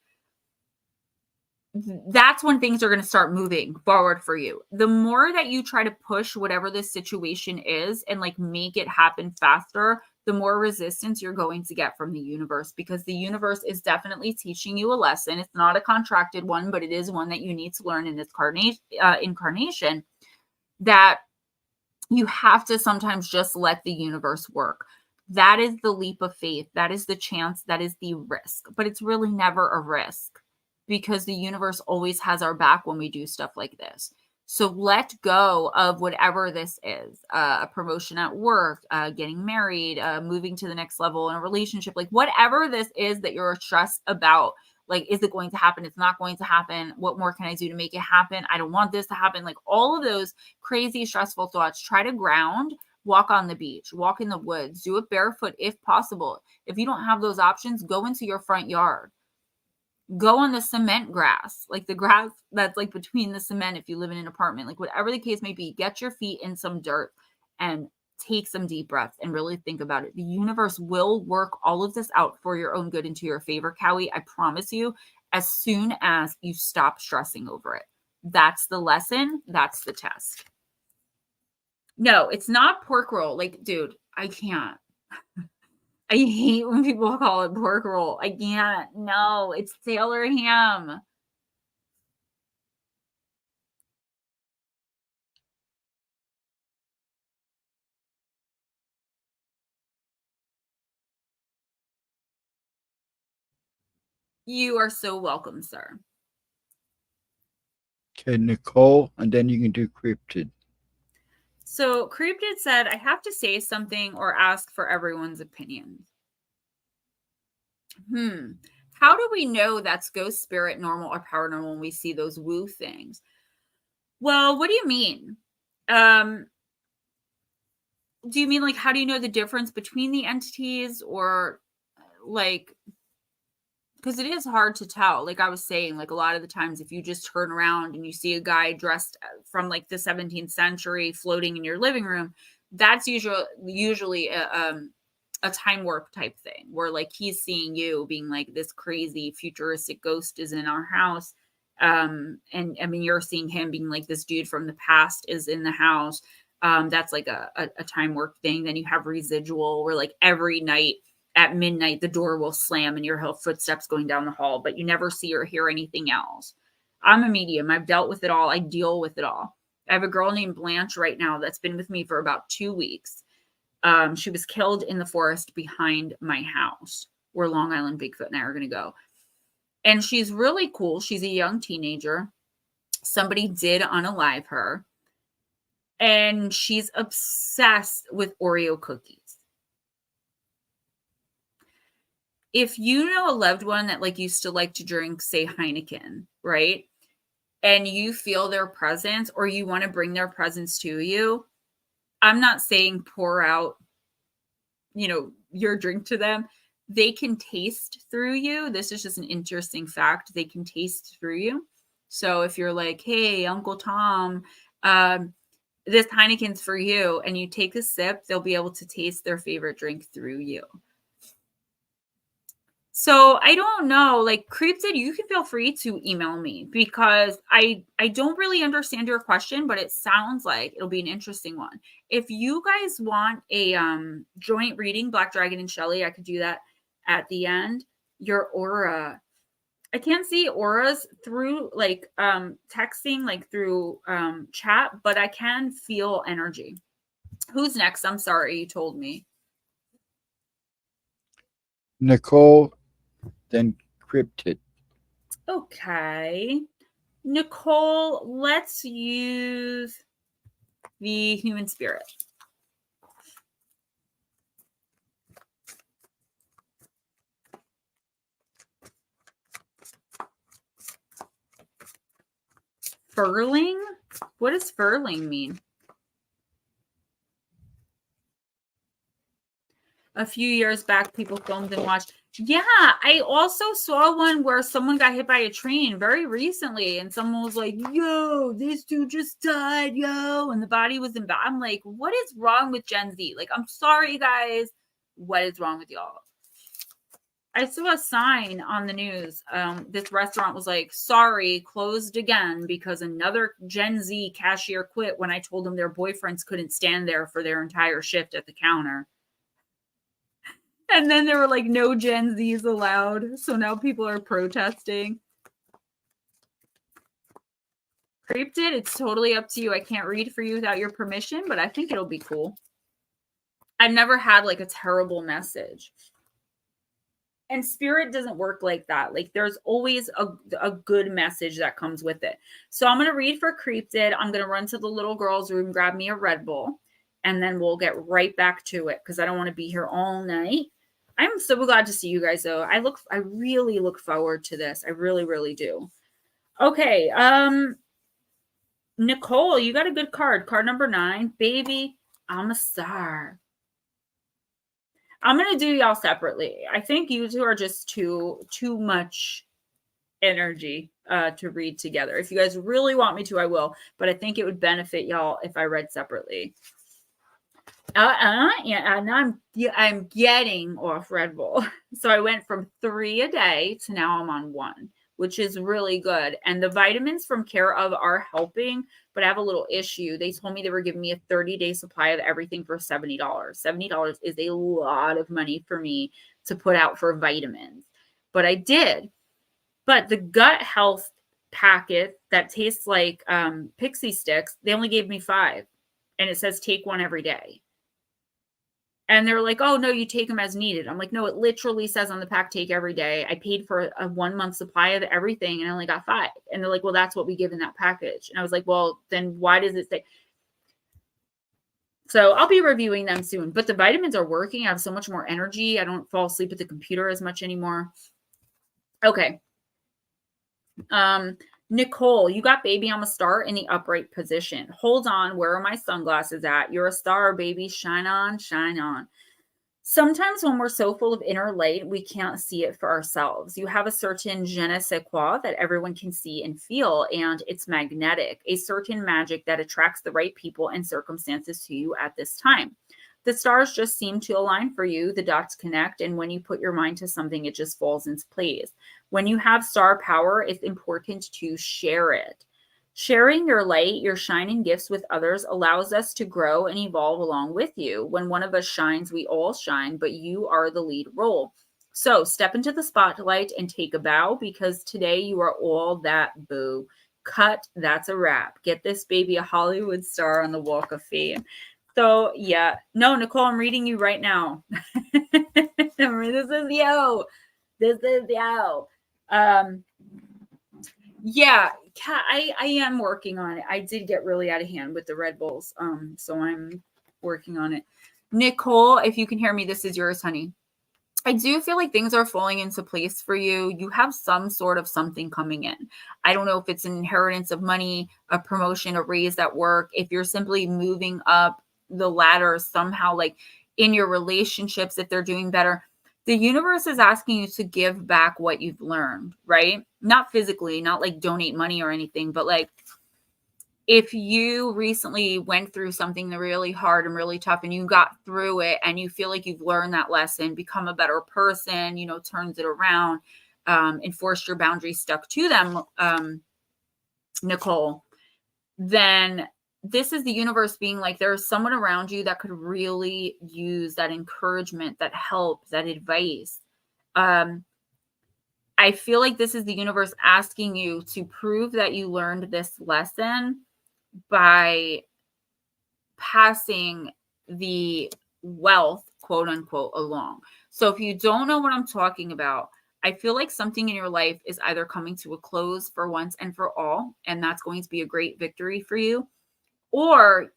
that's when things are going to start moving forward for you. The more that you try to push whatever this situation is and like make it happen faster, the more resistance you're going to get from the universe, because the universe is definitely teaching you a lesson. It's not a contracted one, but it is one that you need to learn in this incarnation, that you have to sometimes just let the universe work. That is the leap of faith. That is the chance. That is the risk. But it's really never a risk, because the universe always has our back when we do stuff like this. So let go of whatever this is, a promotion at work, getting married, moving to the next level in a relationship, like whatever this is that you're stressed about. Like, is it going to happen? It's not going to happen. What more can I do to make it happen? I don't want this to happen. Like all of those crazy, stressful thoughts, try to ground, walk on the beach, walk in the woods, do it barefoot if possible. If you don't have those options, go into your front yard. Go on the cement grass, like the grass that's like between the cement if you live in an apartment, like whatever the case may be, get your feet in some dirt and take some deep breaths and really think about it. The universe will work all of this out for your own good and to your favor, Cowie. I promise you, as soon as you stop stressing over it. That's the lesson. That's the test. No, it's not pork roll. Like, dude, I can't. I hate when people call it pork roll. I can't. No, it's sailor ham. You are so welcome, sir. Okay, Nicole, and then you can do cryptid. So Cryptid said, I have to say something or ask for everyone's opinion. How do we know that's ghost, spirit, normal, or paranormal when we see those woo things? Well, what do you mean? Do you mean like, how do you know the difference between the entities, or like, because it is hard to tell. Like I was saying, like a lot of the times if you just turn around and you see a guy dressed from like the 17th century floating in your living room, that's usually a time warp type thing, where like he's seeing you being like, this crazy futuristic ghost is in our house. And I mean, you're seeing him being like, this dude from the past is in the house. That's like a time warp thing. Then you have residual, where like every night at midnight, the door will slam and you'll hear footsteps going down the hall, but you never see or hear anything else. I'm a medium. I've dealt with it all. I deal with it all. I have a girl named Blanche right now that's been with me for about 2 weeks. She was killed in the forest behind my house, where Long Island Bigfoot and I are going to go. And she's really cool. She's a young teenager. Somebody did unalive her. And she's obsessed with Oreo cookies. If you know a loved one that like used to like to drink, say, Heineken, right? And you feel their presence, or you want to bring their presence to you, I'm not saying pour out, your drink to them. They can taste through you. This is just an interesting fact. They can taste through you. So if you're like, hey, Uncle Tom, this Heineken's for you, and you take a sip, they'll be able to taste their favorite drink through you. So I don't know, like Cryptid, you can feel free to email me, because I don't really understand your question, but it sounds like it'll be an interesting one. If you guys want a joint reading, Black Dragon and Shelly, I could do that at the end. Your aura. I can't see auras through like texting, like through chat, but I can feel energy. Who's next? I'm sorry, you told me. Nicole, then cryptid. Okay. Nicole, let's use the human spirit. Furling? What does furling mean? A few years back, people filmed and watched. Yeah, I also saw one where someone got hit by a train very recently, and someone was like, yo, this dude just died, yo, and the body was in. I'm like, what is wrong with Gen Z? Like, I'm sorry, guys. What is wrong with y'all? I saw a sign on the news. This restaurant was like, sorry, closed again because another Gen Z cashier quit when I told them their boyfriends couldn't stand there for their entire shift at the counter. And then there were like no Gen Zs allowed. So now people are protesting. Cryptid, it's totally up to you. I can't read for you without your permission, but I think it'll be cool. I've never had like a terrible message. And spirit doesn't work like that. Like there's always a good message that comes with it. So I'm going to read for Cryptid. I'm going to run to the little girl's room, grab me a Red Bull, and then we'll get right back to it because I don't want to be here all night. I'm so glad to see you guys though. I really look forward to this. I really, really do. Okay. Nicole, you got a good card. Card number 9. Baby, I'm a star. I'm going to do y'all separately. I think you two are just too much energy to read together. If you guys really want me to, I will. But I think it would benefit y'all if I read separately. Yeah, and I'm getting off Red Bull. So I went from 3 a day to now I'm on 1, which is really good. And the vitamins from Care of are helping, but I have a little issue. They told me they were giving me a 30-day supply of everything for $70. $70 is a lot of money for me to put out for vitamins, but I did. But the gut health packet that tastes like pixie sticks, they only gave me 5, and it says take 1 every day. And they're like, oh, no, you take them as needed. I'm like, no, it literally says on the pack, take every day. I paid for a 1-month supply of everything and I only got 5. And they're like, well, that's what we give in that package. And I was like, well, then why does it say? So I'll be reviewing them soon. But the vitamins are working. I have so much more energy. I don't fall asleep at the computer as much anymore. Okay. Nicole, you got baby, I'm a star in the upright position. Hold on. Where are my sunglasses at? You're a star, baby. Shine on, shine on. Sometimes when we're so full of inner light, we can't see it for ourselves. You have a certain je ne sais quoi that everyone can see and feel, and it's magnetic, a certain magic that attracts the right people and circumstances to you at this time. The stars just seem to align for you. The dots connect, and when you put your mind to something, it just falls into place. When you have star power, it's important to share it. Sharing your light, your shining gifts with others allows us to grow and evolve along with you. When one of us shines, we all shine, but you are the lead role. So step into the spotlight and take a bow because today you are all that, boo. Cut, that's a wrap. Get this baby a Hollywood star on the Walk of Fame. So yeah, no, Nicole, I'm reading you right now. This is yo. This is yo. Yeah, I am working on it. I did get really out of hand with the Red Bulls. So I'm working on it. Nicole, if you can hear me, this is yours, honey. I do feel like things are falling into place for you. You have some sort of something coming in. I don't know if it's an inheritance of money, a promotion, a raise at work, if you're simply moving up the ladder somehow, like in your relationships, if they're doing better. The universe is asking you to give back what you've learned, right? Not physically, not like donate money or anything, but like if you recently went through something really hard and really tough and you got through it and you feel like you've learned that lesson, become a better person, turns it around, enforced your boundaries, stuck to them, Nicole, then this is the universe being like, there's someone around you that could really use that encouragement, that help, that advice. I feel like this is the universe asking you to prove that you learned this lesson by passing the wealth, quote unquote, along. So if you don't know what I'm talking about, I feel like something in your life is either coming to a close for once and for all, and that's going to be a great victory for you, or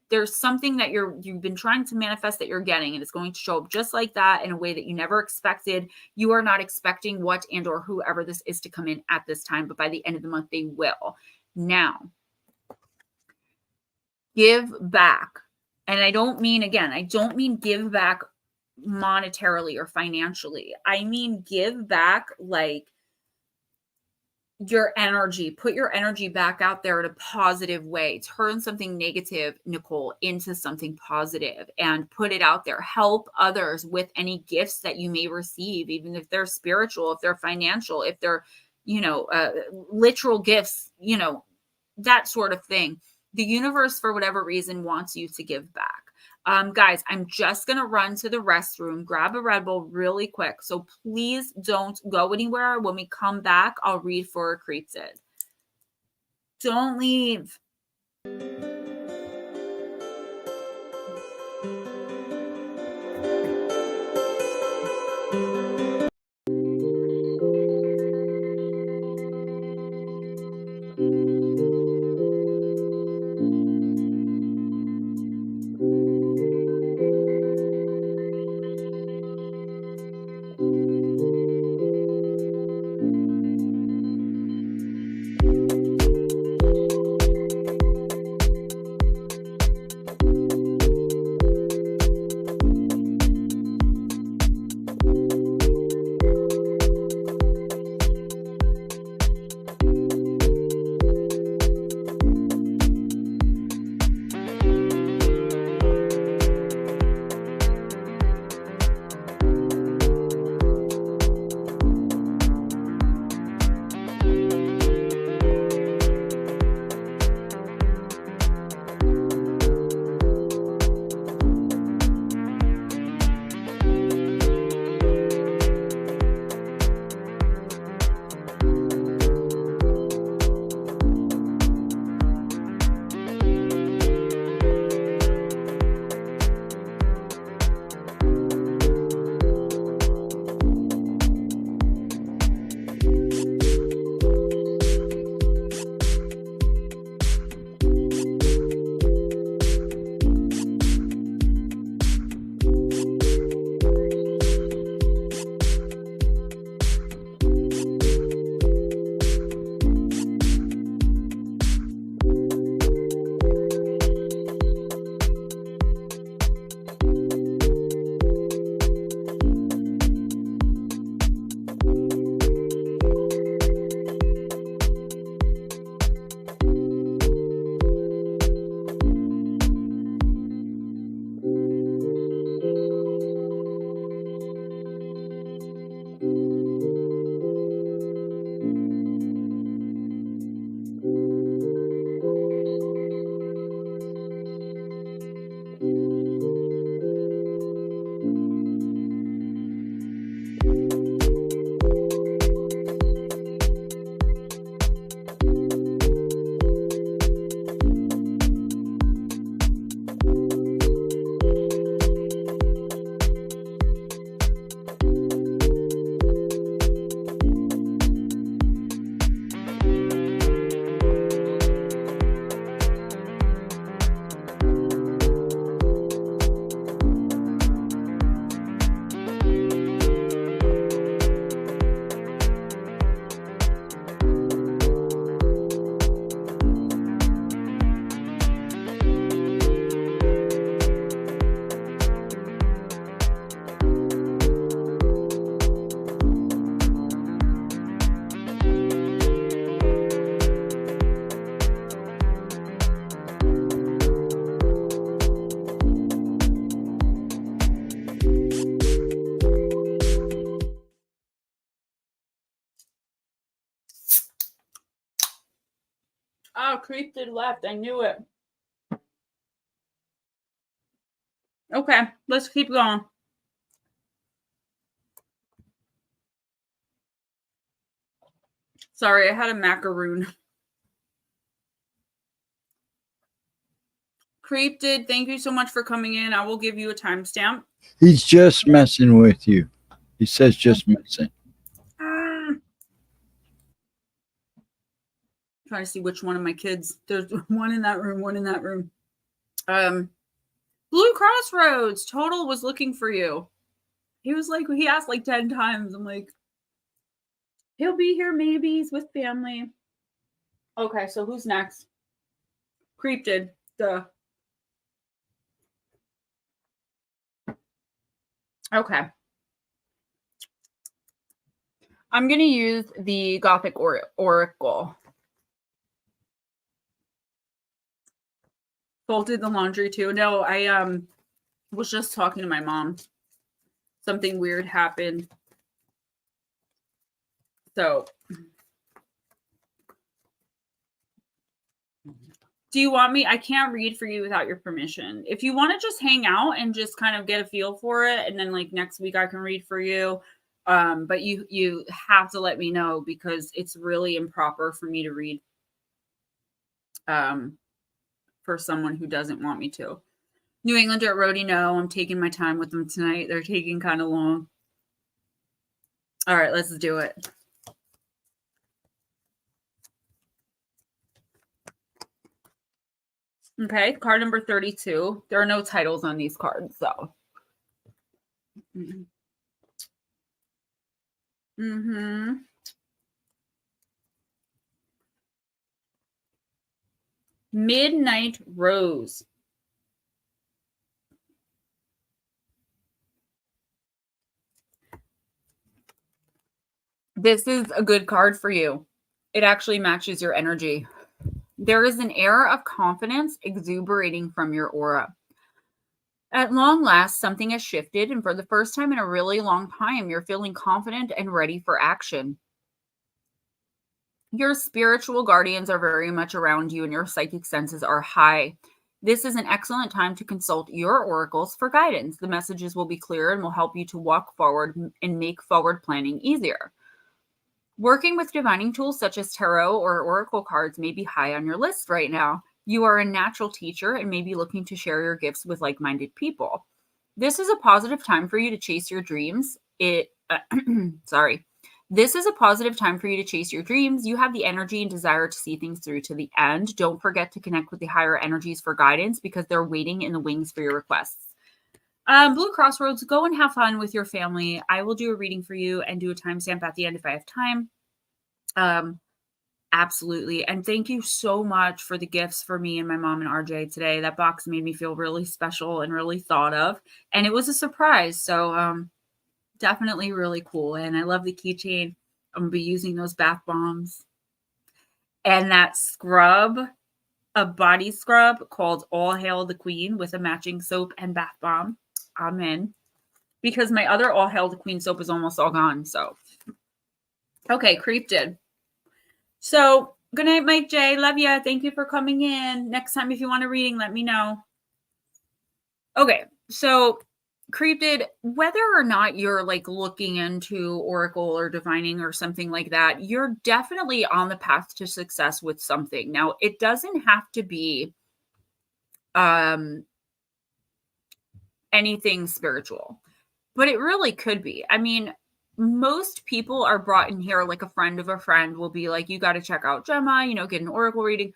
there's something that you've been trying to manifest that you're getting, and it's going to show up just like that in a way that you never expected. You are not expecting what and or whoever this is to come in at this time, but by the end of the month, they will. Now, give back. And I don't mean give back monetarily or financially. I mean, give back like your energy, put your energy back out there in a positive way. Turn something negative, Nicole, into something positive and put it out there. Help others with any gifts that you may receive, even if they're spiritual, if they're financial, if they're, literal gifts, that sort of thing. The universe, for whatever reason, wants you to give back. Guys, I'm just going to run to the restroom, grab a Red Bull really quick. So please don't go anywhere. When we come back, I'll read for Creepsid. Don't leave. Oh, Creepsid left. I knew it. Okay, let's keep going. Sorry, I had a macaroon. Creepsid, thank you so much for coming in. I will give you a timestamp. He's just messing with you. He says just messing. Trying to see which one of my kids. There's one in that room, one in that room. Blue Crossroads, Total was looking for you. He was like, he asked like 10 times. I'm like, he'll be here maybe. He's with family. Okay, so who's next? Creepsid. Duh. Okay. I'm going to use the Gothic Oracle. Folded the laundry too. No, I was just talking to my mom. Something weird happened. So, do you want me? I can't read for you without your permission. If you want to just hang out and just kind of get a feel for it, and then like next week I can read for you. But you have to let me know because it's really improper for me to read for someone who doesn't want me to. New Englander at Rhody, no, I'm taking my time with them tonight. They're taking kind of long. All right, let's do it. Okay, card number 32. There are no titles on these cards, so. Midnight Rose. This is a good card for you. It actually matches your energy. There is an air of confidence exuberating from your aura. At long last, something has shifted, and for the first time in a really long time, you're feeling confident and ready for action. Your spiritual guardians are very much around you, and your psychic senses are high. This is an excellent time to consult your oracles for guidance. The messages will be clear and will help you to walk forward and make forward planning easier. Working with divining tools such as tarot or oracle cards may be high on your list right now. You are a natural teacher and may be looking to share your gifts with like-minded people. This is a positive time for you to chase your dreams. This is a positive time for you to chase your dreams. You have the energy and desire to see things through to the end. Don't forget to connect with the higher energies for guidance because they're waiting in the wings for your requests. Blue Crossroads, go and have fun with your family. I will do a reading for you and do a timestamp at the end if I have time. Absolutely. And thank you so much for the gifts for me and my mom and RJ today. That box made me feel really special and really thought of. And it was a surprise. So definitely really cool. And I love the keychain. I'm going to be using those bath bombs. And that scrub, a body scrub called All Hail the Queen with a matching soap and bath bomb. I'm in. Because my other All Hail the Queen soap is almost all gone. So, okay, Creeped. So, good night, Mike J. Love ya. Thank you for coming in. Next time, if you want a reading, let me know. Okay, so Creeped, whether or not you're like looking into oracle or divining or something like that, you're definitely on the path to success with something. Now, it doesn't have to be anything spiritual, but it really could be. I mean, most people are brought in here like a friend of a friend will be like, you got to check out Gemma, get an oracle reading.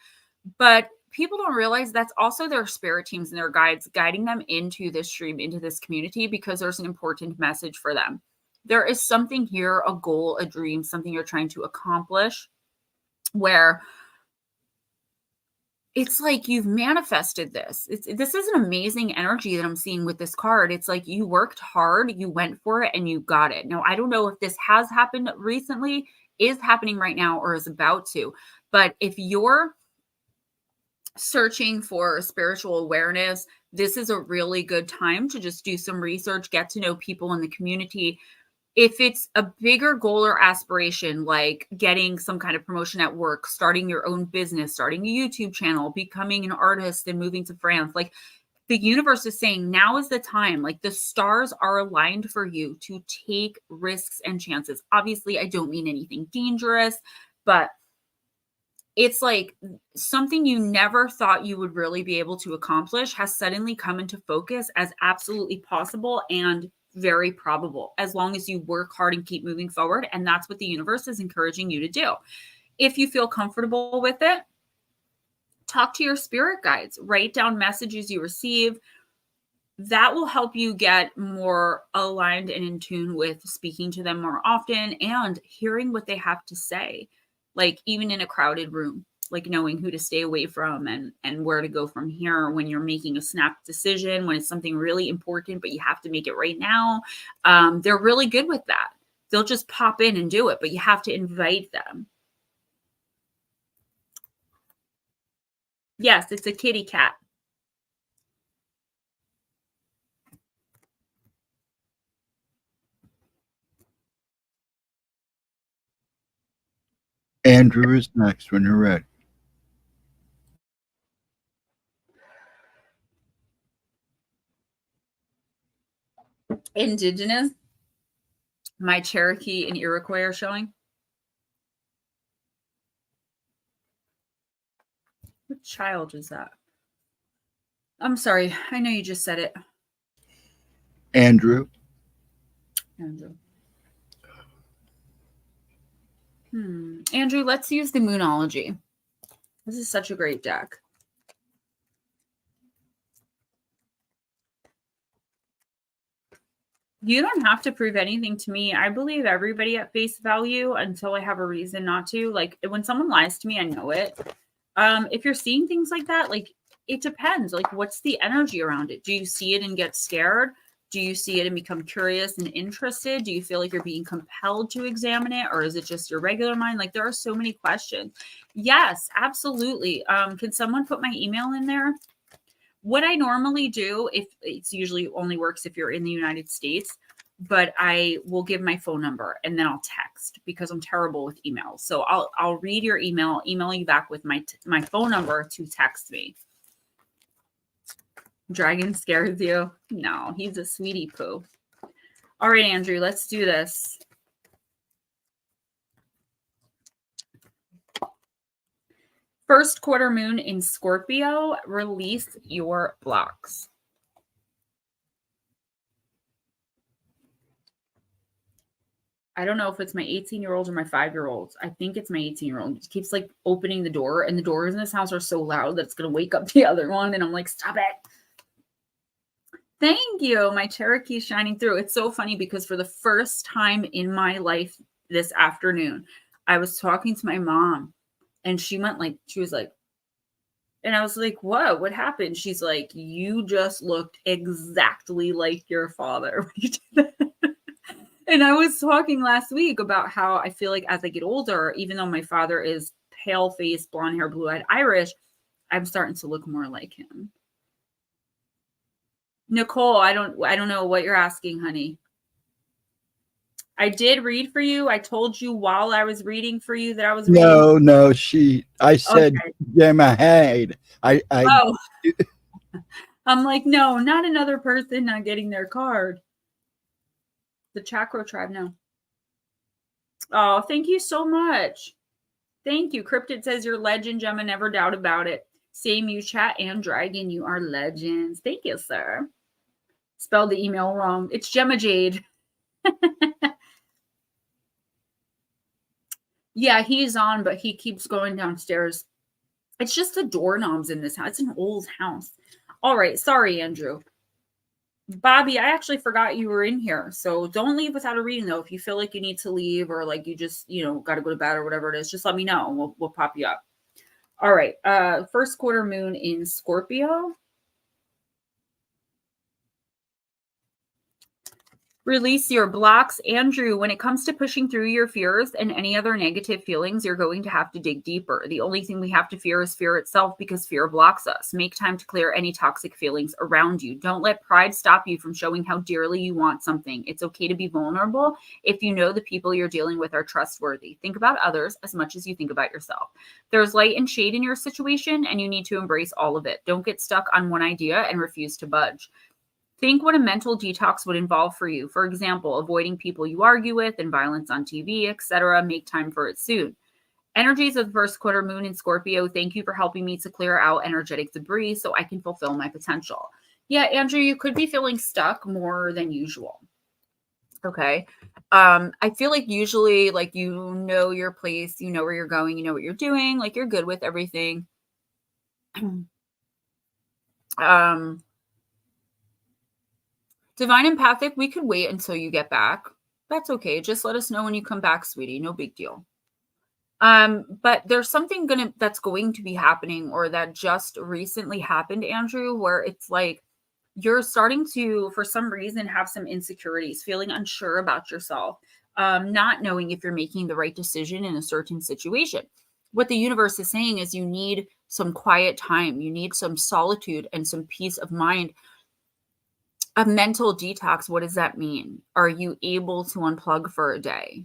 But people don't realize that's also their spirit teams and their guides guiding them into this stream, into this community, because there's an important message for them. There is something here, a goal, a dream, something you're trying to accomplish where it's like you've manifested this. This is an amazing energy that I'm seeing with this card. It's like you worked hard, you went for it, and you got it. Now, I don't know if this has happened recently, is happening right now, or is about to. But if you're searching for spiritual awareness, this is a really good time to just do some research, get to know people in the community. If it's a bigger goal or aspiration, like getting some kind of promotion at work, starting your own business, starting a YouTube channel, becoming an artist and moving to France, like the universe is saying now is the time. Like the stars are aligned for you to take risks and chances. Obviously, I don't mean anything dangerous, but it's like something you never thought you would really be able to accomplish has suddenly come into focus as absolutely possible and very probable, as long as you work hard and keep moving forward. And that's what the universe is encouraging you to do. If you feel comfortable with it, talk to your spirit guides, write down messages you receive. That will help you get more aligned and in tune with speaking to them more often and hearing what they have to say, like even in a crowded room. like knowing who to stay away from and where to go from here when you're making a snap decision, when it's something really important, but you have to make it right now. They're really good with that. They'll just pop in and do it, but you have to invite them. Yes, it's a kitty cat. Andrew is next when you're ready. Indigenous. My Cherokee and Iroquois are showing. What child is that? I'm sorry. I know you just said it. Andrew. Andrew. Andrew, let's use the Moonology. This is such a great deck. You don't have to prove anything to me. I believe everybody at face value until I have a reason not to. Like when someone lies to me, I know it. If you're seeing things like that, like it depends. Like what's the energy around it? Do you see it and get scared? Do you see it and become curious and interested? Do you feel like you're being compelled to examine it? Or is it just your regular mind? Like there are so many questions. Yes, absolutely. Can someone put my email in there? What I normally do, if it's usually only works if you're in the United States, but I will give my phone number and then I'll text because I'm terrible with emails. So I'll read your email, email you back with my phone number to text me. Dragon scares you? No, he's a sweetie poo. All right, Andrew, let's do this. First quarter moon in Scorpio, release your blocks. I don't know if it's my 18-year-old or my 5-year-old. I think it's my 18-year-old. It keeps like opening the door, and the doors in this house are so loud that it's going to wake up the other one. And I'm like, stop it. Thank you. My Cherokee is shining through. It's so funny because for the first time in my life this afternoon, I was talking to my mom and she was like, and I was like, what happened? She's like, you just looked exactly like your father. And I was talking last week about how I feel like as I get older, even though my father is pale faced, blonde hair, blue eyed Irish, I'm starting to look more like him. Nicole, I don't know what you're asking, honey. I did read for you. I told you while I was reading for you that I was reading. No, I said Okay. Gemma Jade. Oh. I'm like, no, not another person not getting their card. The Chakra tribe, no. Oh, thank you so much. Thank you. Cryptid says you're legend, Gemma. Never doubt about it. Same you, chat and dragon. You are legends. Thank you, sir. Spelled the email wrong. It's Gemma Jade. Yeah, he's on, but he keeps going downstairs. It's just the doorknobs in this house. It's an old house. All right. Sorry, Andrew. Bobby, I actually forgot you were in here. So don't leave without a reading, though. If you feel like you need to leave or like you just, got to go to bed or whatever it is, just let me know and we'll pop you up. All right. First quarter moon in Scorpio. Release your blocks. Andrew, when it comes to pushing through your fears and any other negative feelings, you're going to have to dig deeper. The only thing we have to fear is fear itself because fear blocks us. Make time to clear any toxic feelings around you. Don't let pride stop you from showing how dearly you want something. It's okay to be vulnerable if you know the people you're dealing with are trustworthy. Think about others as much as you think about yourself. There's light and shade in your situation, and you need to embrace all of it. Don't get stuck on one idea and refuse to budge. Think what a mental detox would involve for you. For example, avoiding people you argue with and violence on TV, etc. Make time for it soon. Energies of the first quarter moon in Scorpio. Thank you for helping me to clear out energetic debris so I can fulfill my potential. Yeah, Andrew, you could be feeling stuck more than usual. Okay. I feel like usually like you know your place, you know where you're going, you know what you're doing, like you're good with everything. Divine Empathic, we could wait until you get back. That's okay. Just let us know when you come back, sweetie. No big deal. But there's something that's going to be happening, or that just recently happened, Andrew, where it's like you're starting to, for some reason, have some insecurities, feeling unsure about yourself, not knowing if you're making the right decision in a certain situation. What the universe is saying is you need some quiet time. You need some solitude and some peace of mind. A mental detox, what does that mean? Are you able to unplug for a day?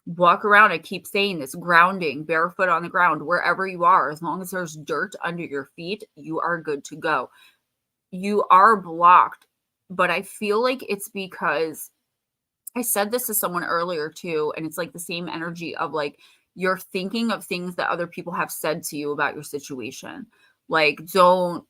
Walk around. I keep saying this, grounding, barefoot on the ground, wherever you are. As long as there's dirt under your feet, you are good to go. You are blocked, but I feel like it's because I said this to someone earlier too, and it's like the same energy of like you're thinking of things that other people have said to you about your situation. Like, don't,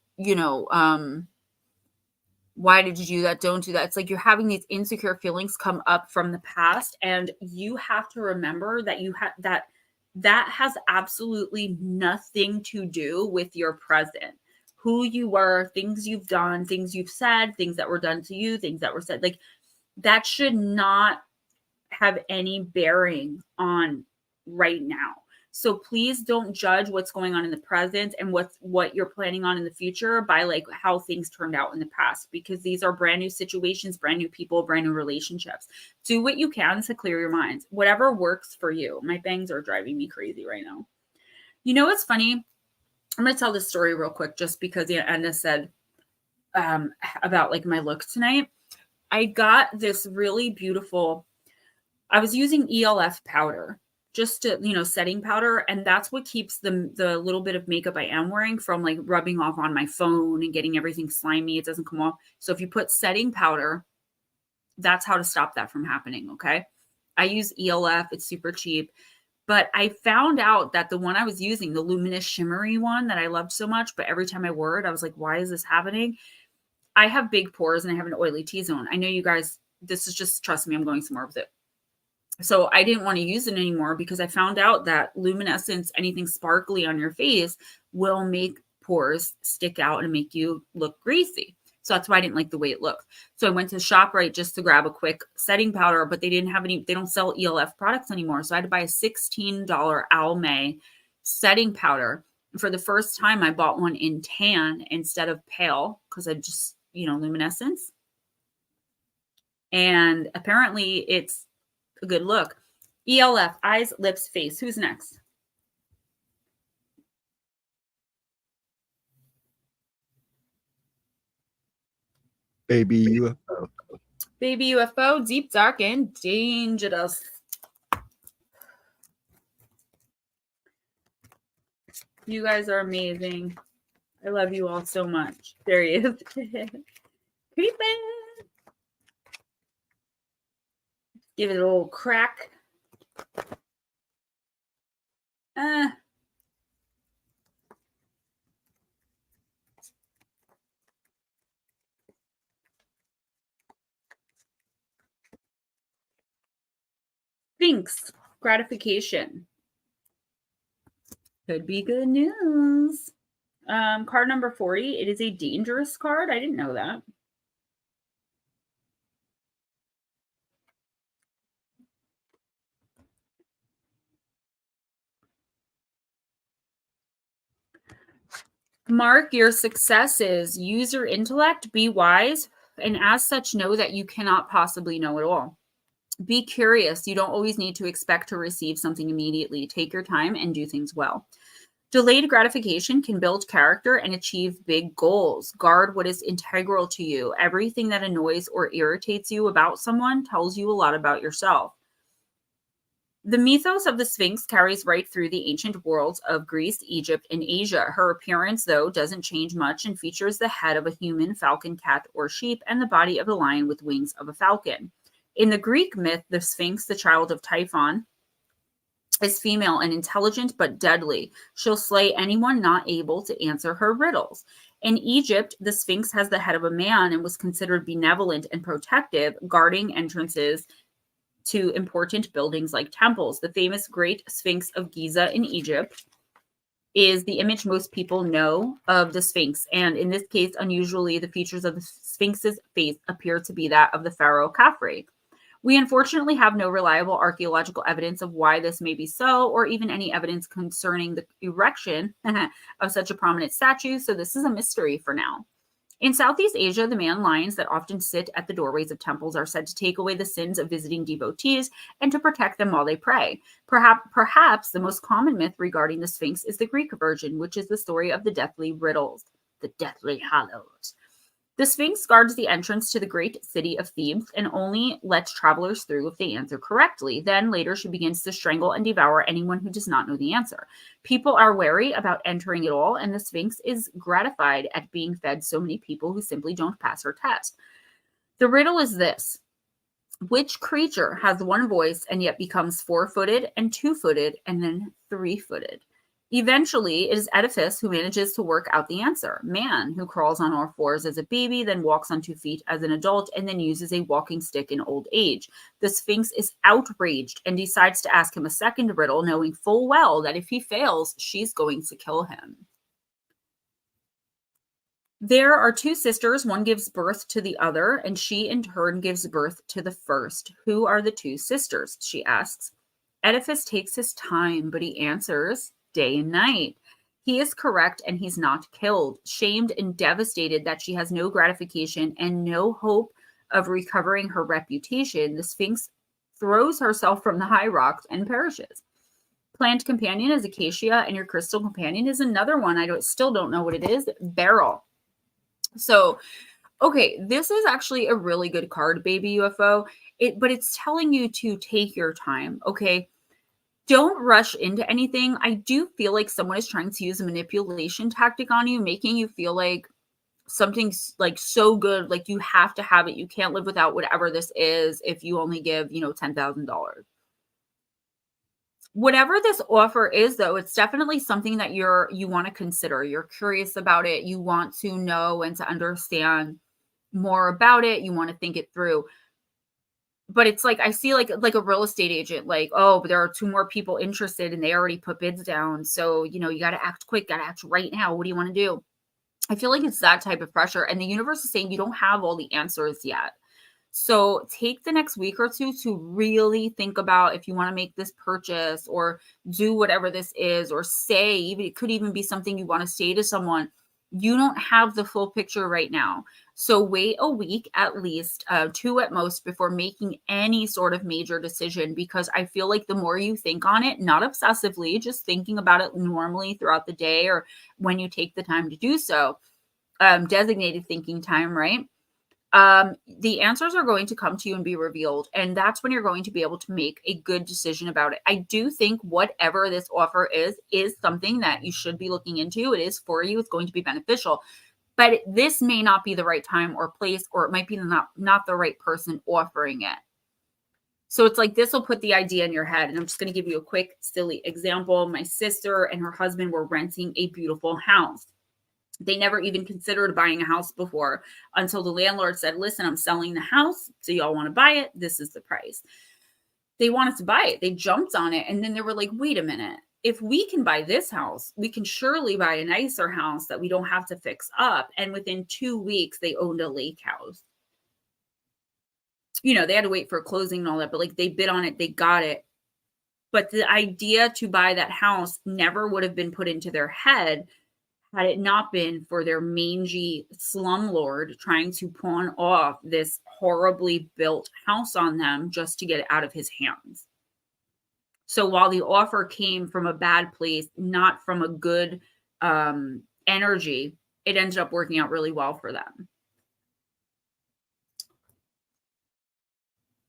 why did you do that? Don't do that. It's like you're having these insecure feelings come up from the past, and you have to remember that you have that has absolutely nothing to do with your present. Who you were, things you've done, things you've said, things that were done to you, things that were said, like that should not have any bearing on right now. So please don't judge what's going on in the present and what you're planning on in the future by like how things turned out in the past, because these are brand new situations, brand new people, brand new relationships. Do what you can to clear your mind. Whatever works for you. My bangs are driving me crazy right now. You know what's funny? I'm going to tell this story real quick just because Anna said about like my look tonight. I got this really beautiful, I was using ELF powder, just to, setting powder. And that's what keeps the little bit of makeup I am wearing from like rubbing off on my phone and getting everything slimy. It doesn't come off. So if you put setting powder, that's how to stop that from happening. Okay. I use ELF. It's super cheap. But I found out that the one I was using, the luminous shimmery one that I loved so much, but every time I wore it, I was like, why is this happening? I have big pores and I have an oily T-zone. I know you guys, this is just, trust me, I'm going somewhere with it. So I didn't want to use it anymore because I found out that luminescence, anything sparkly on your face, will make pores stick out and make you look greasy. So that's why I didn't like the way it looked. So I went to ShopRite just to grab a quick setting powder, but they didn't have any, they don't sell ELF products anymore. So I had to buy a $16 Almay setting powder. For the first time, I bought one in tan instead of pale because I just, luminescence. And apparently it's a good look. ELF, eyes, lips, face. Who's next? Baby UFO. Baby UFO, deep, dark, and dangerous. You guys are amazing. I love you all so much. There he is. Creeping. Give it a little crack. Sphinx, gratification. Could be good news. Card number 40. It is a dangerous card. I didn't know that. Mark your successes. Use your intellect. Be wise. And as such, know that you cannot possibly know it all. Be curious. You don't always need to expect to receive something immediately. Take your time and do things well. Delayed gratification can build character and achieve big goals. Guard what is integral to you. Everything that annoys or irritates you about someone tells you a lot about yourself. The mythos of the Sphinx carries right through the ancient worlds of Greece, Egypt, and Asia. Her appearance, though, doesn't change much and features the head of a human, falcon, cat, or sheep, and the body of a lion with wings of a falcon. In the Greek myth, the Sphinx, the child of Typhon, is female and intelligent but deadly. She'll slay anyone not able to answer her riddles. In Egypt, the Sphinx has the head of a man and was considered benevolent and protective, guarding entrances to important buildings like temples. The famous Great Sphinx of Giza in Egypt is the image most people know of the Sphinx. And in this case, unusually, the features of the Sphinx's face appear to be that of the pharaoh Khafre. We unfortunately have no reliable archaeological evidence of why this may be so, or even any evidence concerning the erection of such a prominent statue, so this is a mystery for now. In Southeast Asia, the man lions that often sit at the doorways of temples are said to take away the sins of visiting devotees and to protect them while they pray. Perhaps the most common myth regarding the Sphinx is the Greek version, which is the story of the Deathly Riddles, the Deathly Hallows. The Sphinx guards the entrance to the great city of Thebes and only lets travelers through if they answer correctly. Then later she begins to strangle and devour anyone who does not know the answer. People are wary about entering at all, and the Sphinx is gratified at being fed so many people who simply don't pass her test. The riddle is this: which creature has one voice and yet becomes 4-footed and 2-footed and then 3-footed? Eventually, it is Oedipus who manages to work out the answer. Man, who crawls on all fours as a baby, then walks on 2 feet as an adult, and then uses a walking stick in old age. The Sphinx is outraged and decides to ask him a second riddle, knowing full well that if he fails, she's going to kill him. There are 2 sisters. One gives birth to the other, and she in turn gives birth to the first. Who are the 2 sisters? She asks. Oedipus takes his time, but he answers day and night. He is correct, and he's not killed. Shamed and devastated that she has no gratification and no hope of recovering her reputation, the Sphinx throws herself from the high rocks and perishes. Plant companion is acacia, and your crystal companion is another one. I still don't know what it is. Beryl. So, okay, this is actually a really good card, baby UFO. But it's telling you to take your time, okay? Don't rush into anything. I do feel like someone is trying to use a manipulation tactic on you, making you feel like something's like so good, like you have to have it. You can't live without whatever this is if you only give, $10,000. Whatever this offer is, though, it's definitely something that you want to consider. You're curious about it. You want to know and to understand more about it. You want to think it through. But it's like, I see like a real estate agent, like, oh, but there are 2 more people interested and they already put bids down. So, you got to act quick, got to act right now. What do you want to do? I feel like it's that type of pressure. And the universe is saying you don't have all the answers yet. So take the next week or 2 to really think about if you want to make this purchase or do whatever this is, or say, even it could even be something you want to say to someone. You don't have the full picture right now. So wait a week at least, 2 at most, before making any sort of major decision, because I feel like the more you think on it, not obsessively, just thinking about it normally throughout the day or when you take the time to do so, designated thinking time, right? The answers are going to come to you and be revealed. And that's when you're going to be able to make a good decision about it. I do think whatever this offer is something that you should be looking into. It is for you. It's going to be beneficial. But this may not be the right time or place, or it might be not the right person offering it. So it's like, this will put the idea in your head. And I'm just going to give you a quick, silly example. My sister and her husband were renting a beautiful house. They never even considered buying a house before until the landlord said, listen, I'm selling the house. So y'all want to buy it? This is the price. They wanted to buy it. They jumped on it. And then they were like, wait a minute. If we can buy this house, we can surely buy a nicer house that we don't have to fix up. And within 2 weeks, they owned a lake house. They had to wait for closing and all that, but like they bid on it, they got it. But the idea to buy that house never would have been put into their head had it not been for their mangy slumlord trying to pawn off this horribly built house on them just to get it out of his hands. So while the offer came from a bad place, not from a good energy, it ended up working out really well for them.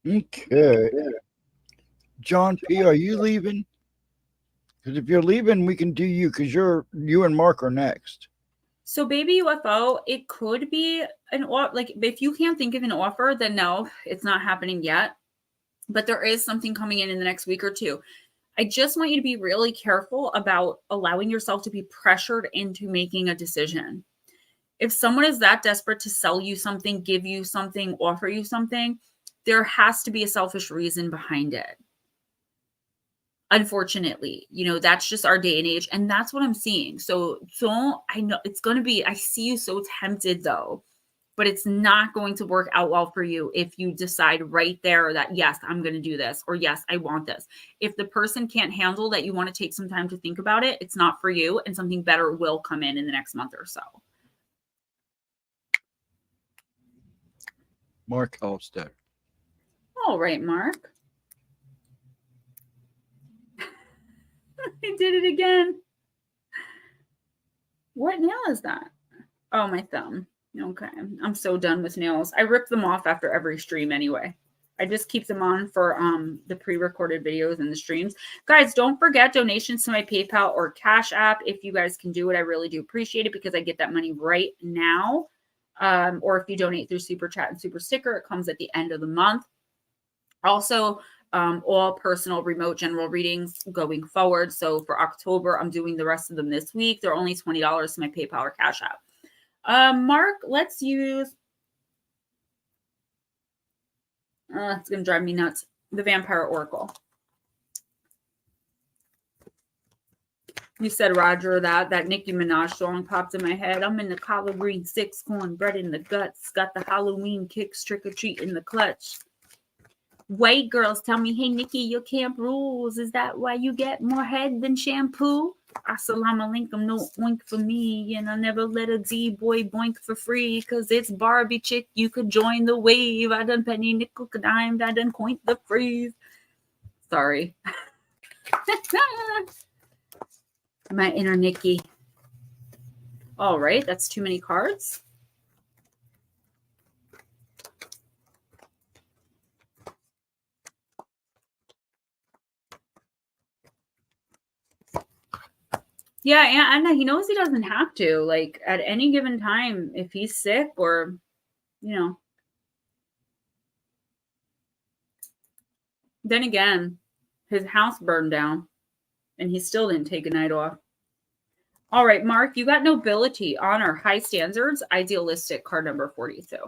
Okay. John P., are you leaving? Because if you're leaving, we can do you, because you and Mark are next. So baby UFO, it could be like, if you can't think of an offer, then no, it's not happening yet. But there is something coming in the next week or 2. I just want you to be really careful about allowing yourself to be pressured into making a decision. If someone is that desperate to sell you something, give you something, offer you something, there has to be a selfish reason behind it. Unfortunately, that's just our day and age. And that's what I'm seeing. So I know it's going to be, I see you so tempted though but it's not going to work out well for you if you decide right there that, yes, I'm going to do this, or yes, I want this. If the person can't handle that, you want to take some time to think about it, it's not for you, and something better will come in the next month or so. Mark Halstead. All right, Mark. I did it again. What nail is that? Oh, my thumb. Okay. I'm so done with nails. I rip them off after every stream anyway. I just keep them on for the pre-recorded videos and the streams. Guys, don't forget donations to my PayPal or Cash App. If you guys can do it, I really do appreciate it because I get that money right now. Or if you donate through Super Chat and Super Sticker, it comes at the end of the month. Also, all personal remote general readings going forward. So for October, I'm doing the rest of them this week. They're only $20 to my PayPal or Cash App. Mark, let's use, it's going to drive me nuts, the Vampire Oracle. You said, Roger, that Nicki Minaj song popped in my head. I'm in the collard green 6, cornbread in the guts. Got the Halloween kicks, trick or treat in the clutch. White girls tell me, hey, Nikki, your camp rules. Is that why you get more head than shampoo? Assalamu alaikum, no oink for me. And I never let a D-boy boink for free. Because it's Barbie chick, you could join the wave. I done penny nickel dimed, I done coined the phrase. Sorry. My inner Nikki. All right, that's too many cards. Yeah, Anna, he knows he doesn't have to. Like, at any given time, if he's sick or, Then again, his house burned down, and he still didn't take a night off. All right, Mark, you got nobility, honor, high standards, idealistic, card number 42.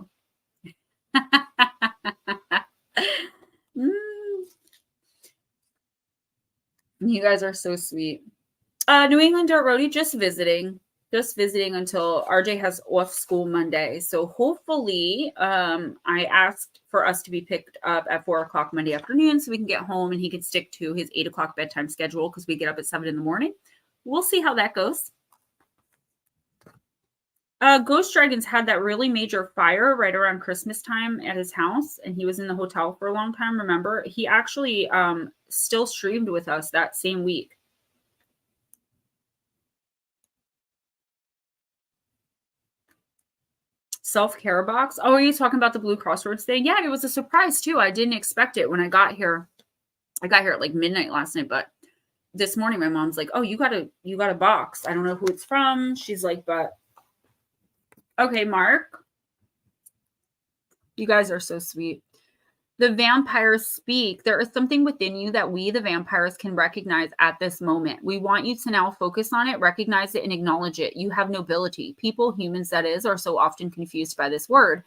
You guys are so sweet. New England Dirt Roadie, just visiting until RJ has off school Monday. So hopefully, I asked for us to be picked up at 4:00 Monday afternoon so we can get home and he can stick to his 8:00 bedtime schedule because we get up at 7 in the morning. We'll see how that goes. Ghostdragonzw had that really major fire right around Christmas time at his house, and he was in the hotel for a long time. Remember, he actually still streamed with us that same week. Self-care box. Oh, are you talking about the Blue Crossroads thing? Yeah, it was a surprise too. I didn't expect it when I got here. I got here at like midnight last night, but this morning my mom's like, "Oh, you got a box. I don't know who it's from." She's like, "But okay, Mark. You guys are so sweet." The vampires speak. There is something within you that we, the vampires, can recognize at this moment. We want you to now focus on it, recognize it, and acknowledge it. You have nobility. People, humans that is, are so often confused by this word,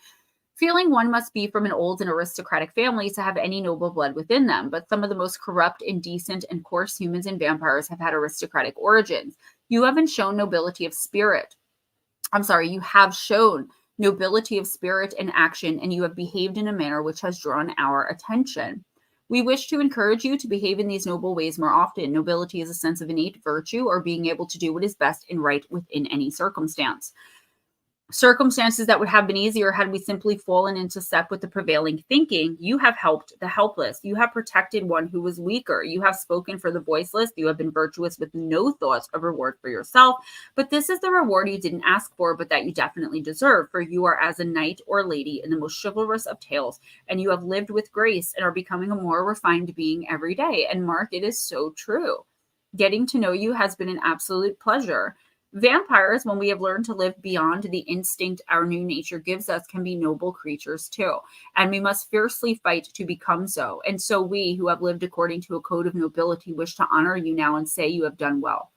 feeling one must be from an old and aristocratic family to have any noble blood within them. But some of the most corrupt, indecent, and coarse humans and vampires have had aristocratic origins. You haven't shown nobility of spirit. You have shown nobility of spirit and action, and you have behaved in a manner which has drawn our attention. We wish to encourage you to behave in these noble ways more often. Nobility is a sense of innate virtue or being able to do what is best and right within any circumstance. Circumstances that would have been easier had we simply fallen into step with the prevailing thinking. You have helped the helpless. You have protected one who was weaker. You have spoken for the voiceless. You have been virtuous with no thoughts of reward for yourself. But this is the reward you didn't ask for, but that you definitely deserve. For you are as a knight or lady in the most chivalrous of tales, and you have lived with grace and are becoming a more refined being every day. And Mark, it is so true. Getting to know you has been an absolute pleasure. Vampires, when we have learned to live beyond the instinct our new nature gives us, can be noble creatures too. And we must fiercely fight to become so. And so we, who have lived according to a code of nobility, wish to honor you now and say you have done well.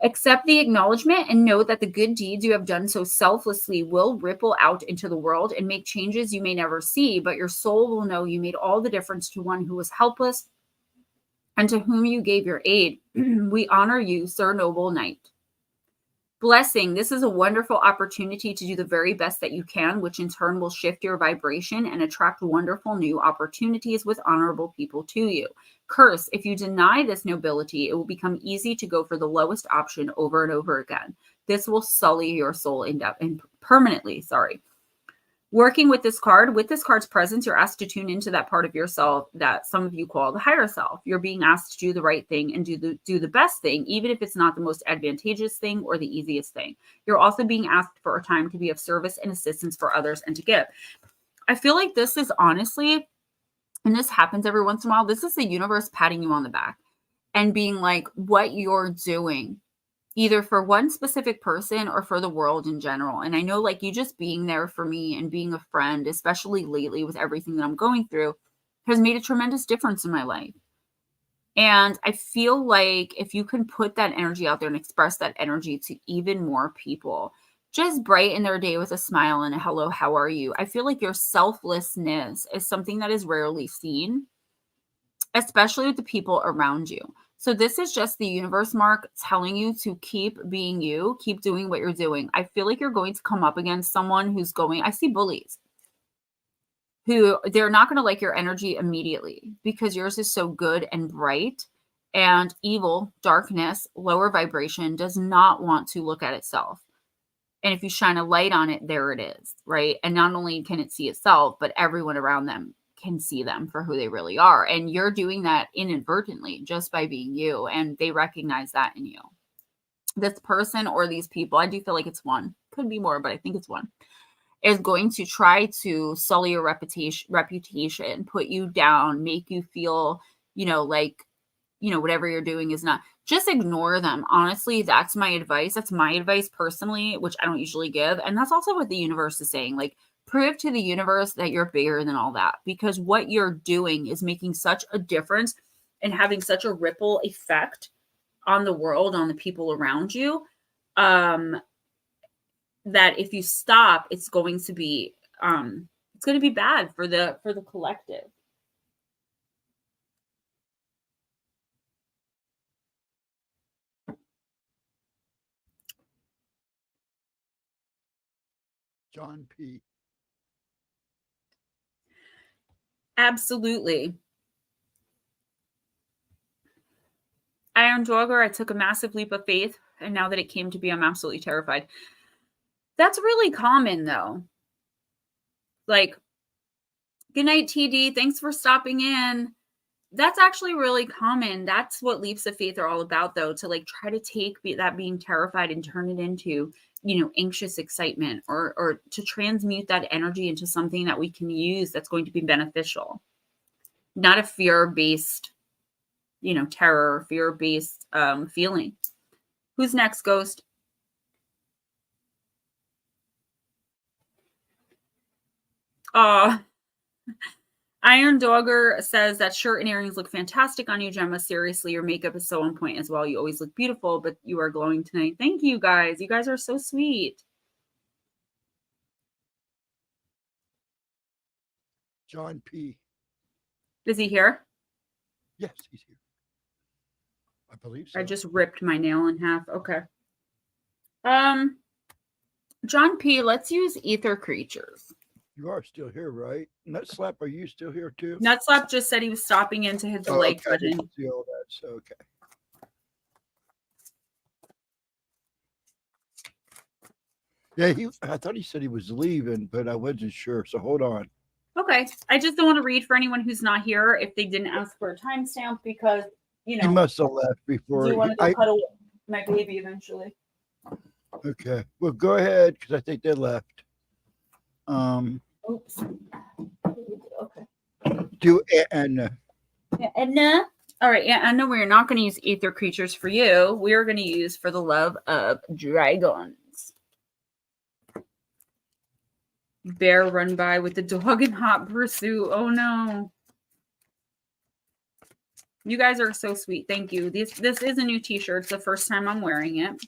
Accept the acknowledgement and know that the good deeds you have done so selflessly will ripple out into the world and make changes you may never see, but your soul will know you made all the difference to one who was helpless and to whom you gave your aid. We honor you, Sir Noble Knight. Blessing, this is a wonderful opportunity to do the very best that you can, which in turn will shift your vibration and attract wonderful new opportunities with honorable people to you. Curse, if you deny this nobility, it will become easy to go for the lowest option over and over again. This will sully your soul permanently. Working with this card's presence, you're asked to tune into that part of yourself that some of you call the higher self. You're being asked to do the right thing and do the best thing, even if it's not the most advantageous thing or the easiest thing. You're also being asked for a time to be of service and assistance for others and to give. I feel like this is honestly, and this happens every once in a while, this is the universe patting you on the back and being like, what you're doing, either for one specific person or for the world in general. And I know, like, you just being there for me and being a friend, especially lately with everything that I'm going through, has made a tremendous difference in my life. And I feel like if you can put that energy out there and express that energy to even more people, just brighten their day with a smile and a hello, how are you? I feel like your selflessness is something that is rarely seen, especially with the people around you. So this is just the universe, Mark, telling you to keep being you, keep doing what you're doing. I feel like you're going to come up against someone who's I see bullies who they're not going to like your energy immediately because yours is so good and bright, and evil, darkness, lower vibration does not want to look at itself. And if you shine a light on it, there it is, right? And not only can it see itself, but everyone around them can see them for who they really are. And you're doing that inadvertently just by being you. And they recognize that in you. This person or these people, I do feel like it's one, could be more, but I think it's one, is going to try to sully your reputation, put you down, make you feel, like, whatever you're doing is not. Just ignore them. Honestly, that's my advice. That's my advice personally, which I don't usually give. And that's also what the universe is saying. Like, prove to the universe that you're bigger than all that, because what you're doing is making such a difference and having such a ripple effect on the world, on the people around you, that if you stop, it's going to be bad for the collective. John P. Absolutely. Iron Dogger, I took a massive leap of faith, and now that it came to be, I'm absolutely terrified. That's really common, though. Like, good night, TD. Thanks for stopping in. That's actually really common. That's what leaps of faith are all about, though, to like try to take that being terrified and turn it into, anxious excitement, or to transmute that energy into something that we can use that's going to be beneficial, not a fear-based, terror, fear-based feeling. Who's next, Ghost? Iron Dogger says that shirt and earrings look fantastic on you, Gemma. Seriously, your makeup is so on point as well. You always look beautiful, but you are glowing tonight. Thank you, guys. You guys are so sweet. John P. Is he here? Yes, he's here. I believe so. I just ripped my nail in half. Okay. John P., let's use ether creatures. You are still here, right? Nutslap, are you still here too? Nutslap just said he was stopping in to hit the like button. I see all that, so okay. Yeah, I thought he said he was leaving, but I wasn't sure, so hold on. Okay. I just don't want to read for anyone who's not here if they didn't ask for a timestamp, because, He must have left before. Do you want to go cuddle my baby eventually? Okay. Well, go ahead, because I think they left. Oops. Okay. Do Anna. Anna. All right. Yeah, Anna, we're not going to use ether creatures for you. We're going to use for the love of dragons. Bear run by with the dog in hot pursuit. Oh no. You guys are so sweet. Thank you. This is a new t-shirt. It's the first time I'm wearing it. And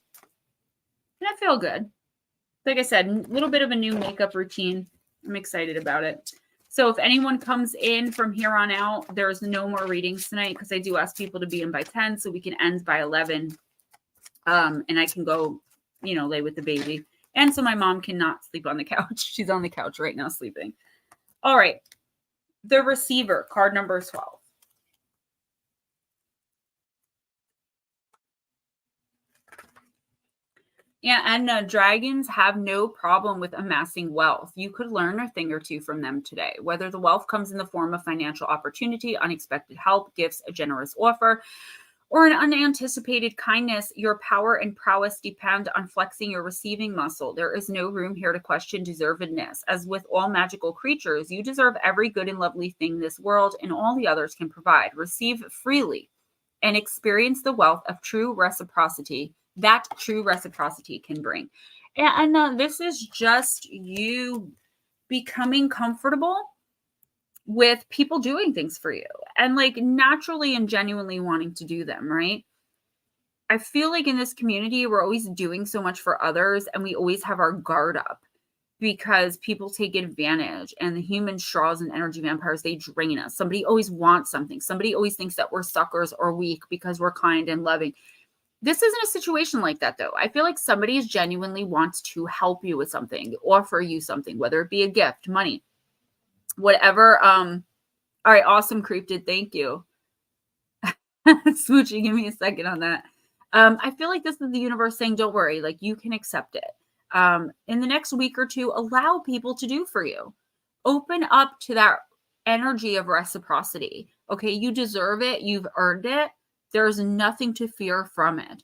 I feel good. Like I said, a little bit of a new makeup routine. I'm excited about it. So if anyone comes in from here on out, there's no more readings tonight, because I do ask people to be in by 10 so we can end by 11. And I can go lay with the baby. And so my mom cannot sleep on the couch. She's on the couch right now sleeping. All right. The receiver, card number 12. Yeah, and dragons have no problem with amassing wealth. You could learn a thing or two from them today, whether the wealth comes in the form of financial opportunity, unexpected help, gifts, a generous offer, or an unanticipated kindness. Your power and prowess depend on flexing your receiving muscle. There is no room here to question deservedness. As with all magical creatures, you deserve every good and lovely thing this world and all the others can provide. Receive freely and experience the wealth of true reciprocity that true reciprocity can bring. And this is just you becoming comfortable with people doing things for you and like naturally and genuinely wanting to do them, right? I feel like in this community, we're always doing so much for others and we always have our guard up because people take advantage, and the human straws and energy vampires, they drain us. Somebody always wants something. Somebody always thinks that we're suckers or weak because we're kind and loving. This isn't a situation like that, though. I feel like somebody genuinely wants to help you with something, offer you something, whether it be a gift, money, whatever. All right, awesome, Creeped. Thank you. Smoochie, give me a second on that. I feel like this is the universe saying, don't worry, like you can accept it. In the next week or two, allow people to do for you. Open up to that energy of reciprocity. Okay, you deserve it. You've earned it. There's nothing to fear from it.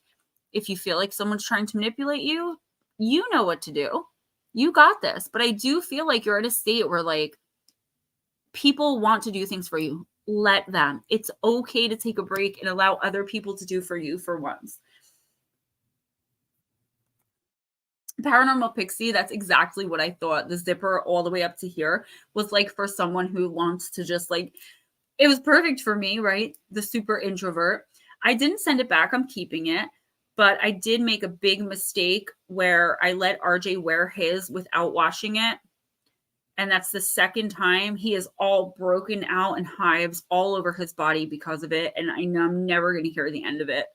If you feel like someone's trying to manipulate you, you know what to do. You got this. But I do feel like you're in a state where like people want to do things for you. Let them. It's okay to take a break and allow other people to do for you for once. Paranormal Pixie, that's exactly what I thought. The zipper all the way up to here was like for someone who wants to just like, it was perfect for me, right? The super introvert. I didn't send it back. I'm keeping it. But I did make a big mistake where I let RJ wear his without washing it. And that's the second time. He is all broken out and hives all over his body because of it. And I know I'm never going to hear the end of it.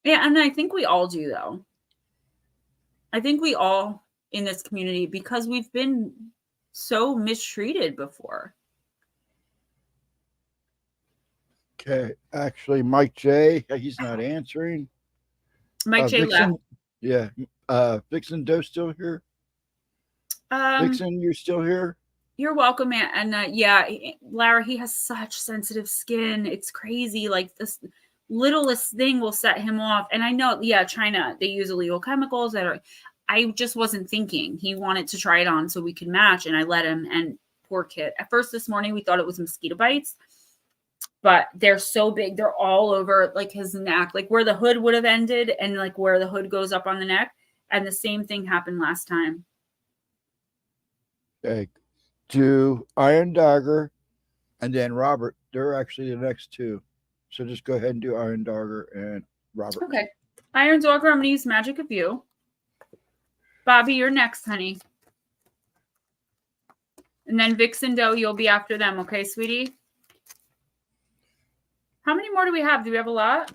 Yeah, and I think we all do, though. I think we all in this community, because we've been so mistreated before. Okay. Actually, Mike J, he's not answering. Mike J left. Yeah. Vixen Doe still here? Vixen, you're still here? You're welcome, man. And yeah, Lara, he has such sensitive skin. It's crazy. Like this littlest thing will set him off. And I know, yeah, China, they use illegal chemicals that are, I just wasn't thinking. He wanted to try it on so we could match, and I let him. And poor kid. At first this morning, we thought it was mosquito bites, but they're so big. They're all over like his neck, like where the hood would have ended and like where the hood goes up on the neck. And the same thing happened last time. Okay. To Iron Dagger and then Robert. They're actually the next two. So just go ahead and do Iron Dagger and Robert. Okay. Iron Dagger, I'm going to use Magic of You. Bobby, you're next, honey. And then Vixen Doe, you'll be after them. Okay, sweetie? How many more do we have? Do we have a lot?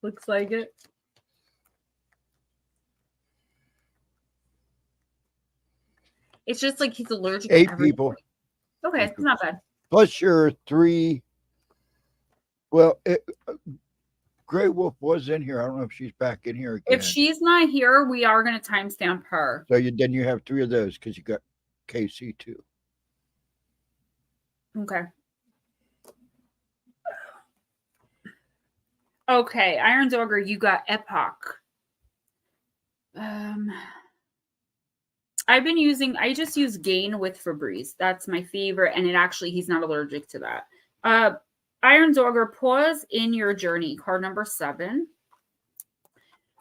Looks like it. It's just like he's allergic to 8 people. Okay, it's not bad. Plus your 3. Well, Grey Wolf was in here. I don't know if she's back in here again. If she's not here, we are going to timestamp her. So then you have 3 of those because you got KC too. Okay. Okay, Iron Dogger, you got Epoch. I just use Gain with Febreze. That's my favorite, and he's not allergic to that. Iron Dogger, pause in your journey. Card number 7.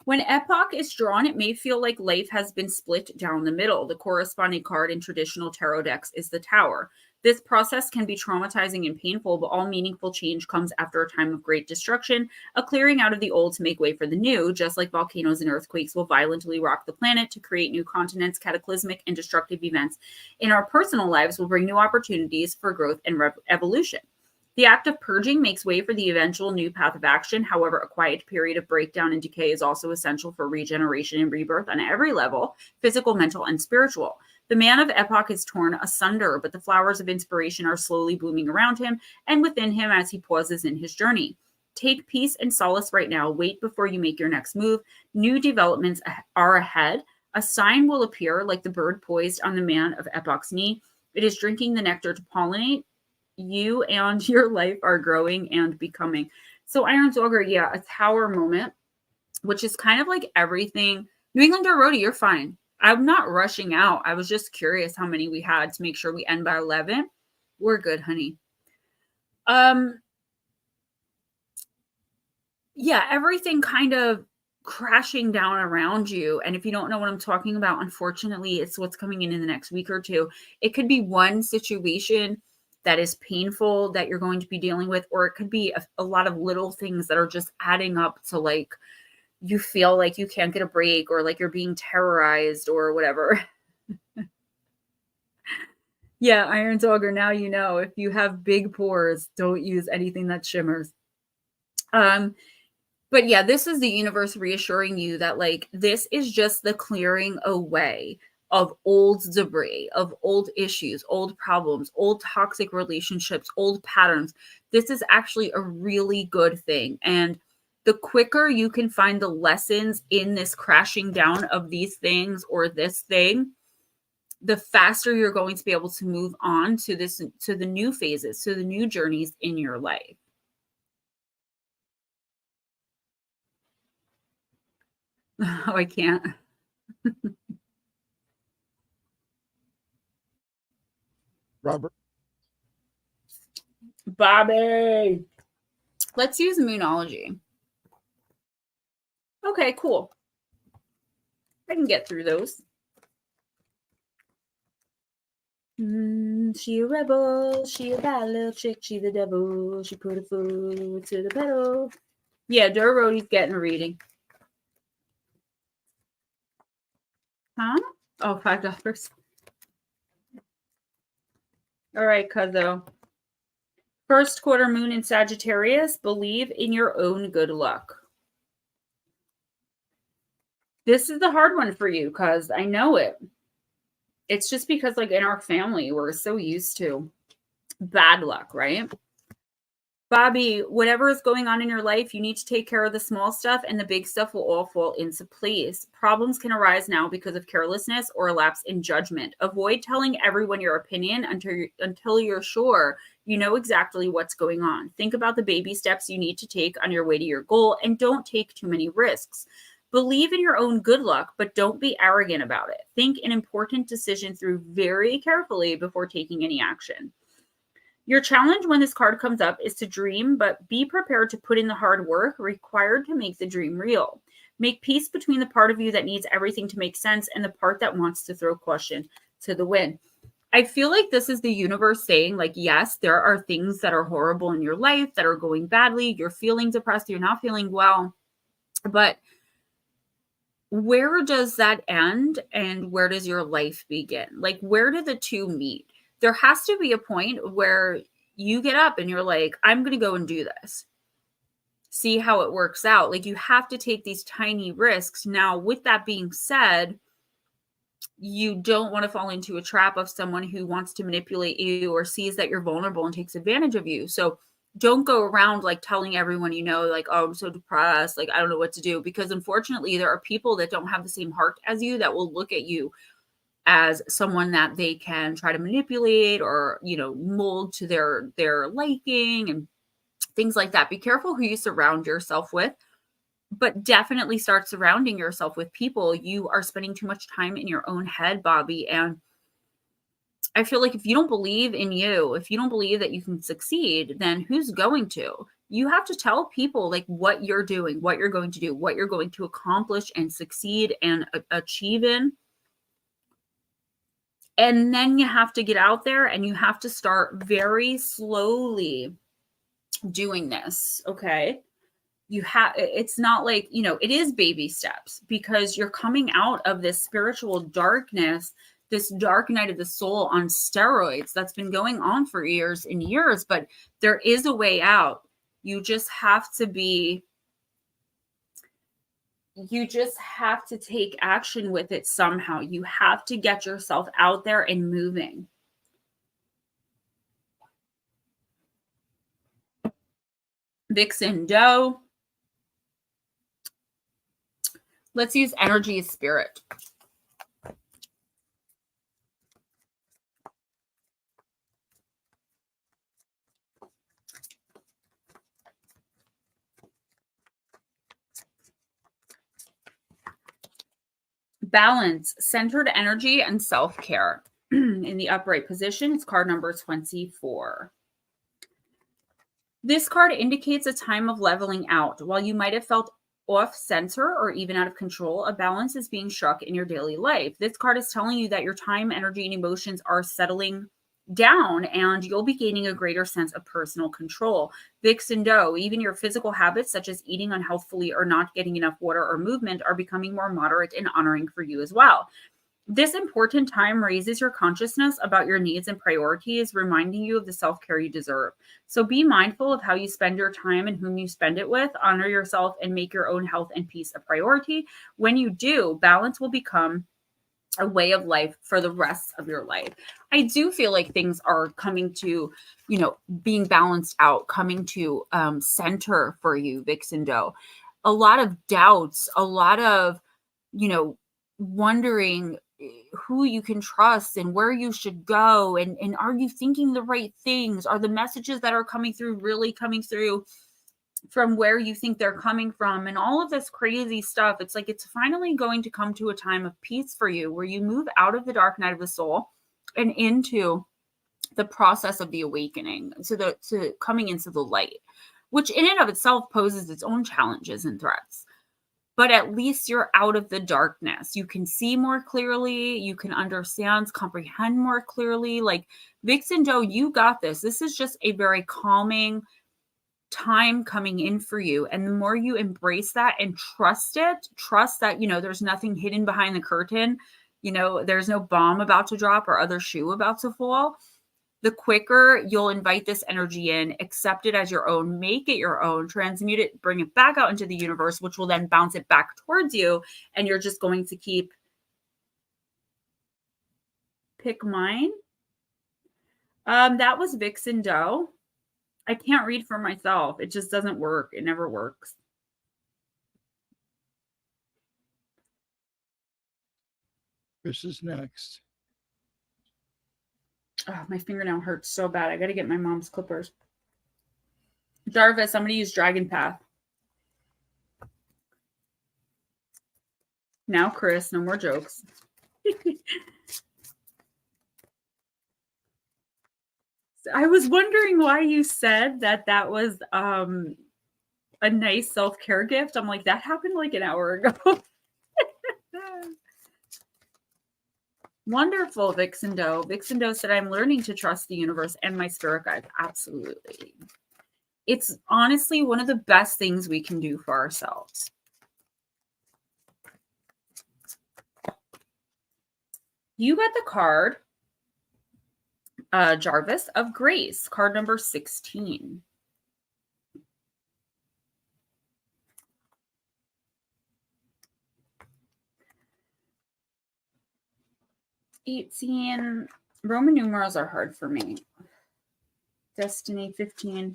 When Epoch is drawn, it may feel like life has been split down the middle. The corresponding card in traditional tarot decks is the Tower. This process can be traumatizing and painful, but all meaningful change comes after a time of great destruction, a clearing out of the old to make way for the new, just like volcanoes and earthquakes will violently rock the planet to create new continents. Cataclysmic and destructive events in our personal lives will bring new opportunities for growth and evolution. The act of purging makes way for the eventual new path of action. However, a quiet period of breakdown and decay is also essential for regeneration and rebirth on every level, physical, mental, and spiritual. The man of epoch is torn asunder, but the flowers of inspiration are slowly blooming around him and within him as he pauses in his journey. Take peace and solace right now. Wait before you make your next move. New developments are ahead. A sign will appear like the bird poised on the man of epoch's knee. It is drinking the nectar to pollinate. You and your life are growing and becoming. So Iron Dogger, yeah, a tower moment, which is kind of like everything. New Englander Roadie, you're fine. I'm not rushing out. I was just curious how many we had to make sure we end by 11. We're good, honey. Yeah, everything kind of crashing down around you. And if you don't know what I'm talking about, unfortunately, it's what's coming in the next week or two. It could be one situation that is painful that you're going to be dealing with, or it could be a lot of little things that are just adding up to like, you feel like you can't get a break or like you're being terrorized or whatever. Yeah, Iron Dogger, now you know if you have big pores, don't use anything that shimmers. But yeah, this is the universe reassuring you that like this is just the clearing away of old debris, of old issues, old problems, old toxic relationships, old patterns. This is actually a really good thing. And the quicker you can find the lessons in this crashing down of these things or this thing, the faster you're going to be able to move on to this, to the new phases, to the new journeys in your life. Oh, I can't. Robert. Bobby. Let's use Moonology. Okay, cool. I can get through those. She a rebel. She a bad little chick. She the devil. She put her foot to the pedal. Yeah, Dorothy's getting a reading. Huh? Oh, $5. All right, cuzzo. First quarter moon in Sagittarius. Believe in your own good luck. This is the hard one for you, cuz I know it. It's just because, like, in our family, we're so used to bad luck, right? Bobby, whatever is going on in your life, you need to take care of the small stuff and the big stuff will all fall into place. Problems can arise now because of carelessness or a lapse in judgment. Avoid telling everyone your opinion until you're sure you know exactly what's going on. Think about the baby steps you need to take on your way to your goal and don't take too many risks. Believe in your own good luck, but don't be arrogant about it. Think an important decision through very carefully before taking any action. Your challenge when this card comes up is to dream, but be prepared to put in the hard work required to make the dream real. Make peace between the part of you that needs everything to make sense and the part that wants to throw caution to the wind. I feel like this is the universe saying, like, yes, there are things that are horrible in your life that are going badly. You're feeling depressed. You're not feeling well. But where does that end and where does your life begin? Like, where do the two meet? There has to be a point where you get up and you're like, I'm going to go and do this. See how it works out. Like, you have to take these tiny risks. Now, with that being said, you don't want to fall into a trap of someone who wants to manipulate you or sees that you're vulnerable and takes advantage of you. So don't go around like telling everyone, you know, like, oh, I'm so depressed. Like, I don't know what to do. Because unfortunately, there are people that don't have the same heart as you that will look at you as someone that they can try to manipulate or, you know, mold to their liking and things like that. Be careful who you surround yourself with, but definitely start surrounding yourself with people. You are spending too much time in your own head, Bobby. And I feel like if you don't believe in you, if you don't believe that you can succeed, then who's going to? You have to tell people like what you're doing, what you're going to do, what you're going to accomplish and succeed and achieve in. And then you have to get out there and you have to start very slowly doing this. Okay. It's not like, it is baby steps, because you're coming out of this spiritual darkness, this dark night of the soul on steroids that's been going on for years and years, but there is a way out. You just have to take action with it somehow. You have to get yourself out there and moving. Vixen Doe. Let's use energy as spirit. Balance, centered energy, and self-care. In the upright position, it's card number 24. This card indicates a time of leveling out. While you might have felt off center or even out of control, a balance is being struck in your daily life. This card is telling you that your time, energy, and emotions are settling down, and you'll be gaining a greater sense of personal control. Vixen Doe, even your physical habits such as eating unhealthfully or not getting enough water or movement are becoming more moderate and honoring for you as well. This important time raises your consciousness about your needs and priorities, reminding you of the self-care you deserve. So be mindful of how you spend your time and whom you spend it with. Honor yourself and make your own health and peace a priority. When you do, balance will become a way of life for the rest of your life. I do feel like things are coming to, being balanced out, coming to center for you, Vixen Doe. A lot of doubts, a lot of, wondering who you can trust and where you should go. And are you thinking the right things? Are the messages that are coming through really coming through from where you think they're coming from? And all of this crazy stuff. It's like, it's finally going to come to a time of peace for you, where you move out of the dark night of the soul and into the process of the awakening. So coming into the light, which in and of itself poses its own challenges and threats. But at least you're out of the darkness. You can see more clearly. You can understand, comprehend more clearly. Like, Vixen Doe, you got this. This is just a very calming time coming in for you. And the more you embrace that and trust that, there's nothing hidden behind the curtain. There's no bomb about to drop or other shoe about to fall. The quicker you'll invite this energy in, accept it as your own, make it your own, transmute it, bring it back out into the universe, which will then bounce it back towards you. And you're just going to pick mine. That was Vixen Doe. I can't read for myself. It just doesn't work. It never works. This is next. Oh, my fingernail hurts so bad. I got to get my mom's clippers. Jarvis, I'm going to use Dragon Path. Now, Chris, no more jokes. I was wondering why you said that was a nice self-care gift. I'm like, that happened like an hour ago. Wonderful, Vixen Doe. Vixen Doe said, I'm learning to trust the universe and my spirit guide. Absolutely. It's honestly one of the best things we can do for ourselves. You got the card, Jarvis of Grace, card number 16. Roman numerals are hard for me. Destiny 15.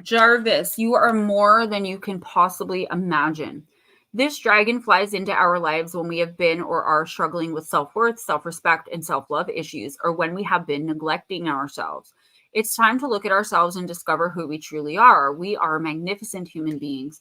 Jarvis, you are more than you can possibly imagine. This dragon flies into our lives when we have been or are struggling with self-worth, self-respect, and self-love issues, or when we have been neglecting ourselves. It's time to look at ourselves and discover who we truly are. We are magnificent human beings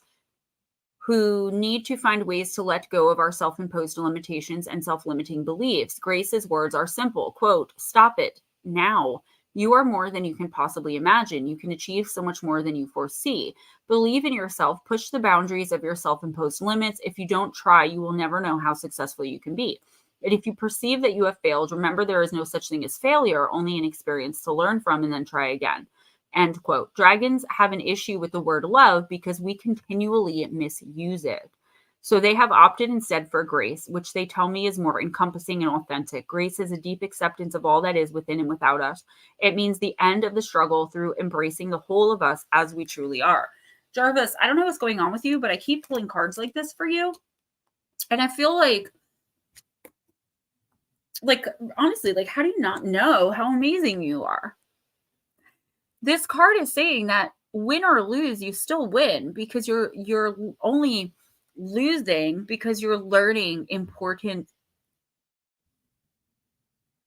who need to find ways to let go of our self-imposed limitations and self-limiting beliefs. Grace's words are simple. Quote, stop it now. You are more than you can possibly imagine. You can achieve so much more than you foresee. Believe in yourself. Push the boundaries of your self-imposed limits. If you don't try, you will never know how successful you can be. And if you perceive that you have failed, remember there is no such thing as failure, only an experience to learn from and then try again. End quote. Dragons have an issue with the word love because we continually misuse it. So they have opted instead for grace, which they tell me is more encompassing and authentic. Grace is a deep acceptance of all that is within and without us. It means the end of the struggle through embracing the whole of us as we truly are. Jarvis, I don't know what's going on with you, but I keep pulling cards like this for you. And I feel like honestly, like, how do you not know how amazing you are? This card is saying that win or lose, you still win because you're only losing because you're learning important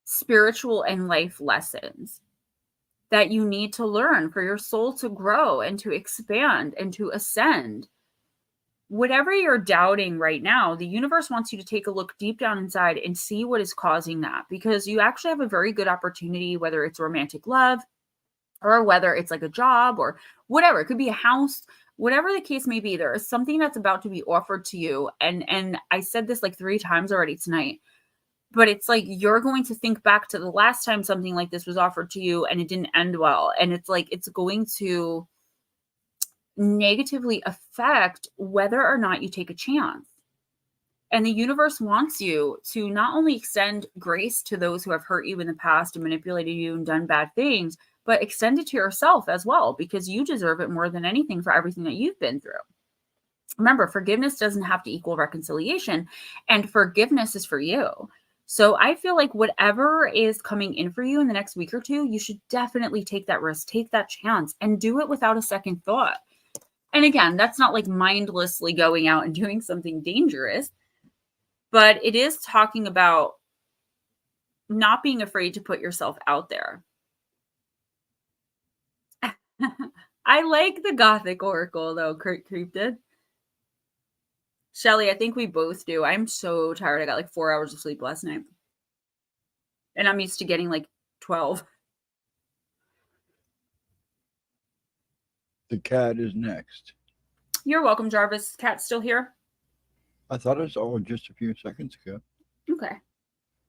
spiritual and life lessons that you need to learn for your soul to grow and to expand and to ascend. Whatever you're doubting right now, the universe wants you to take a look deep down inside and see what is causing that, because you actually have a very good opportunity, whether it's romantic love or whether it's like a job or whatever. It could be a house, whatever the case may be. There is something that's about to be offered to you. And I said this like 3 times already tonight, but it's like you're going to think back to the last time something like this was offered to you and it didn't end well. And it's like it's going to negatively affect whether or not you take a chance. And the universe wants you to not only extend grace to those who have hurt you in the past and manipulated you and done bad things, but extend it to yourself as well, because you deserve it more than anything for everything that you've been through. Remember, forgiveness doesn't have to equal reconciliation, and forgiveness is for you. So I feel like whatever is coming in for you in the next week or two, you should definitely take that risk, take that chance, and do it without a second thought. And again, that's not like mindlessly going out and doing something dangerous, but it is talking about not being afraid to put yourself out there. I like the Gothic Oracle, though, Creep did. Shelly, I think we both do. I'm so tired. I got like 4 hours of sleep last night. And I'm used to getting like 12. The cat is next. You're welcome, Jarvis. Cat's still here? I thought I saw her just a few seconds ago. Okay.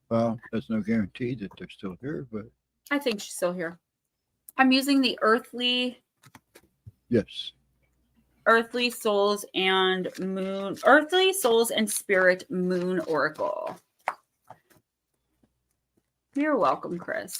Well, there's no guarantee that they're still here, but I think she's still here. I'm using the Earthly Souls and Spirit Moon Oracle. You're welcome, Chris.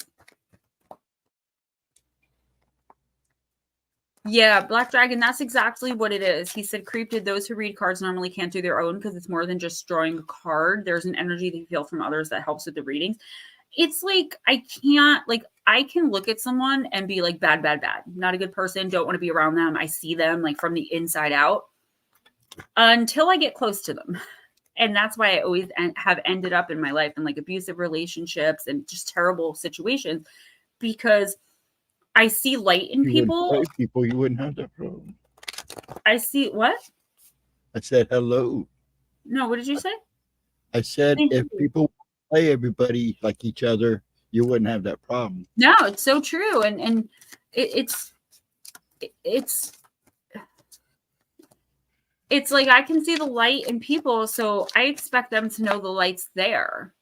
Yeah, Black Dragon, that's exactly what it is. He said, Creep did, those who read cards normally can't do their own because it's more than just drawing a card. There's an energy they feel from others that helps with the readings. It's like, I can look at someone and be like, bad, not a good person, don't want to be around them. I see them like from the inside out until I get close to them. And that's why I always have ended up in my life in like abusive relationships and just terrible situations, because I see light in people. You wouldn't have that problem. I see what? I said hello. No, what did you say? I said if people play everybody like each other, you wouldn't have that problem. No, it's so true. And it's like I can see the light in people, so I expect them to know the light's there.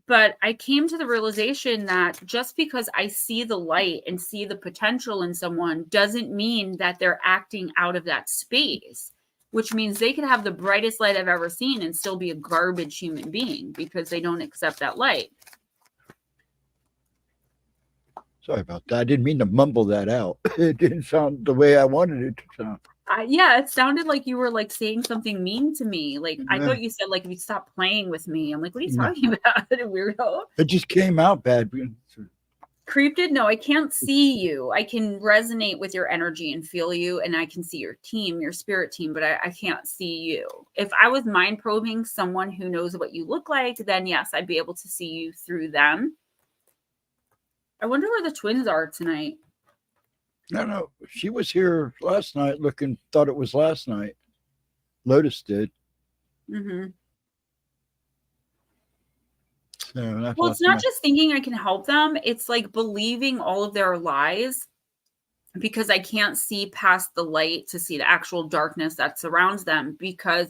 But I came to the realization that just because I see the light and see the potential in someone doesn't mean that they're acting out of that space, which means they could have the brightest light I've ever seen and still be a garbage human being because they don't accept that light. Sorry about that. I didn't mean to mumble that out. It didn't sound the way I wanted it to sound. Yeah, it sounded like you were like saying something mean to me. Like, I thought you said like, if you stop playing with me. I'm like, what are you talking about, weirdo? It just came out bad. Creep did? No, I can't see you. I can resonate with your energy and feel you, and I can see your team, your spirit team, but I can't see you. If I was mind probing someone who knows what you look like, then yes, I'd be able to see you through them. I wonder where the twins are tonight. No. She was here last night thought it was last night. Lotus did. Mm-hmm. So that's Well, it's not just thinking I can help them. It's like believing all of their lies because I can't see past the light to see the actual darkness that surrounds them, because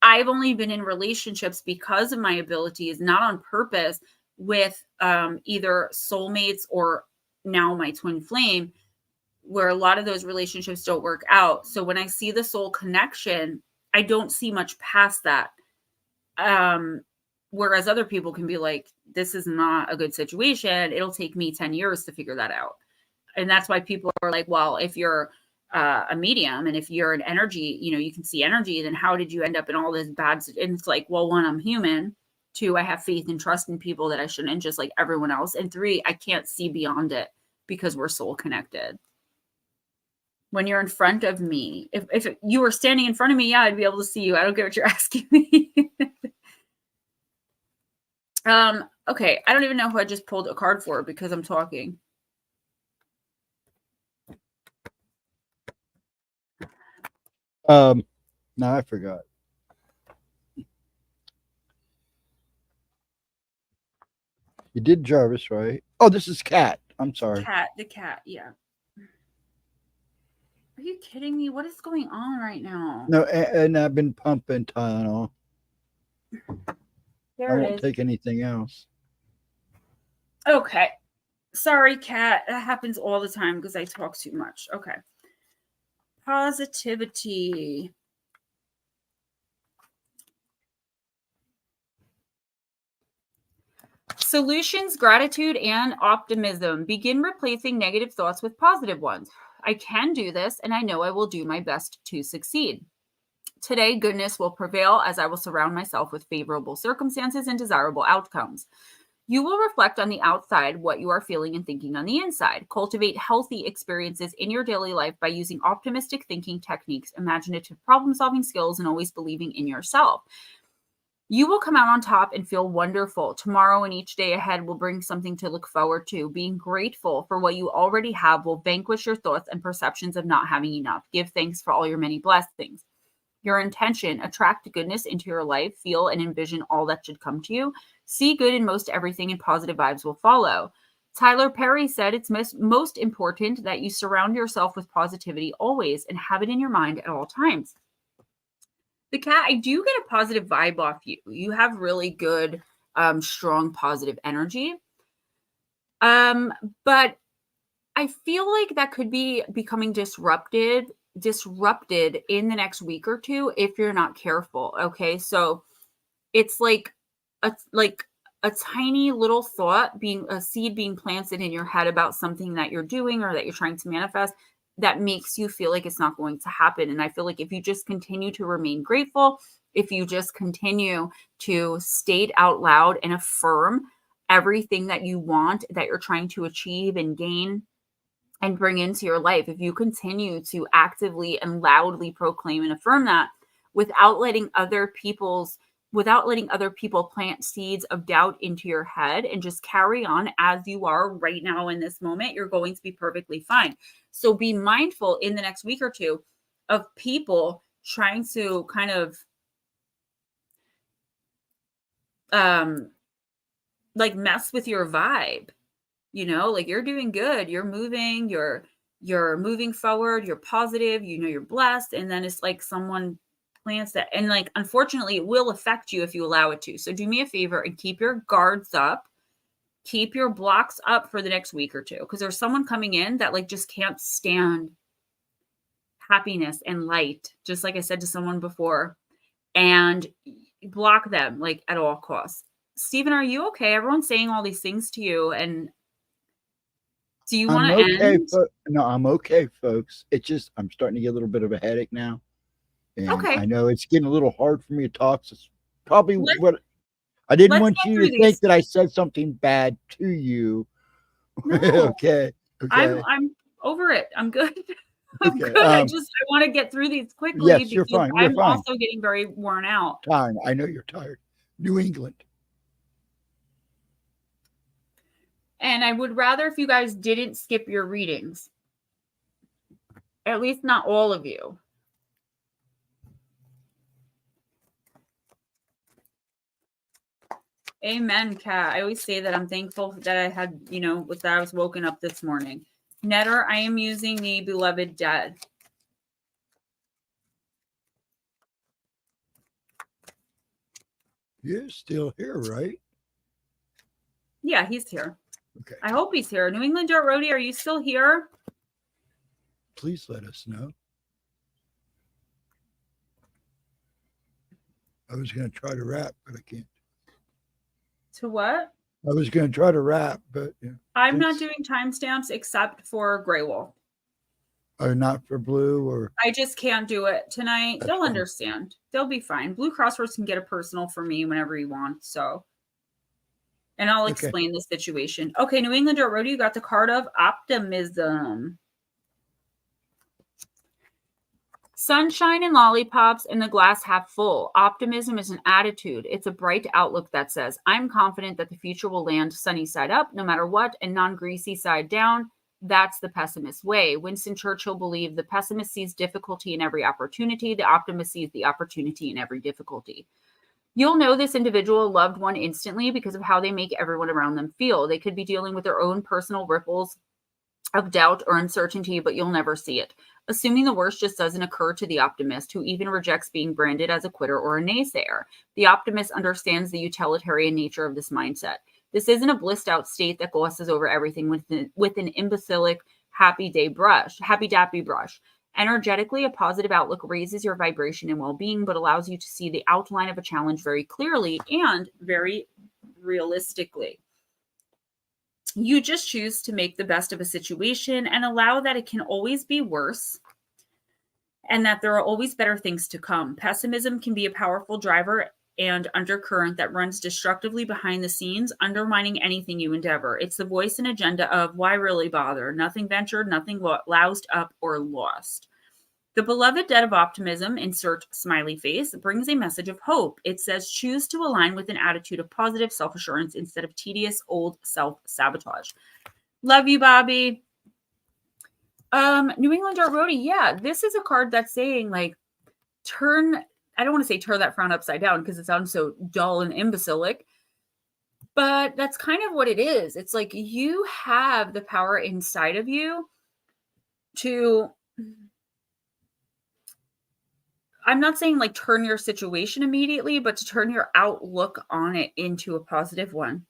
I've only been in relationships because of my abilities, not on purpose, with either soulmates or now my twin flame, where a lot of those relationships don't work out. So when I see the soul connection, I don't see much past that. Whereas other people can be like, this is not a good situation. It'll take me 10 years to figure that out. And that's why people are like, well, if you're a medium and if you're an energy, you can see energy, then how did you end up in all this bad? And it's like, well, one, I'm human. Two, I have faith and trust in people that I shouldn't, just like everyone else. And three, I can't see beyond it because we're soul connected. When you're in front of me, if you were standing in front of me, yeah, I'd be able to see you. I don't get what you're asking me. Okay. I don't even know who I just pulled a card for because I'm talking. No, I forgot. You did Jarvis, right? Oh, this is Cat. I'm sorry. The cat, yeah. Are you kidding me? What is going on right now? No, and I've been pumping Tylenol. I won't take anything else. Okay. Sorry, Cat. That happens all the time because I talk too much. Okay. Positivity. Solutions, gratitude, and optimism. Begin replacing negative thoughts with positive ones. I can do this, and I know I will do my best to succeed. Today, goodness will prevail as I will surround myself with favorable circumstances and desirable outcomes. You will reflect on the outside what you are feeling and thinking on the inside. Cultivate healthy experiences in your daily life by using optimistic thinking techniques, imaginative problem-solving skills, and always believing in yourself. You will come out on top and feel wonderful. Tomorrow and each day ahead will bring something to look forward to. Being grateful for what you already have will vanquish your thoughts and perceptions of not having enough. Give thanks for all your many blessings. Your intention, attract goodness into your life, feel and envision all that should come to you. See good in most everything and positive vibes will follow. Tyler Perry said it's most important that you surround yourself with positivity always and have it in your mind at all times. The Cat, I do get a positive vibe off you. You have really good, strong, positive energy. But I feel like that could be becoming disrupted in the next week or two if you're not careful. Okay. So it's like a tiny little thought, being a seed being planted in your head about something that you're doing or that you're trying to manifest, that makes you feel like it's not going to happen. And I feel like if you just continue to remain grateful, if you just continue to state out loud and affirm everything that you want, that you're trying to achieve and gain and bring into your life, if you continue to actively and loudly proclaim and affirm that without letting other people plant seeds of doubt into your head, and just carry on as you are right now in this moment, you're going to be perfectly fine. So be mindful in the next week or two of people trying to kind of like mess with your vibe. Like you're doing good, you're moving forward, you're positive, you're blessed, and then it's like someone plants that, and like unfortunately it will affect you if you allow it to. So do me a favor and keep your guards up, keep your blocks up for the next week or two, because there's someone coming in that like just can't stand happiness and light, just like I said to someone before, and block them like at all costs. Stephen, are you okay? Everyone's saying all these things to you, and do you want to end? No, I'm okay, folks. It's just I'm starting to get a little bit of a headache now. And Okay. I know it's getting a little hard for me to talk. So it's probably Let's- what I didn't let's want get you through to these. think that I said something bad to you. No. Okay. I'm over it. I'm good. I'm Okay. good. I want to get through these quickly Yes, you're because fine. You're I'm fine. also getting very worn out. Time. I know you're tired. New England. And I would rather if you guys didn't skip your readings. At least not all of you. Amen, Kat. I always say that I'm thankful that I had, that I was woken up this morning. Netter, I am using the beloved dead. You're still here, right? Yeah, he's here. Okay. I hope he's here. New England Dirt Roadie, are you still here? Please let us know. I was going to try to rap, but I can't. To what? I was going to try to rap, but yeah. I'm not doing timestamps except for Grey Wolf. Oh, not for Blue or? I just can't do it tonight. That's They'll fine. understand. They'll be fine. Blue Crosswords can get a personal for me whenever you want. So, and I'll explain the situation. Okay, New England Dirt Roadie, you got the card of optimism. Sunshine and lollipops and the glass half full. Optimism is an attitude. It's a bright outlook that says, I'm confident that the future will land sunny side up no matter what and non-greasy side down. That's the pessimist way. Winston Churchill believed the pessimist sees difficulty in every opportunity. The optimist sees the opportunity in every difficulty. You'll know this individual loved one instantly because of how they make everyone around them feel. They could be dealing with their own personal ripples of doubt or uncertainty, but you'll never see it. Assuming the worst just doesn't occur to the optimist, who even rejects being branded as a quitter or a naysayer. The optimist understands the utilitarian nature of this mindset. This isn't a blissed out state that glosses over everything with an imbecilic happy-dappy brush. Energetically, a positive outlook raises your vibration and well-being, but allows you to see the outline of a challenge very clearly and very realistically. You just choose to make the best of a situation and allow that it can always be worse and that there are always better things to come. Pessimism can be a powerful driver and undercurrent that runs destructively behind the scenes, undermining anything you endeavor. It's the voice and agenda of why really bother? Nothing ventured, nothing loused up or lost. The beloved dead of optimism, insert smiley face, brings a message of hope. It says, choose to align with an attitude of positive self-assurance instead of tedious old self-sabotage. Love you, Bobby. New England Dirt Roadie, yeah, this is a card that's saying, like, I don't want to say turn that frown upside down because it sounds so dull and imbecilic, but that's kind of what it is. It's like you have the power inside of you to... I'm not saying like turn your situation immediately, but to turn your outlook on it into a positive one.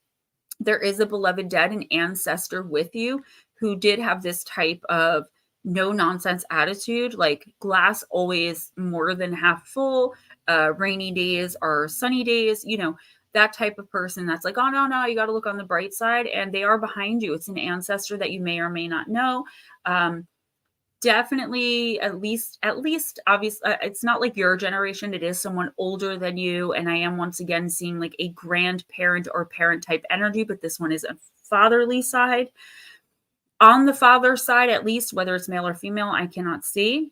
There is a beloved dead, an ancestor with you who did have this type of no nonsense attitude, like glass always more than half full, rainy days are sunny days, that type of person that's like, oh, no, you got to look on the bright side. And they are behind you. It's an ancestor that you may or may not know. Definitely, at least obviously it's not like your generation, it is someone older than you, and I am once again seeing like a grandparent or parent type energy, but this one is a fatherly side. On the father side, at least, whether it's male or female, I cannot see,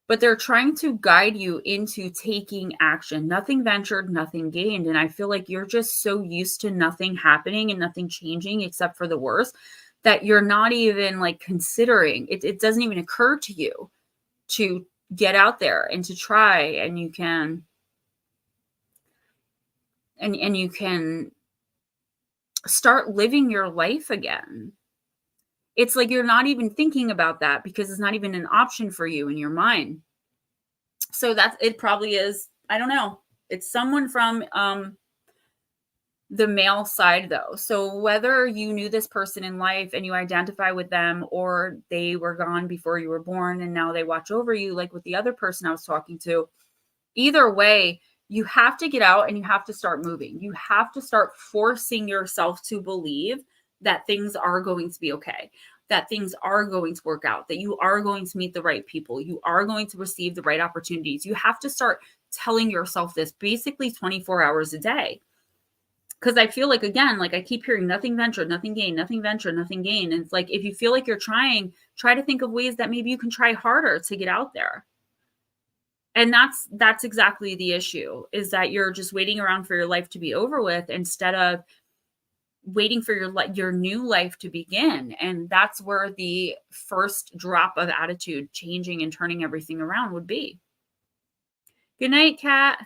but they're trying to guide you into taking action. Nothing ventured, nothing gained. And I feel like you're just so used to nothing happening and nothing changing except for the worst, that you're not even like considering it. It doesn't even occur to you to get out there and to try, and you can, and you can start living your life again. It's like you're not even thinking about that because it's not even an option for you in your mind. So it probably is, I don't know. It's someone from the male side though. So whether you knew this person in life and you identify with them, or they were gone before you were born and now they watch over you, like with the other person I was talking to, either way, you have to get out and you have to start moving. You have to start forcing yourself to believe that things are going to be okay, that things are going to work out, that you are going to meet the right people, you are going to receive the right opportunities. You have to start telling yourself this basically 24 hours a day. Because I feel like, again, like I keep hearing nothing ventured, nothing gained, nothing ventured, nothing gained. And it's like, if you feel like you're trying, try to think of ways that maybe you can try harder to get out there. And that's exactly the issue, is that you're just waiting around for your life to be over with instead of waiting for your new life to begin. And that's where the first drop of attitude changing and turning everything around would be. Good night, Kat.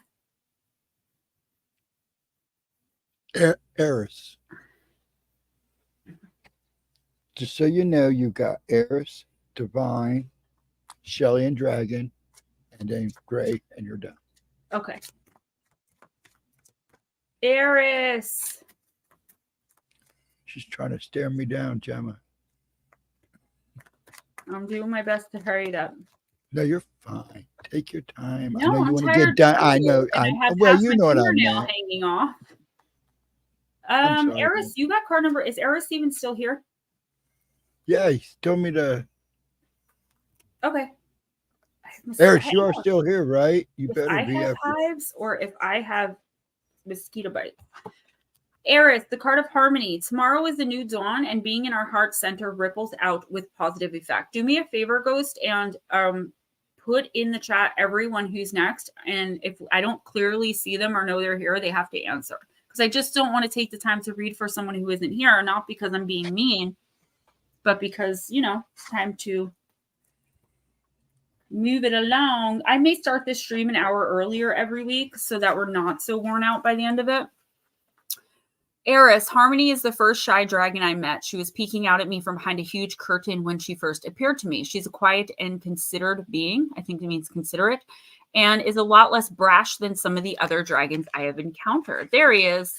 Eris. Just so you know, you've got Eris, Divine, Shelly and Dragon, and then Gray, and you're done. Okay. Eris. She's trying to stare me down, Gemma. I'm doing my best to hurry it up. No, you're fine. Take your time. No, I know you I'm want to tired get done. too, I know. and I have Well, half you my know what I fingernail meant. hanging off. I'm sorry. Eris, you got card number. Is Eris even still here? Yeah, he told me to. Okay. Eris, you are still here, right? You If better I be have after. hives or if I have mosquito bites. Eris, the card of harmony. Tomorrow is a new dawn, and being in our heart center ripples out with positive effect. Do me a favor, Ghost, and put in the chat everyone who's next. And if I don't clearly see them or know they're here, they have to answer. Because I just don't want to take the time to read for someone who isn't here, not because I'm being mean, but because, you know, it's time to move it along. I may start this stream an hour earlier every week so that we're not so worn out by the end of it. Eris, Harmony is the first shy dragon I met. She was peeking out at me from behind a huge curtain when she first appeared to me. She's a quiet and considered being. I think it means considerate, and is a lot less brash than some of the other dragons I have encountered. There he is.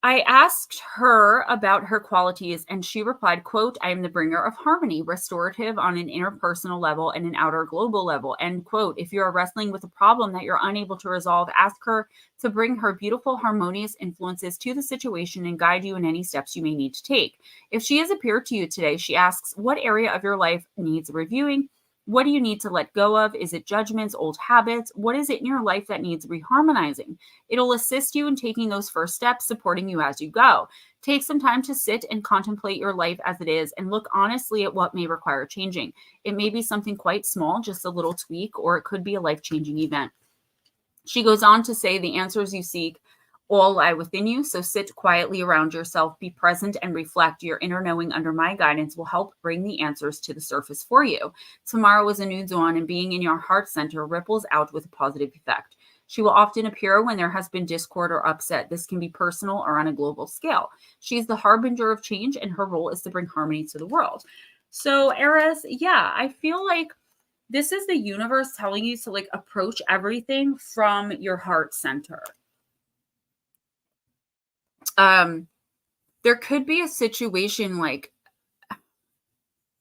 I asked her about her qualities, and she replied, quote, I am the bringer of harmony, restorative on an interpersonal level and an outer global level, end quote. If you are wrestling with a problem that you're unable to resolve, ask her to bring her beautiful, harmonious influences to the situation and guide you in any steps you may need to take. If she has appeared to you today, she asks, what area of your life needs reviewing? What do you need to let go of? Is it judgments, old habits? What is it in your life that needs reharmonizing? It'll assist you in taking those first steps, supporting you as you go. Take some time to sit and contemplate your life as it is and look honestly at what may require changing. It may be something quite small, just a little tweak, or it could be a life-changing event. She goes on to say the answers you seek all lie within you, so sit quietly around yourself, be present, and reflect. Your inner knowing under my guidance will help bring the answers to the surface for you. Tomorrow is a new dawn, and being in your heart center ripples out with a positive effect. She will often appear when there has been discord or upset. This can be personal or on a global scale. She is the harbinger of change, and her role is to bring harmony to the world. So, Eris, yeah, I feel like this is the universe telling you to like approach everything from your heart center. There could be a situation like,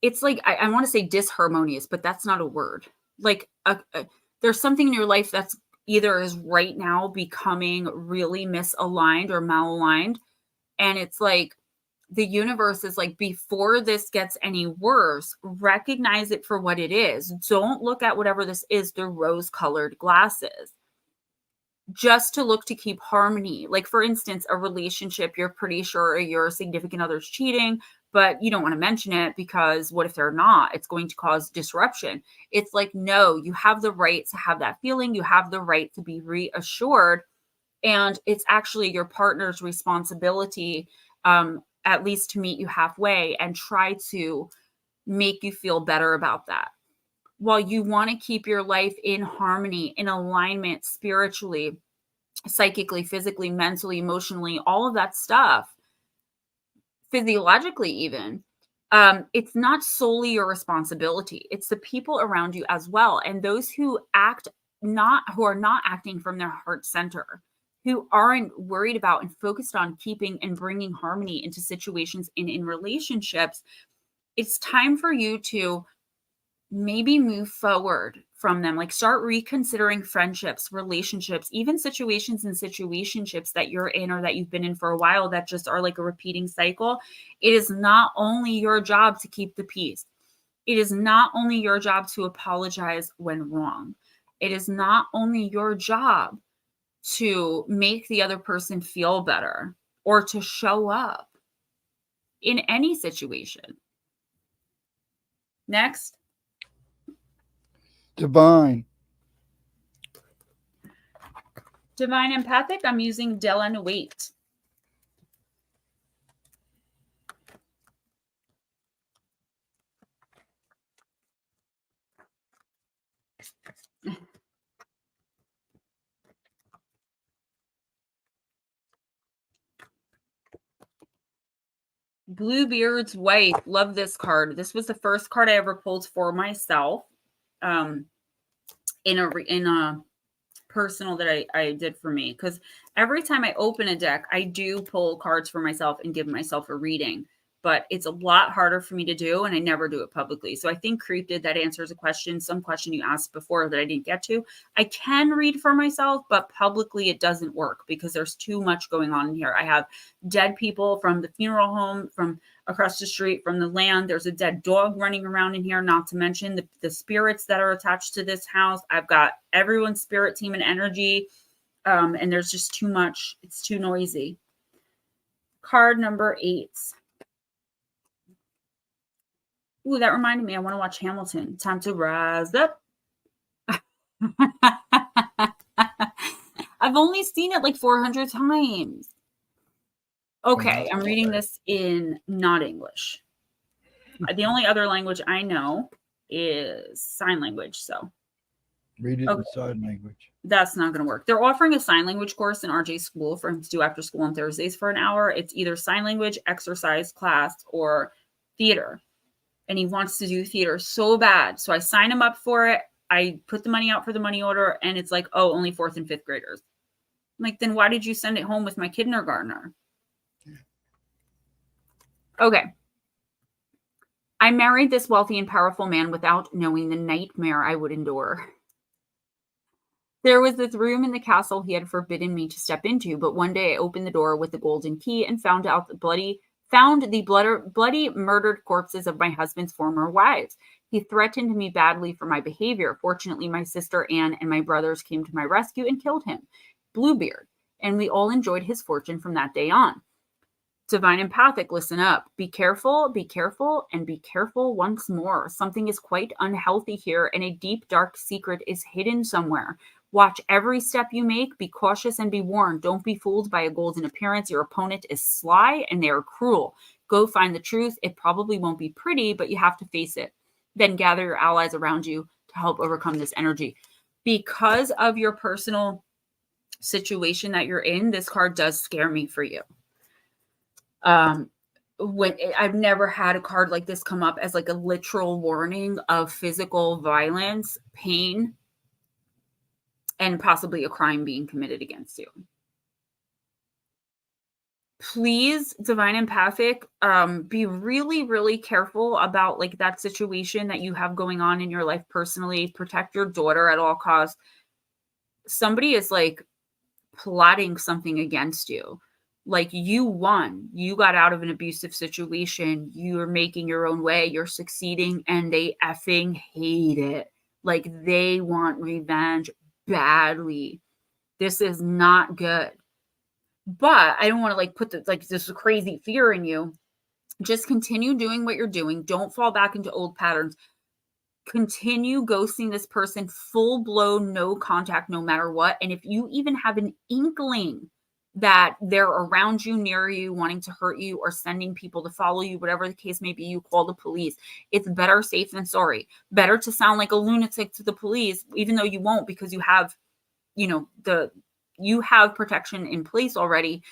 it's like, I want to say disharmonious, but that's not a word. Like there's something in your life that's either is right now becoming really misaligned or malaligned. And it's like, the universe is like, before this gets any worse, recognize it for what it is. Don't look at whatever this is through rose-colored glasses. Just to look to keep harmony. Like, for instance, a relationship, you're pretty sure your significant other's cheating, but you don't want to mention it because what if they're not? It's going to cause disruption. It's like, no, you have the right to have that feeling. You have the right to be reassured. And it's actually your partner's responsibility, at least to meet you halfway and try to make you feel better about that. While you want to keep your life in harmony, in alignment, spiritually, psychically, physically, mentally, emotionally, all of that stuff, physiologically even, it's not solely your responsibility. It's the people around you as well. And those who are not acting from their heart center, who aren't worried about and focused on keeping and bringing harmony into situations in relationships, it's time for you to maybe move forward from them. Like, start reconsidering friendships, relationships, even situations and situationships that you're in or that you've been in for a while that just are like a repeating cycle. It is not only your job to keep the peace. It is not only your job to apologize when wrong. It is not only your job to make the other person feel better or to show up in any situation. Next. Divine. Divine Empathic, I'm using Dylan Waite. Bluebeard's wife. Love this card. This was the first card I ever pulled for myself. In a personal that I did for me, because every time I open a deck, I do pull cards for myself and give myself a reading, but it's a lot harder for me to do, and I never do it publicly. So I think Creep did that answers a question, some question you asked before that I didn't get to. I can read for myself, but publicly it doesn't work because there's too much going on in here. I have dead people from the funeral home, from across the street, from the land. There's a dead dog running around in here, not to mention the spirits that are attached to this house. I've got everyone's spirit team and energy, and there's just too much. It's too noisy. Card number 8. Ooh, that reminded me. I want to watch Hamilton. Time to rise up. I've only seen it like 400 times. Okay, I'm reading this in not English. The only other language I know is sign language. So read it in sign language. That's not going to work. They're offering a sign language course in RJ school for him to do after school on Thursdays for an hour. It's either sign language, exercise class, or theater. And he wants to do theater so bad. So I sign him up for it. I put the money out for the money order, and it's like, oh, only 4th and 5th graders. I'm like, then why did you send it home with my kindergartner? Okay. I married this wealthy and powerful man without knowing the nightmare I would endure. There was this room in the castle he had forbidden me to step into, but one day I opened the door with the golden key and found the bloody, murdered corpses of my husband's former wives. He threatened me badly for my behavior. Fortunately, my sister Anne and my brothers came to my rescue and killed him, Bluebeard, and we all enjoyed his fortune from that day on. Divine Empathic, listen up. Be careful, and be careful once more. Something is quite unhealthy here, and a deep, dark secret is hidden somewhere. Watch every step you make. Be cautious and be warned. Don't be fooled by a golden appearance. Your opponent is sly, and they are cruel. Go find the truth. It probably won't be pretty, but you have to face it. Then gather your allies around you to help overcome this energy. Because of your personal situation that you're in, this card does scare me for you. When I've never had a card like this come up as like a literal warning of physical violence, pain, and possibly a crime being committed against you. Please, Divine Empathic, be really, really careful about like that situation that you have going on in your life personally. Protect your daughter at all costs. Somebody is like plotting something against you. Like you won, you got out of an abusive situation, you're making your own way, you're succeeding, and they effing hate it. Like they want revenge badly. This is not good. But I don't want to like put this crazy fear in you. Just continue doing what you're doing. Don't fall back into old patterns. Continue ghosting this person, full blown, no contact, no matter what. And if you even have an inkling that they're around you, near you, wanting to hurt you, or sending people to follow you, whatever the case may be, you call the police. It's better safe than sorry. Better to sound like a lunatic to the police, even though you won't, because you have, you have protection in place already.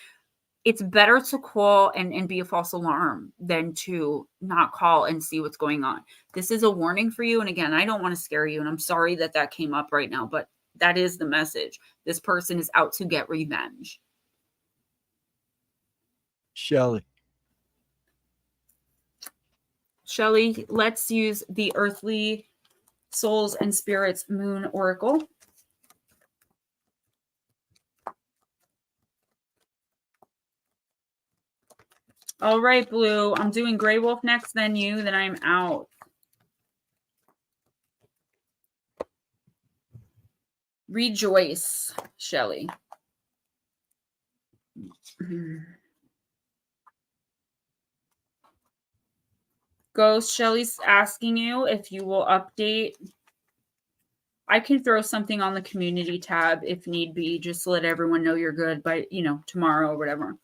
It's better to call and be a false alarm than to not call and see what's going on. This is a warning for you. And again, I don't want to scare you, and I'm sorry that that came up right now, but that is the message. This person is out to get revenge. Shelly, let's use the Earthly Souls and Spirits Moon Oracle. All right, Blue. I'm doing Grey Wolf next, then you, then I'm out. Rejoice, Shelly. Ghost, Shelly's asking you if you will update. I can throw something on the community tab if need be, just to let everyone know you're good by, tomorrow or whatever.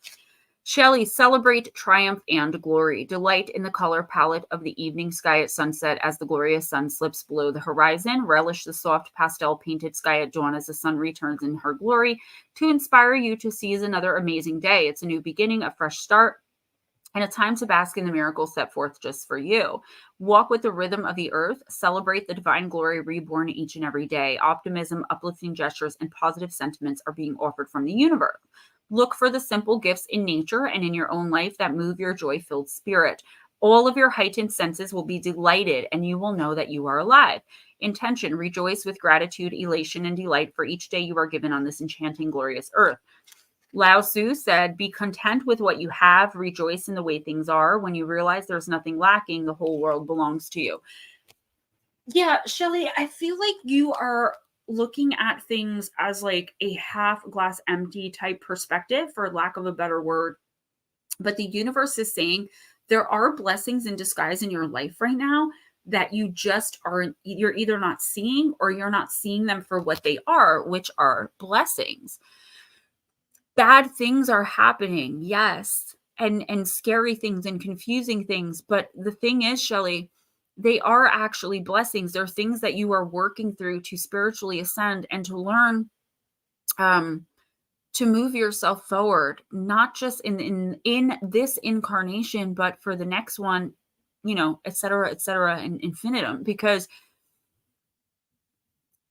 Shelly, celebrate triumph and glory. Delight in the color palette of the evening sky at sunset as the glorious sun slips below the horizon. Relish the soft pastel painted sky at dawn as the sun returns in her glory to inspire you to seize another amazing day. It's a new beginning, a fresh start. and a time to bask in the miracles set forth just for you. Walk with the rhythm of the earth, celebrate the divine glory reborn each and every day. Optimism, uplifting gestures, and positive sentiments are being offered from the universe. Look for the simple gifts in nature and in your own life that move your joy-filled spirit. All of your heightened senses will be delighted, and you will know that you are alive. Intention, rejoice with gratitude, elation, and delight for each day you are given on this enchanting, glorious earth. Lao Tzu said, be content with what you have, rejoice in the way things are. When you realize there's nothing lacking, the whole world belongs to you. Yeah, Shelly, I feel like you are looking at things as like a half glass empty type perspective, for lack of a better word. But the universe is saying there are blessings in disguise in your life right now that you just aren't, you're either not seeing, or you're not seeing them for what they are, which are blessings. Bad things are happening, yes, and scary things and confusing things. But the thing is, Shelly, they are actually blessings. They're things that you are working through to spiritually ascend and to learn to move yourself forward, not just in this incarnation, but for the next one, you know, et cetera, and infinitum, because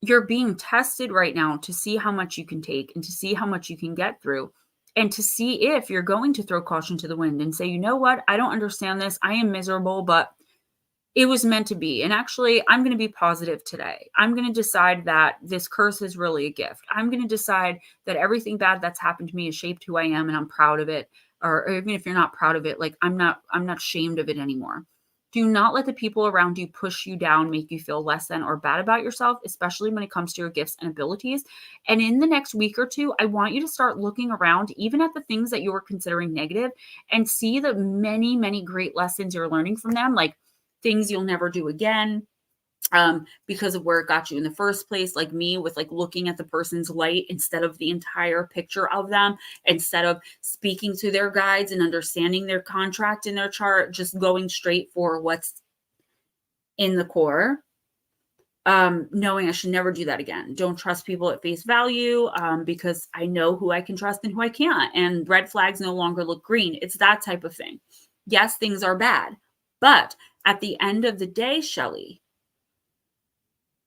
you're being tested right now to see how much you can take and to see how much you can get through, and to see if you're going to throw caution to the wind and say, you know what, I don't understand this. I am miserable, but it was meant to be. And actually, I'm going to be positive today. I'm going to decide that this curse is really a gift. I'm going to decide that everything bad that's happened to me has shaped who I am, and I'm proud of it. Or even if you're not proud of it, like I'm not ashamed of it anymore. Do not let the people around you push you down, make you feel less than or bad about yourself, especially when it comes to your gifts and abilities. And in the next week or two, I want you to start looking around, even at the things that you were considering negative, and see the many, many great lessons you're learning from them, like things you'll never do again, because of where it got you in the first place. Like me, with like looking at the person's light instead of the entire picture of them, instead of speaking to their guides and understanding their contract in their chart, just going straight for what's in the core. Knowing I should never do that again. Don't trust people at face value, because I know who I can trust and who I can't. And red flags no longer look green. It's that type of thing. Yes, things are bad, but at the end of the day, Shelly,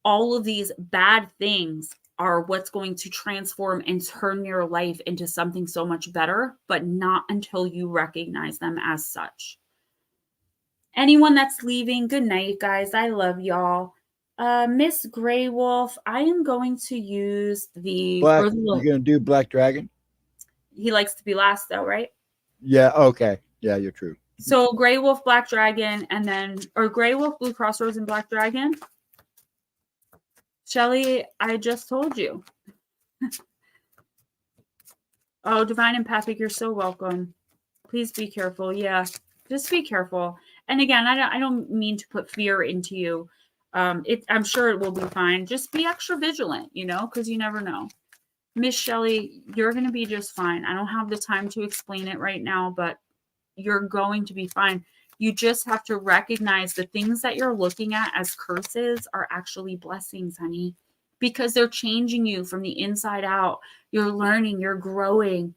all of these bad things are what's going to transform and turn your life into something so much better, but not until you recognize them as such. Anyone that's leaving, good night, guys. I love y'all. Miss Grey Wolf, I am going to use the... You're going to do Black Dragon? He likes to be last, though, right? Yeah, okay. Yeah, you're true. So Grey Wolf, Black Dragon, and then... Or Grey Wolf, Blue Crossroads, and Black Dragon. Shelly, I just told you. Oh, Divine Empathic, you're so welcome. Please be careful. Yeah, just be careful. And again, I don't mean to put fear into you. I'm sure it will be fine. Just be extra vigilant, you know, because you never know. Miss Shelly, you're going to be just fine. I don't have the time to explain it right now, but you're going to be fine. You just have to recognize the things that you're looking at as curses are actually blessings, honey, because they're changing you from the inside out. You're learning, you're growing,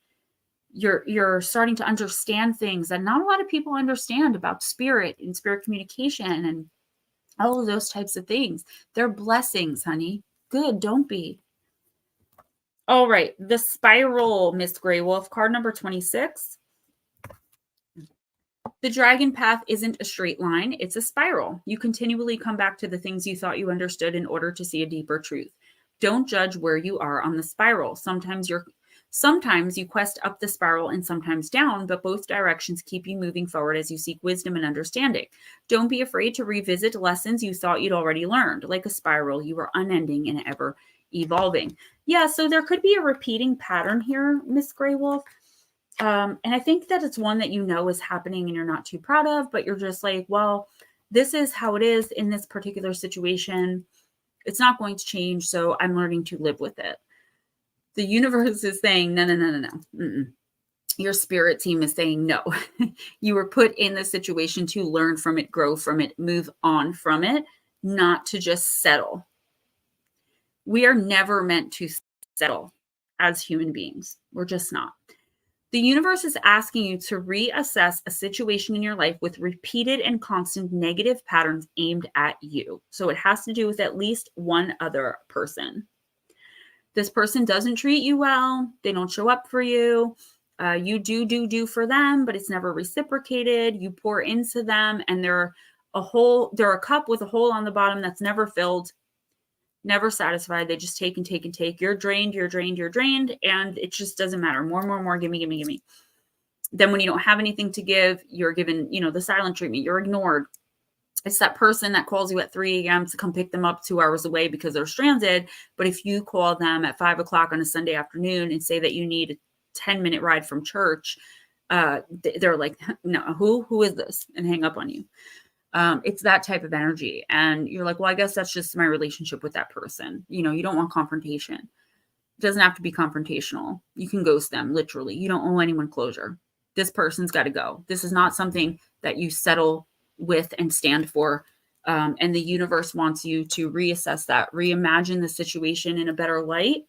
you're starting to understand things that not a lot of people understand about spirit and spirit communication and all of those types of things. They're blessings, honey. Good, don't be. All right, the spiral, Miss Grey Wolf, card number 26. The dragon path isn't a straight line, it's a spiral. You continually come back to the things you thought you understood in order to see a deeper truth. Don't judge where you are on the spiral. Sometimes you quest up the spiral and sometimes down, but both directions keep you moving forward as you seek wisdom and understanding. Don't be afraid to revisit lessons you thought you'd already learned. Like a spiral, you are unending and ever evolving. Yeah, so there could be a repeating pattern here, Miss Grey Wolf. And I think that it's one that you know is happening and you're not too proud of, but you're just like, well, this is how it is in this particular situation. It's not going to change, so I'm learning to live with it. The universe is saying, no. Mm-mm. Your spirit team is saying, no. You were put in this situation to learn from it, grow from it, move on from it, not to just settle. We are never meant to settle as human beings. We're just not. The universe is asking you to reassess a situation in your life with repeated and constant negative patterns aimed at you. So it has to do with at least one other person. This person doesn't treat you well. They don't show up for you. You do for them, but it's never reciprocated. You pour into them and they're a cup with a hole on the bottom that's never filled, never satisfied. They just take and take and take. You're drained. And it just doesn't matter. More. Give me. Then when you don't have anything to give, you're given, the silent treatment. You're ignored. It's that person that calls you at 3 a.m. to come pick them up 2 hours away because they're stranded. But if you call them at 5 o'clock on a Sunday afternoon and say that you need a 10-minute ride from church, they're like, no, who is this? And hang up on you. It's that type of energy. And you're like, well, I guess that's just my relationship with that person. You don't want confrontation. It doesn't have to be confrontational. You can ghost them, literally. You don't owe anyone closure. This person's got to go. This is not something that you settle with and stand for. And the universe wants you to reassess that, reimagine the situation in a better light.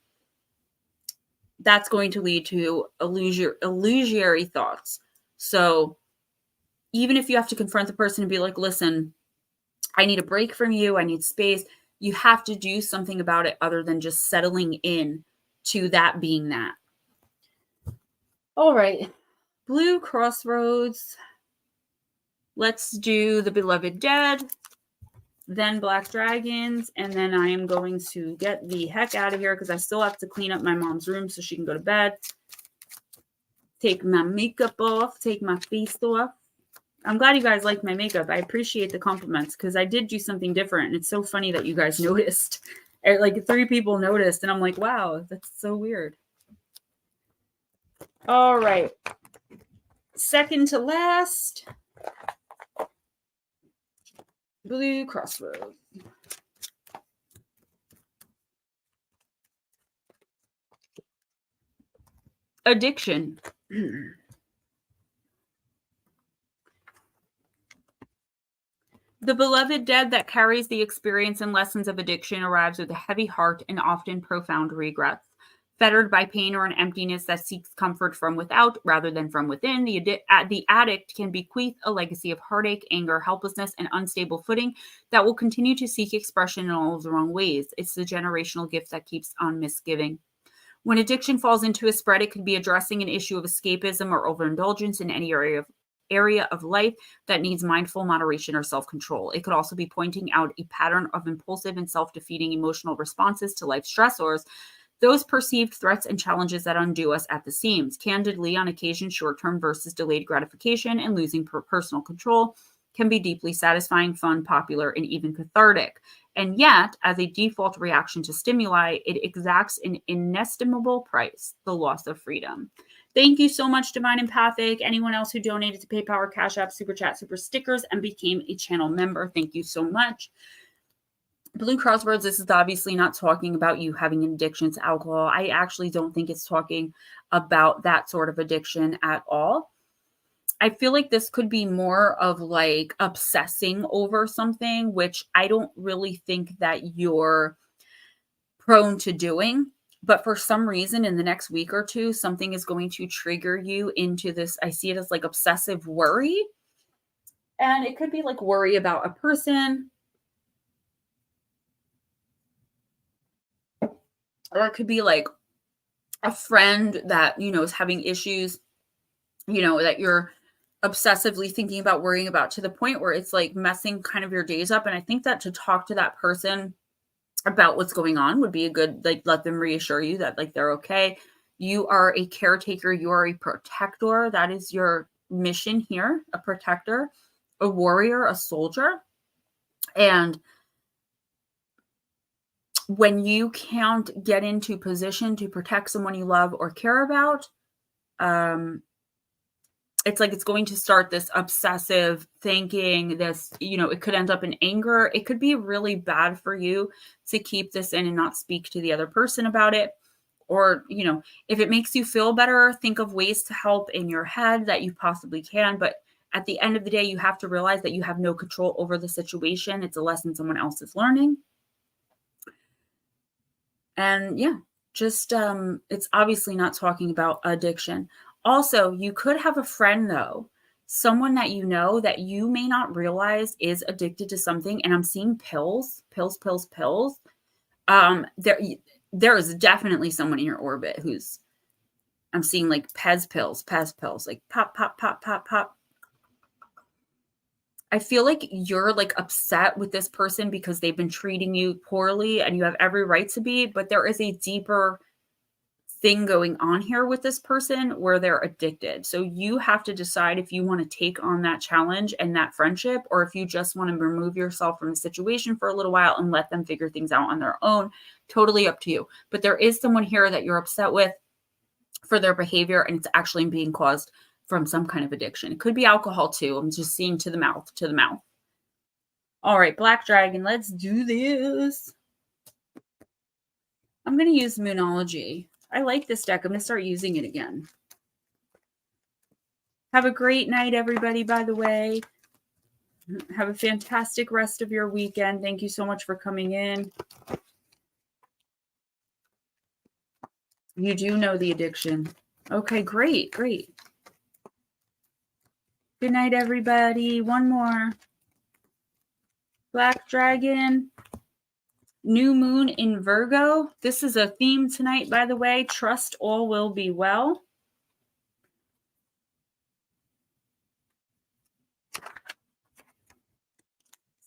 That's going to lead to illusory thoughts. So even if you have to confront the person and be like, listen, I need a break from you. I need space. You have to do something about it other than just settling in to that being that. All right. Blue crossroads. Let's do the beloved dead, then black dragons, and then I am going to get the heck out of here because I still have to clean up my mom's room so she can go to bed. Take my makeup off, take my face off. I'm glad you guys like my makeup. I appreciate the compliments because I did do something different. And it's so funny that you guys noticed. Like 3 people noticed, and I'm like, wow, that's so weird. All right. Second to last. Blue crossroads. Addiction. The beloved dead that carries the experience and lessons of addiction arrives with a heavy heart and often profound regrets. Fettered by pain or an emptiness that seeks comfort from without rather than from within, the addict can bequeath a legacy of heartache, anger, helplessness, and unstable footing that will continue to seek expression in all of the wrong ways. It's the generational gift that keeps on misgiving. When addiction falls into a spread, it could be addressing an issue of escapism or overindulgence in any area of life that needs mindful moderation or self-control. It could also be pointing out a pattern of impulsive and self-defeating emotional responses to life stressors, those perceived threats and challenges that undo us at the seams. Candidly, on occasion, short-term versus delayed gratification and losing personal control can be deeply satisfying, fun, popular, and even cathartic. And yet, as a default reaction to stimuli, it exacts an inestimable price, the loss of freedom. Thank you so much, Divine Empathic. Anyone else who donated to PayPal, Cash App, Super Chat, Super Stickers, and became a channel member, thank you so much. Blue Crossroads, this is obviously not talking about you having an addiction to alcohol. I actually don't think it's talking about that sort of addiction at all. I feel like this could be more of like obsessing over something, which I don't really think that you're prone to doing. But for some reason, in the next week or two, something is going to trigger you into this. I see it as like obsessive worry. And it could be like worry about a person. Or it could be like a friend that, is having issues, that you're obsessively thinking about, worrying about, to the point where it's like messing kind of your days up. And I think that to talk to that person about what's going on would be a good, like, let them reassure you that like they're okay. You are a caretaker. You are a protector. That is your mission here, a protector, a warrior, a soldier. And when you can't get into position to protect someone you love or care about, it's like it's going to start this obsessive thinking, this, it could end up in anger. It could be really bad for you to keep this in and not speak to the other person about it. Or, if it makes you feel better, think of ways to help in your head that you possibly can. But at the end of the day, you have to realize that you have no control over the situation. It's a lesson someone else is learning. And yeah, just, it's obviously not talking about addiction. Also, you could have a friend, though, someone that you know that you may not realize is addicted to something. And I'm seeing pills. There is definitely someone in your orbit who's, I'm seeing like Pez pills, like pop, pop, pop, pop, pop. I feel like you're like upset with this person because they've been treating you poorly and you have every right to be, but there is a deeper thing going on here with this person where they're addicted. So you have to decide if you want to take on that challenge and that friendship, or if you just want to remove yourself from the situation for a little while and let them figure things out on their own. Totally up to you. But there is someone here that you're upset with for their behavior, and it's actually being caused from some kind of addiction. It could be alcohol too. I'm just seeing to the mouth. All right, Black Dragon, let's do this. I'm going to use Moonology. I like this deck. I'm going to start using it again. Have a great night, everybody, by the way. Have a fantastic rest of your weekend. Thank you so much for coming in. You do know the addiction. Okay, great. Good night, everybody. One more. Black Dragon. New moon in Virgo. This is a theme tonight, by the way. Trust all will be well.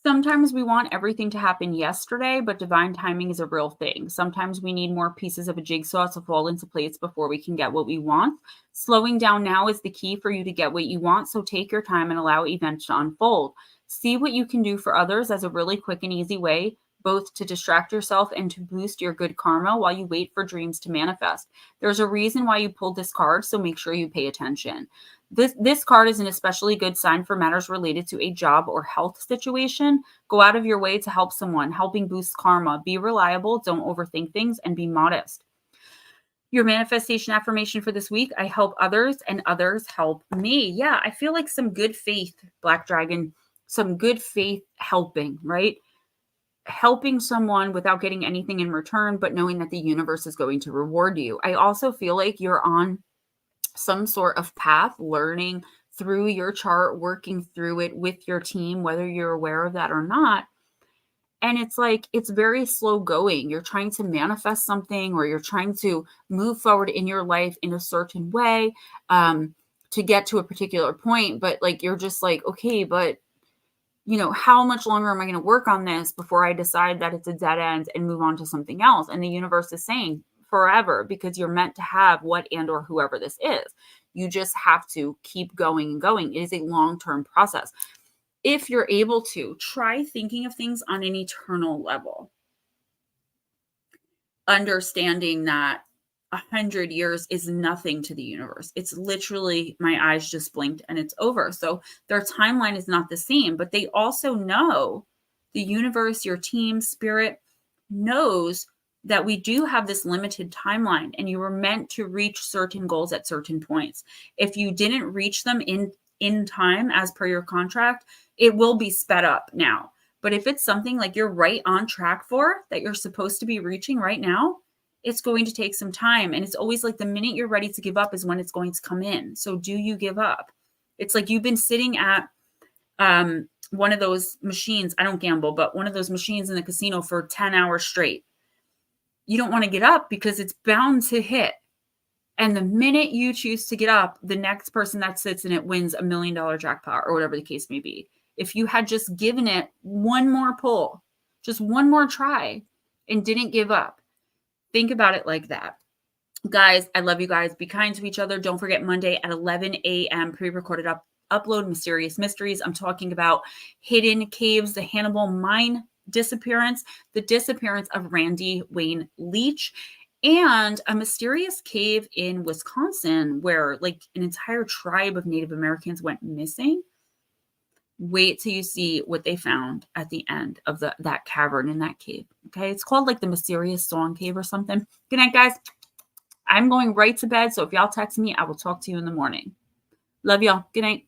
Sometimes we want everything to happen yesterday, but divine timing is a real thing. Sometimes we need more pieces of a jigsaw to fall into place before we can get what we want. Slowing down now is the key for you to get what you want, so take your time and allow events to unfold. See what you can do for others as a really quick and easy way, both to distract yourself and to boost your good karma while you wait for dreams to manifest. There's a reason why you pulled this card, so make sure you pay attention. This card is an especially good sign for matters related to a job or health situation. Go out of your way to help someone, helping boost karma. Be reliable, don't overthink things, and be modest. Your manifestation affirmation for this week: I help others and others help me. Yeah, I feel like some good faith, Black Dragon, some good faith helping, right? Helping someone without getting anything in return, but knowing that the universe is going to reward you. I also feel like you're on some sort of path, learning through your chart, working through it with your team, whether you're aware of that or not. And it's like, it's very slow going. You're trying to manifest something, or you're trying to move forward in your life in a certain way to get to a particular point. But like, you're just like, okay, but you know, how much longer am I going to work on this before I decide that it's a dead end and move on to something else? And the universe is saying forever, because you're meant to have what and or whoever this is. You just have to keep going and going. It is a long-term process. If you're able to, try thinking of things on an eternal level. Understanding that 100 years is nothing to the universe. It's literally, my eyes just blinked and it's over. So their timeline is not the same, but they also know, the universe, your team, spirit knows that we do have this limited timeline, and you were meant to reach certain goals at certain points. If you didn't reach them in time as per your contract, it will be sped up now. But if it's something like you're right on track for, that you're supposed to be reaching right now, it's going to take some time. And it's always like the minute you're ready to give up is when it's going to come in. So do you give up? It's like you've been sitting at one of those machines. I don't gamble, but one of those machines in the casino for 10 hours straight. You don't want to get up because it's bound to hit. And the minute you choose to get up, the next person that sits in it wins $1 million jackpot, or whatever the case may be. If you had just given it one more pull, just one more try, and didn't give up, think about it like that. Guys, I love you guys. Be kind to each other. Don't forget, Monday at 11 a.m. pre-recorded upload Mysterious Mysteries. I'm talking about hidden caves, the Hannibal mine disappearance, the disappearance of Randy Wayne Leach, and a mysterious cave in Wisconsin where like an entire tribe of Native Americans went missing. Wait till you see what they found at the end of that cavern in that cave. Okay, it's called like the Mysterious Song Cave or something. Good night, guys. I'm going right to bed, so if y'all text me, I will talk to you in the morning. Love y'all. Good night.